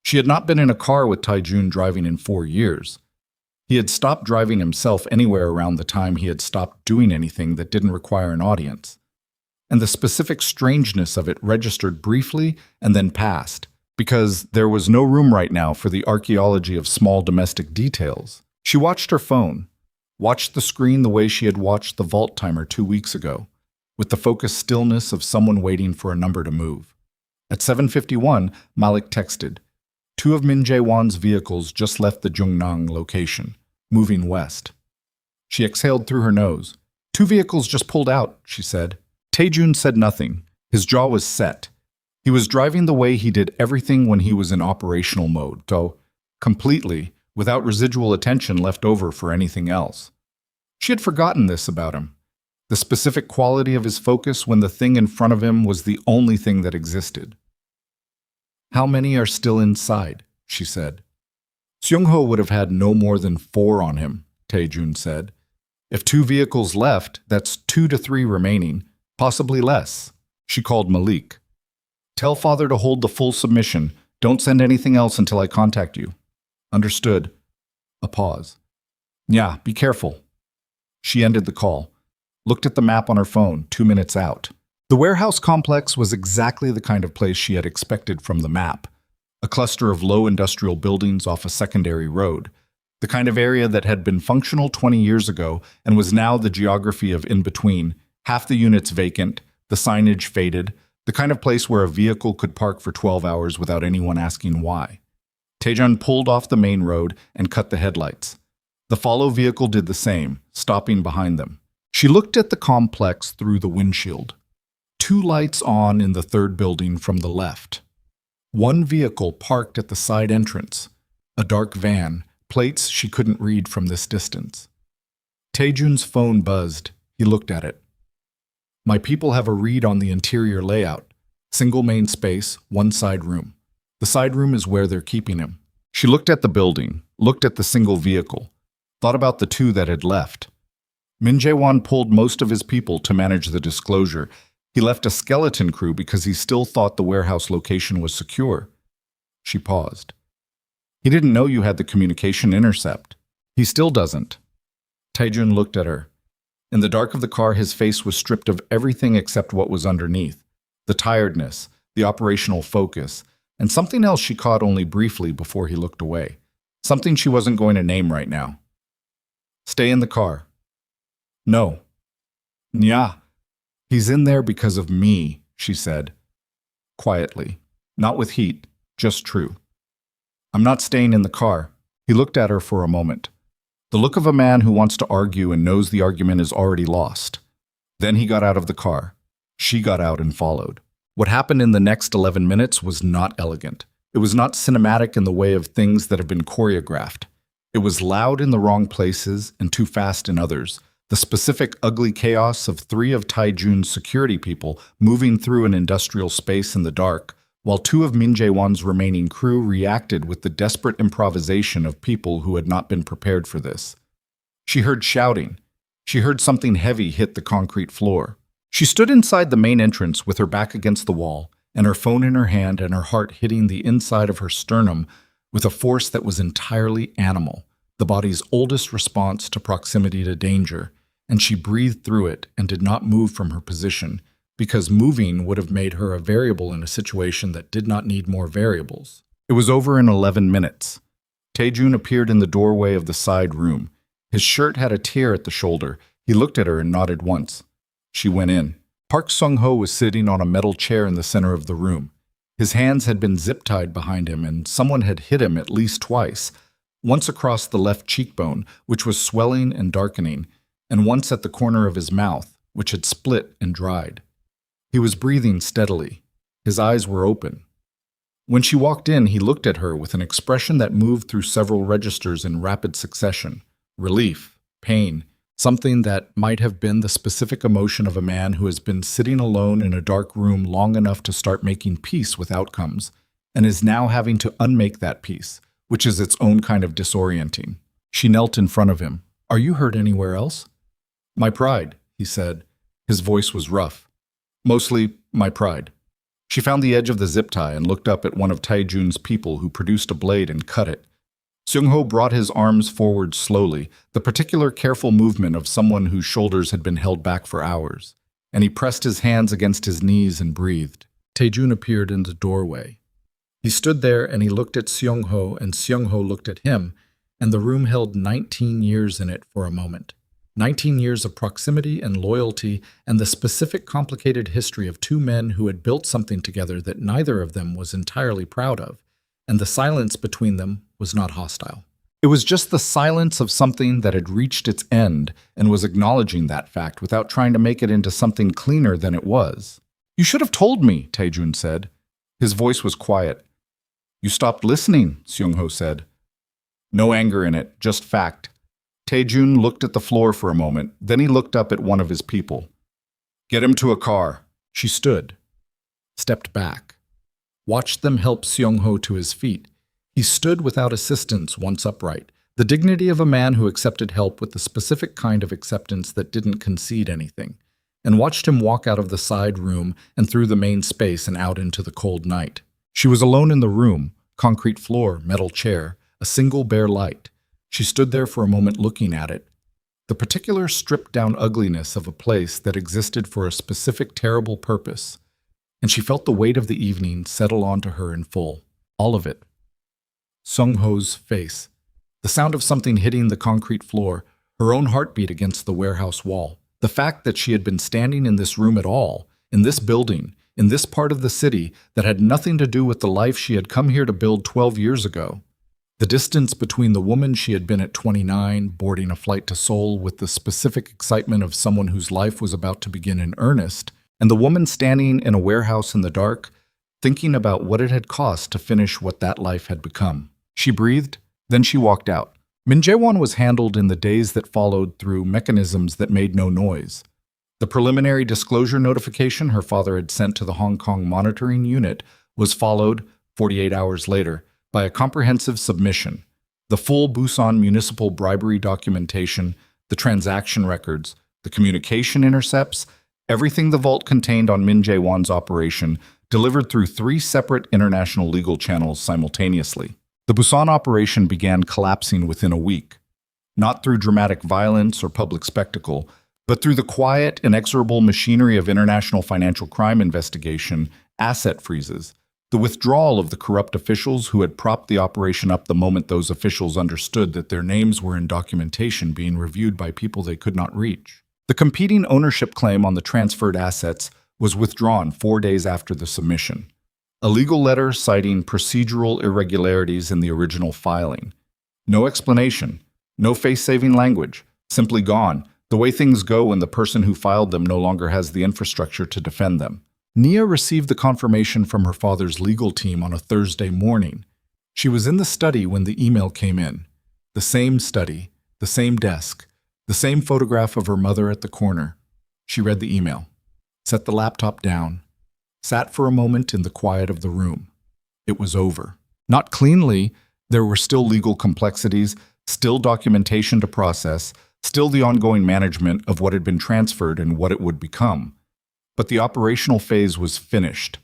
She had not been in a car with Tae-jun driving in 4 years. He had stopped driving himself anywhere around the time he had stopped doing anything that didn't require an audience. And the specific strangeness of it registered briefly and then passed, because there was no room right now for the archaeology of small domestic details. She watched her phone, watched the screen the way she had watched the vault timer 2 weeks ago, with the focused stillness of someone waiting for a number to move. At 7:51, Malik texted. 2 of Min Jae-won's vehicles just left the Jungnang location, moving west. She exhaled through her nose. 2 vehicles just pulled out, she said. Tae-jun said nothing. His jaw was set. He was driving the way he did everything when he was in operational mode, though completely, without residual attention left over for anything else. She had forgotten this about him, the specific quality of his focus when the thing in front of him was the only thing that existed. "How many are still inside?" she said. Seong-ho would have had no more than 4 on him, Tae-jun said. If 2 vehicles left, that's 2 to 3 remaining, possibly less. She called Malik. "Tell father to hold the full submission. Don't send anything else until I contact you." "Understood." A pause. "Yeah, be careful." She ended the call, looked at the map on her phone, 2 minutes out. The warehouse complex was exactly the kind of place she had expected from the map. A cluster of low industrial buildings off a secondary road. The kind of area that had been functional 20 years ago and was now the geography of in-between, half the units vacant, the signage faded, the kind of place where a vehicle could park for 12 hours without anyone asking why. Tae-jun pulled off the main road and cut the headlights. The follow vehicle did the same, stopping behind them. She looked at the complex through the windshield. 2 lights on in the 3rd building from the left. 1 vehicle parked at the side entrance, a dark van, plates she couldn't read from this distance. Tae-jun's phone buzzed. He looked at it. "My people have a read on the interior layout. Single main space, 1 side room. The side room is where they're keeping him." She looked at the building, looked at the single vehicle, thought about the 2 that had left. Min Jae-won pulled most of his people to manage the disclosure. He left a skeleton crew because he still thought the warehouse location was secure. She paused. "He didn't know you had the communication intercept. He still doesn't." Tae-jun looked at her. In the dark of the car, his face was stripped of everything except what was underneath. The tiredness, the operational focus, and something else she caught only briefly before he looked away. Something she wasn't going to name right now. Stay in the car. No. Nya. He's in there because of me, she said. Quietly. Not with heat, just true. I'm not staying in the car. He looked at her for a moment. The look of a man who wants to argue and knows the argument is already lost. Then he got out of the car. She got out and followed. What happened in the next 11 minutes was not elegant. It was not cinematic in the way of things that have been choreographed. It was loud in the wrong places and too fast in others. The specific ugly chaos of 3 of Taijun's security people moving through an industrial space in the dark, while 2 of Min Jae-won's remaining crew reacted with the desperate improvisation of people who had not been prepared for this. She heard shouting. She heard something heavy hit the concrete floor. She stood inside the main entrance with her back against the wall, and her phone in her hand and her heart hitting the inside of her sternum with a force that was entirely animal, the body's oldest response to proximity to danger, and she breathed through it and did not move from her position, because moving would have made her a variable in a situation that did not need more variables. It was over in 11 minutes. Taejun appeared in the doorway of the side room. His shirt had a tear at the shoulder. He looked at her and nodded once. She went in. Park Sung-ho was sitting on a metal chair in the center of the room. His hands had been zip-tied behind him, and someone had hit him at least twice, once across the left cheekbone, which was swelling and darkening, and once at the corner of his mouth, which had split and dried. He was breathing steadily. His eyes were open. When she walked in, he looked at her with an expression that moved through several registers in rapid succession. Relief, pain, something that might have been the specific emotion of a man who has been sitting alone in a dark room long enough to start making peace with outcomes, and is now having to unmake that peace, which is its own kind of disorienting. She knelt in front of him. "Are you hurt anywhere else?" "My pride," he said. His voice was rough. "Mostly my pride." She found the edge of the zip tie and looked up at one of Taejun's people who produced a blade and cut it. Seung-ho brought his arms forward slowly, the particular careful movement of someone whose shoulders had been held back for hours, and he pressed his hands against his knees and breathed. Taejun appeared in the doorway. He stood there and he looked at Seung-ho, and Seung-ho looked at him, and the room held 19 years in it for a moment. 19 years of proximity and loyalty, and the specific complicated history of 2 men who had built something together that neither of them was entirely proud of, and the silence between them was not hostile. It was just the silence of something that had reached its end and was acknowledging that fact without trying to make it into something cleaner than it was. "You should have told me," Taejun said. His voice was quiet. "You stopped listening," Seung-ho said. No anger in it, just fact. Taejun looked at the floor for a moment, then he looked up at one of his people. "Get him to a car." She stood, stepped back, watched them help Seung-ho to his feet. He stood without assistance, once upright, the dignity of a man who accepted help with the specific kind of acceptance that didn't concede anything, and watched him walk out of the side room and through the main space and out into the cold night. She was alone in the room, concrete floor, metal chair, a single bare light. She stood there for a moment looking at it, the particular stripped-down ugliness of a place that existed for a specific terrible purpose, and she felt the weight of the evening settle onto her in full, all of it. Seung-ho's face, the sound of something hitting the concrete floor, her own heartbeat against the warehouse wall, the fact that she had been standing in this room at all, in this building, in this part of the city that had nothing to do with the life she had come here to build 12 years ago. The distance between the woman she had been at 29, boarding a flight to Seoul with the specific excitement of someone whose life was about to begin in earnest, and the woman standing in a warehouse in the dark, thinking about what it had cost to finish what that life had become. She breathed, then she walked out. Min Jae-won was handled in the days that followed through mechanisms that made no noise. The preliminary disclosure notification her father had sent to the Hong Kong monitoring unit was followed, 48 hours later, by a comprehensive submission. The full Busan municipal bribery documentation, the transaction records, the communication intercepts, everything the vault contained on Min Jae-won's operation, delivered through 3 separate international legal channels simultaneously. The Busan operation began collapsing within a week, not through dramatic violence or public spectacle, but through the quiet, inexorable machinery of international financial crime investigation, asset freezes, The withdrawal of the corrupt officials who had propped the operation up the moment those officials understood that their names were in documentation being reviewed by people they could not reach. The competing ownership claim on the transferred assets was withdrawn 4 days after the submission. A legal letter citing procedural irregularities in the original filing. No explanation, no face-saving language, simply gone, the way things go when the person who filed them no longer has the infrastructure to defend them. Nia received the confirmation from her father's legal team on a Thursday morning. She was in the study when the email came in. The same study, the same desk, the same photograph of her mother at the corner. She read the email, set the laptop down, sat for a moment in the quiet of the room. It was over. Not cleanly, there were still legal complexities, still documentation to process, still the ongoing management of what had been transferred and what it would become. But the operational phase was finished.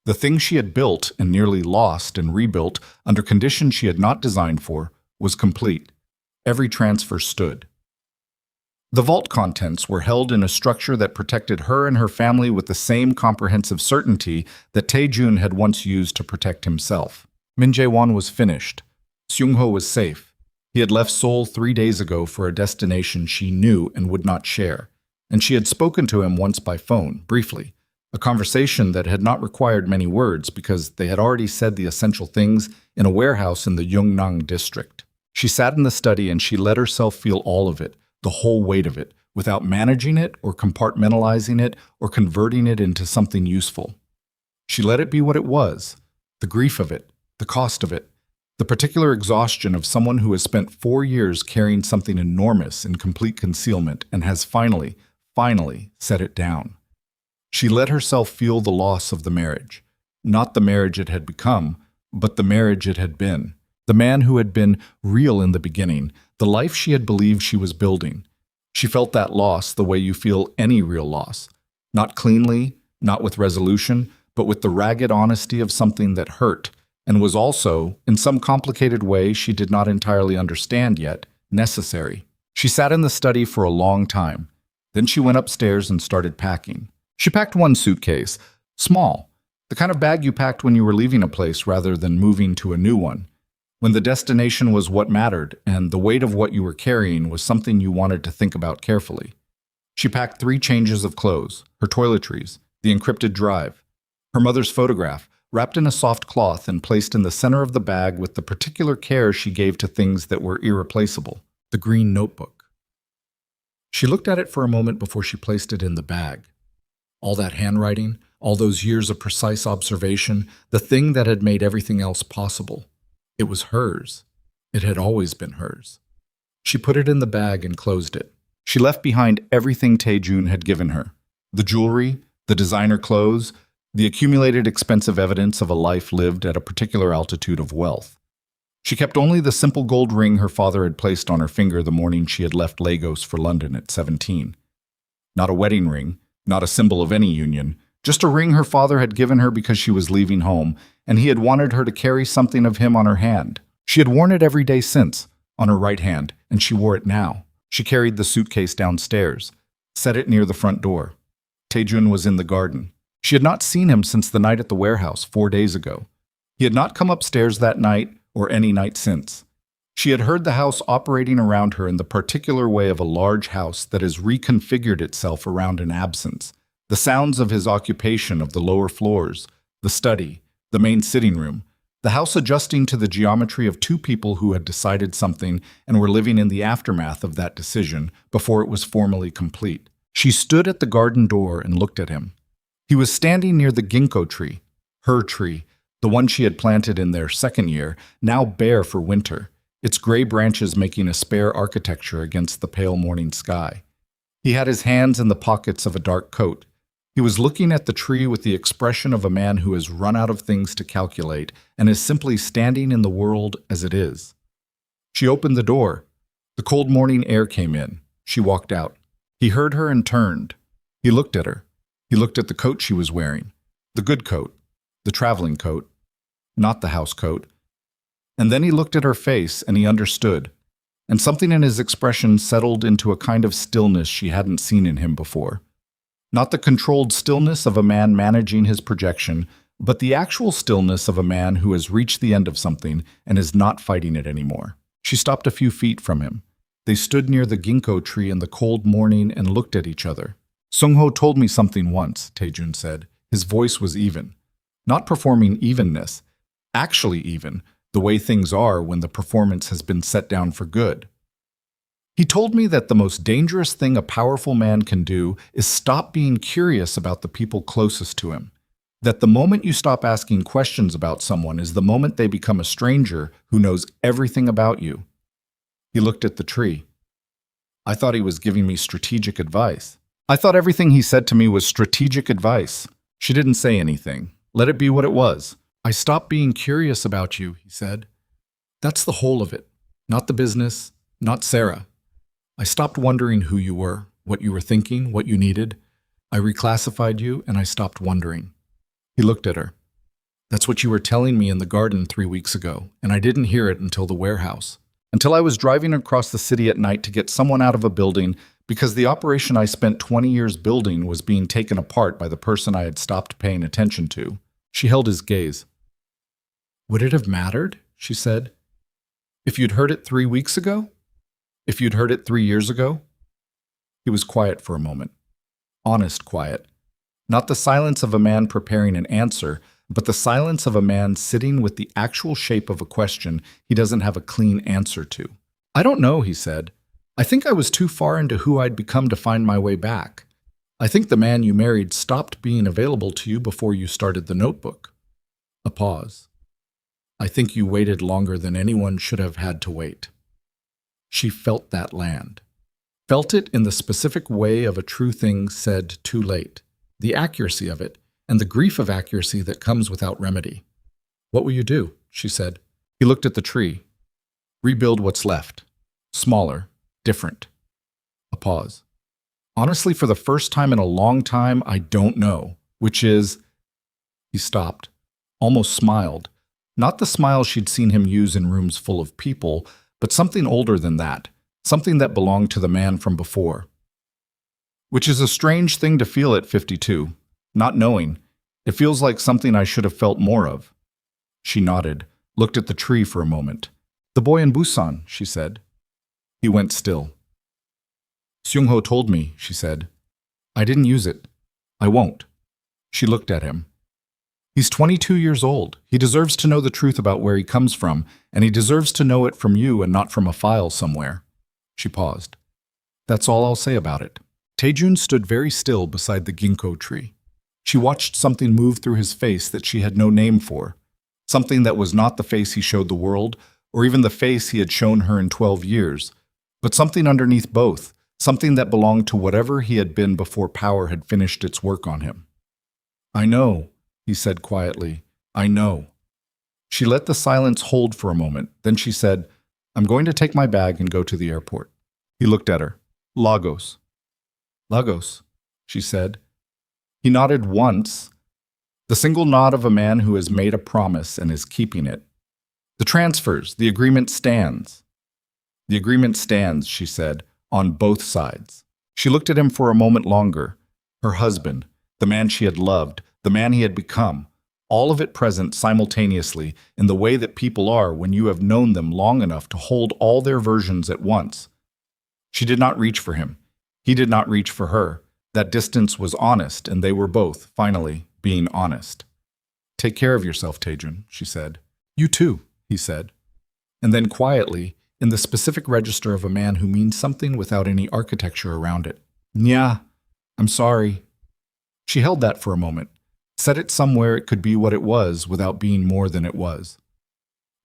The thing she had built and nearly lost and rebuilt under conditions she had not designed for was complete. Every transfer stood. The vault contents were held in a structure that protected her and her family with the same comprehensive certainty that Tae-jun had once used to protect himself. Min Jae-won was finished. Seung-ho was safe. He had left Seoul 3 days ago for a destination she knew and would not share, and she had spoken to him once by phone, briefly, a conversation that had not required many words because they had already said the essential things in a warehouse in the Yeongnam district. She sat in the study and she let herself feel all of it, the whole weight of it, without managing it or compartmentalizing it or converting it into something useful. She let it be what it was, the grief of it, the cost of it, the particular exhaustion of someone who has spent 4 years carrying something enormous in complete concealment and has finally set it down. She let herself feel the loss of the marriage, not the marriage it had become, but the marriage it had been. The man who had been real in the beginning, the life she had believed she was building. She felt that loss the way you feel any real loss. Not cleanly, not with resolution, but with the ragged honesty of something that hurt, and was also, in some complicated way she did not entirely understand yet, necessary. She sat in the study for a long time. Then she went upstairs and started packing. She packed one suitcase, small, the kind of bag you packed when you were leaving a place rather than moving to a new one, when the destination was what mattered and the weight of what you were carrying was something you wanted to think about carefully. She packed 3 changes of clothes, her toiletries, the encrypted drive, her mother's photograph, wrapped in a soft cloth and placed in the center of the bag with the particular care she gave to things that were irreplaceable, the green notebook. She looked at it for a moment before she placed it in the bag. All that handwriting, all those years of precise observation, the thing that had made everything else possible. It was hers. It had always been hers. She put it in the bag and closed it. She left behind everything Tae-jun had given her. The jewelry, the designer clothes, the accumulated expensive evidence of a life lived at a particular altitude of wealth. She kept only the simple gold ring her father had placed on her finger the morning she had left Lagos for London at 17. Not a wedding ring, not a symbol of any union, just a ring her father had given her because she was leaving home, and he had wanted her to carry something of him on her hand. She had worn it every day since, on her right hand, and she wore it now. She carried the suitcase downstairs, set it near the front door. Tae-jun was in the garden. She had not seen him since the night at the warehouse 4 days ago. He had not come upstairs that night or any night since. She had heard the house operating around her in the particular way of a large house that has reconfigured itself around an absence. The sounds of his occupation of the lower floors, the study, the main sitting room, the house adjusting to the geometry of 2 people who had decided something and were living in the aftermath of that decision before it was formally complete. She stood at the garden door and looked at him. He was standing near the ginkgo tree, her tree, the one she had planted in their 2nd year, now bare for winter, its gray branches making a spare architecture against the pale morning sky. He had his hands in the pockets of a dark coat. He was looking at the tree with the expression of a man who has run out of things to calculate and is simply standing in the world as it is. She opened the door. The cold morning air came in. She walked out. He heard her and turned. He looked at her. He looked at the coat she was wearing, the good coat, the traveling coat, not the house coat. And then he looked at her face and he understood, and something in his expression settled into a kind of stillness she hadn't seen in him before. Not the controlled stillness of a man managing his projection, but the actual stillness of a man who has reached the end of something and is not fighting it anymore. She stopped a few feet from him. They stood near the ginkgo tree in the cold morning and looked at each other. "Sung-ho told me something once," Taejun said. His voice was even. Not performing evenness, actually even, the way things are when the performance has been set down for good. He told me that the most dangerous thing a powerful man can do is stop being curious about the people closest to him. That the moment you stop asking questions about someone is the moment they become a stranger who knows everything about you. He looked at the tree. I thought he was giving me strategic advice. I thought everything he said to me was strategic advice. She didn't say anything. Let it be what it was. I stopped being curious about you, he said. That's the whole of it. Not the business, not Sarah. I stopped wondering who you were, what you were thinking, what you needed. I reclassified you and I stopped wondering. He looked at her. That's what you were telling me in the garden 3 weeks ago, and I didn't hear it until the warehouse. Until I was driving across the city at night to get someone out of a building because the operation I spent 20 years building was being taken apart by the person I had stopped paying attention to. She held his gaze. Would it have mattered? She said. If you'd heard it 3 weeks ago? If you'd heard it 3 years ago? He was quiet for a moment. Honest quiet. Not the silence of a man preparing an answer, but the silence of a man sitting with the actual shape of a question he doesn't have a clean answer to. I don't know, he said. I think I was too far into who I'd become to find my way back. I think the man you married stopped being available to you before you started the notebook. A pause. I think you waited longer than anyone should have had to wait. She felt that land. Felt it in the specific way of a true thing said too late. The accuracy of it, and the grief of accuracy that comes without remedy. What will you do? She said. He looked at the tree. Rebuild what's left. Smaller. Different. A pause. Honestly, for the first time in a long time, I don't know. Which is... He stopped. Almost smiled. Not the smile she'd seen him use in rooms full of people, but something older than that. Something that belonged to the man from before. Which is a strange thing to feel at 52. Not knowing. It feels like something I should have felt more of. She nodded, looked at the tree for a moment. The boy in Busan, she said. He went still. Seung-ho told me, she said. I didn't use it. I won't. She looked at him. He's 22 years old. He deserves to know the truth about where he comes from, and he deserves to know it from you and not from a file somewhere. She paused. That's all I'll say about it. Taejun stood very still beside the ginkgo tree. She watched something move through his face that she had no name for. Something that was not the face he showed the world, or even the face he had shown her in 12 years, but something underneath both, something that belonged to whatever he had been before power had finished its work on him. I know, he said quietly. I know. She let the silence hold for a moment. Then she said, I'm going to take my bag and go to the airport. He looked at her. Lagos. Lagos, she said. He nodded once, the single nod of a man who has made a promise and is keeping it. The transfers, the agreement stands. The agreement stands, she said, on both sides. She looked at him for a moment longer. Her husband, the man she had loved, the man he had become, all of it present simultaneously in the way that people are when you have known them long enough to hold all their versions at once. She did not reach for him. He did not reach for her. That distance was honest, and they were both, finally, being honest. Take care of yourself, Taejun, she said. You too, he said. And then quietly, in the specific register of a man who means something without any architecture around it. Nya, I'm sorry. She held that for a moment, set it somewhere it could be what it was without being more than it was.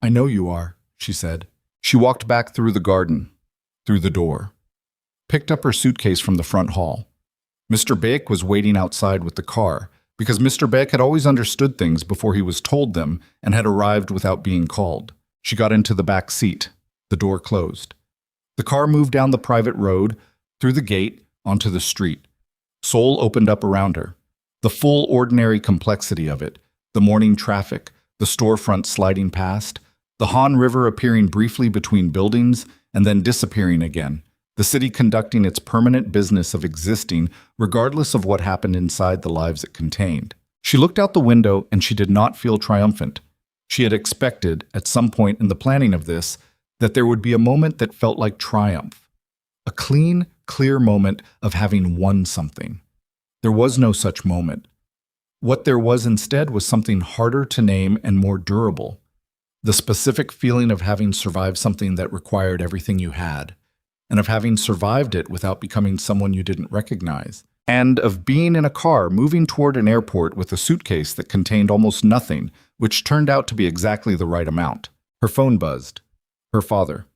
I know you are, she said. She walked back through the garden, through the door, picked up her suitcase from the front hall. Mr. Baek was waiting outside with the car, because Mr. Baek had always understood things before he was told them and had arrived without being called. She got into the back seat. The door closed. The car moved down the private road, through the gate, onto the street. Seoul opened up around her. The full ordinary complexity of it, the morning traffic, the storefront sliding past, the Han River appearing briefly between buildings and then disappearing again, the city conducting its permanent business of existing regardless of what happened inside the lives it contained. She looked out the window and she did not feel triumphant. She had expected, at some point in the planning of this, that there would be a moment that felt like triumph. A clean, clear moment of having won something. There was no such moment. What there was instead was something harder to name and more durable. The specific feeling of having survived something that required everything you had, and of having survived it without becoming someone you didn't recognize, and of being in a car moving toward an airport with a suitcase that contained almost nothing, which turned out to be exactly the right amount. Her phone buzzed. Her father.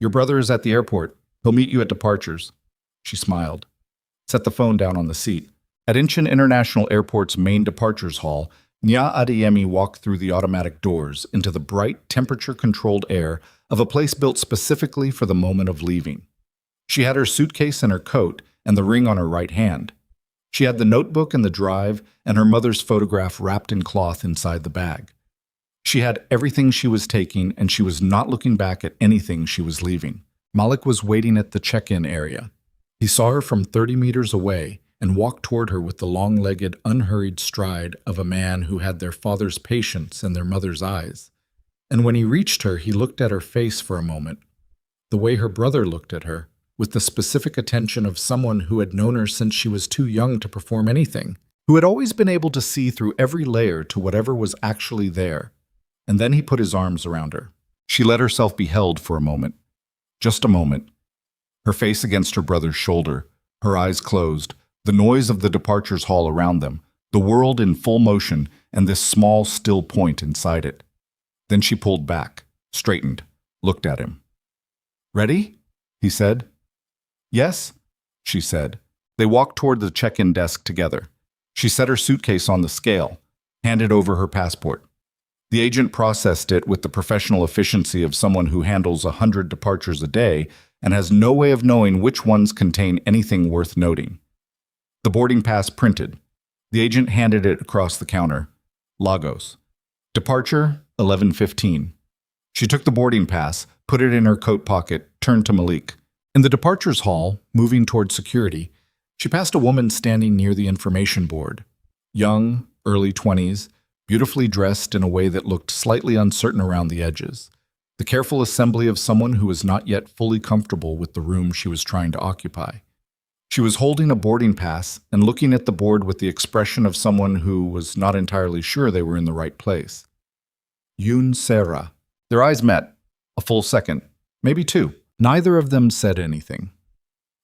"Your brother is at the airport. He'll meet you at departures." She smiled. Set the phone down on the seat. At Incheon International Airport's main departures hall, Nya Adeyemi walked through the automatic doors into the bright, temperature-controlled air of a place built specifically for the moment of leaving. She had her suitcase and her coat and the ring on her right hand. She had the notebook and the drive and her mother's photograph wrapped in cloth inside the bag. She had everything she was taking, and she was not looking back at anything she was leaving. Malik was waiting at the check-in area. He saw her from 30 meters away and walked toward her with the long-legged, unhurried stride of a man who had their father's patience and their mother's eyes. And when he reached her, he looked at her face for a moment, the way her brother looked at her, with the specific attention of someone who had known her since she was too young to perform anything, who had always been able to see through every layer to whatever was actually there. And then he put his arms around her. She let herself be held for a moment. Just a moment. Her face against her brother's shoulder, her eyes closed, the noise of the departures hall around them, the world in full motion, and this small, still point inside it. Then she pulled back, straightened, looked at him. "Ready?" he said. "Yes," she said. They walked toward the check-in desk together. She set her suitcase on the scale, handed over her passport. The agent processed it with the professional efficiency of someone who handles 100 departures a day and has no way of knowing which ones contain anything worth noting. The boarding pass printed. The agent handed it across the counter. Lagos. Departure, 11:15. She took the boarding pass, put it in her coat pocket, turned to Malik. In the departures hall, moving toward security, she passed a woman standing near the information board. Young, early 20s, beautifully dressed in a way that looked slightly uncertain around the edges. The careful assembly of someone who was not yet fully comfortable with the room she was trying to occupy. She was holding a boarding pass and looking at the board with the expression of someone who was not entirely sure they were in the right place. Yoon Sera. Their eyes met. A full second. Maybe two. Neither of them said anything.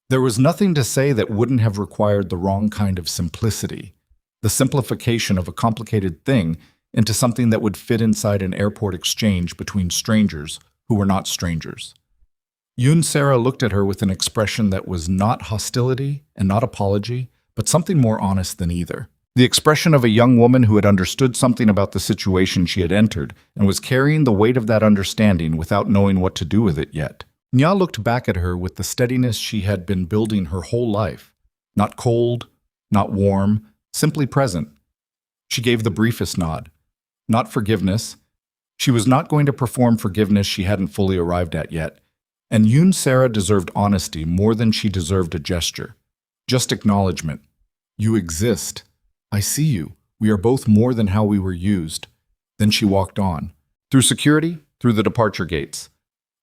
There was nothing to say that wouldn't have required the wrong kind of simplicity, the simplification of a complicated thing into something that would fit inside an airport exchange between strangers who were not strangers. Yoon Sera looked at her with an expression that was not hostility and not apology, but something more honest than either. The expression of a young woman who had understood something about the situation she had entered and was carrying the weight of that understanding without knowing what to do with it yet. Nya looked back at her with the steadiness she had been building her whole life. Not cold, not warm, simply present. She gave the briefest nod. Not forgiveness. She was not going to perform forgiveness she hadn't fully arrived at yet. And Yoon Sera deserved honesty more than she deserved a gesture. Just acknowledgement. You exist. I see you. We are both more than how we were used. Then she walked on. Through security, through the departure gates.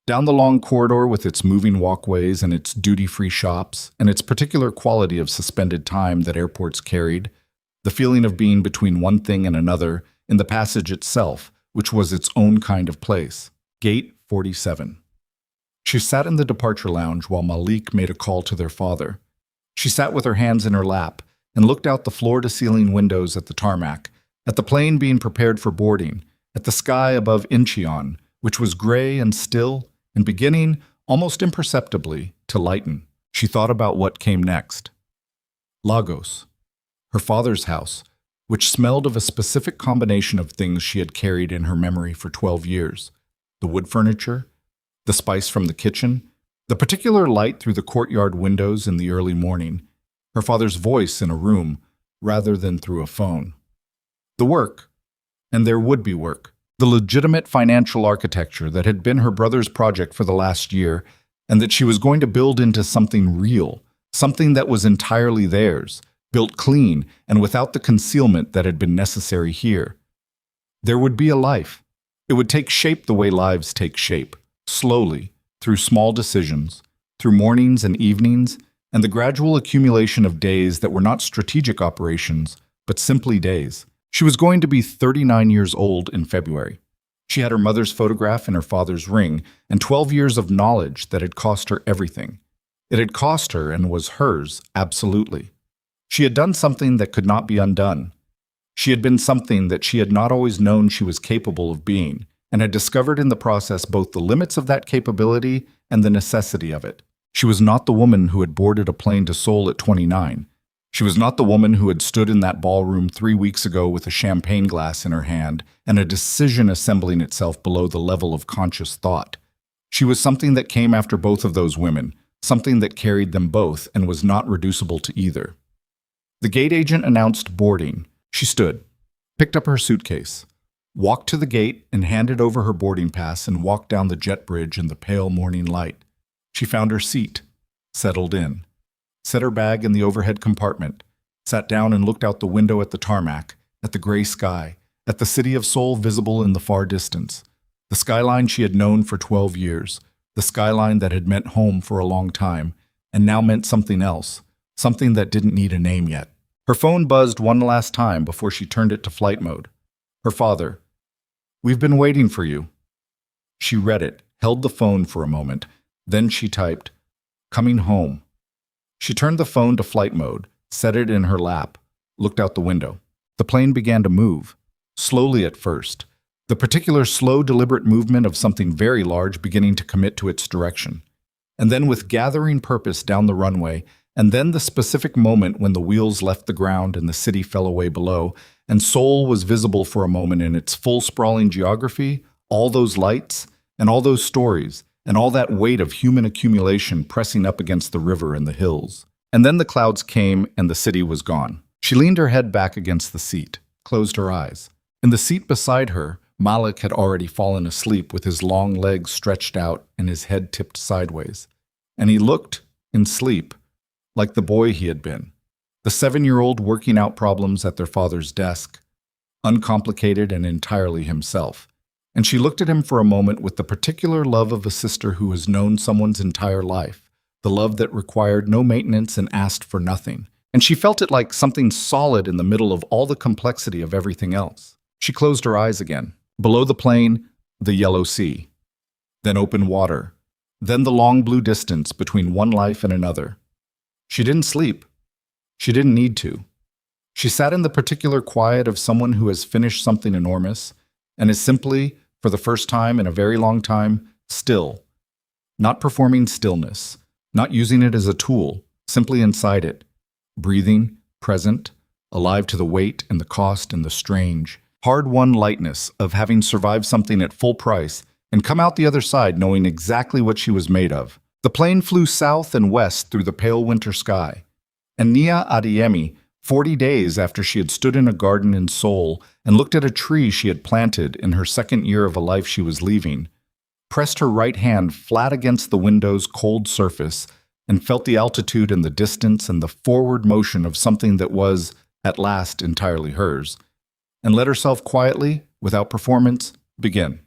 Down the long corridor with its moving walkways and its duty-free shops, and its particular quality of suspended time that airports carried, the feeling of being between one thing and another in the passage itself, which was its own kind of place. Gate 47. She sat in the departure lounge while Malik made a call to their father. She sat with her hands in her lap and looked out the floor-to-ceiling windows at the tarmac, at the plane being prepared for boarding, at the sky above Incheon, which was gray and still, and beginning, almost imperceptibly, to lighten. She thought about what came next. Lagos. Her father's house, which smelled of a specific combination of things she had carried in her memory for 12 years. The wood furniture, the spice from the kitchen, the particular light through the courtyard windows in the early morning, her father's voice in a room rather than through a phone. The work, and there would be work, the legitimate financial architecture that had been her brother's project for the last year and that she was going to build into something real, something that was entirely theirs, built clean and without the concealment that had been necessary here. There would be a life. It would take shape the way lives take shape, slowly, through small decisions, through mornings and evenings, and the gradual accumulation of days that were not strategic operations, but simply days. She was going to be 39 years old in February. She had her mother's photograph and her father's ring, and 12 years of knowledge that had cost her everything. It had cost her and was hers, absolutely. She had done something that could not be undone. She had been something that she had not always known she was capable of being, and had discovered in the process both the limits of that capability and the necessity of it. She was not the woman who had boarded a plane to Seoul at 29. She was not the woman who had stood in that ballroom 3 weeks ago with a champagne glass in her hand and a decision assembling itself below the level of conscious thought. She was something that came after both of those women, something that carried them both and was not reducible to either. The gate agent announced boarding. She stood, picked up her suitcase, walked to the gate and handed over her boarding pass and walked down the jet bridge in the pale morning light. She found her seat, settled in, set her bag in the overhead compartment, sat down and looked out the window at the tarmac, at the gray sky, at the city of Seoul visible in the far distance, the skyline she had known for 12 years, the skyline that had meant home for a long time, and now meant something else, something that didn't need a name yet. Her phone buzzed one last time before she turned it to flight mode. Her father. "We've been waiting for you." She read it, held the phone for a moment, then she typed, "Coming home." She turned the phone to flight mode, set it in her lap, looked out the window. The plane began to move, slowly at first, the particular slow, deliberate movement of something very large beginning to commit to its direction, and then with gathering purpose down the runway, and then the specific moment when the wheels left the ground and the city fell away below, and Seoul was visible for a moment in its full sprawling geography, all those lights, and all those stories, and all that weight of human accumulation pressing up against the river and the hills. And then the clouds came and the city was gone. She leaned her head back against the seat, closed her eyes. In the seat beside her, Malik had already fallen asleep with his long legs stretched out and his head tipped sideways. And he looked, in sleep, like the boy he had been. The 7-year-old working out problems at their father's desk, uncomplicated and entirely himself. And she looked at him for a moment with the particular love of a sister who has known someone's entire life, the love that required no maintenance and asked for nothing. And she felt it like something solid in the middle of all the complexity of everything else. She closed her eyes again. Below the plane, the yellow sea. Then open water. Then the long blue distance between one life and another. She didn't sleep. She didn't need to. She sat in the particular quiet of someone who has finished something enormous and is simply, for the first time in a very long time, still. Not performing stillness, not using it as a tool, simply inside it. Breathing, present, alive to the weight and the cost and the strange, hard-won lightness of having survived something at full price and come out the other side knowing exactly what she was made of. The plane flew south and west through the pale winter sky. And Nia Adeyemi, 40 days after she had stood in a garden in Seoul and looked at a tree she had planted in her second year of a life she was leaving, pressed her right hand flat against the window's cold surface and felt the altitude and the distance and the forward motion of something that was, at last, entirely hers, and let herself quietly, without performance, begin.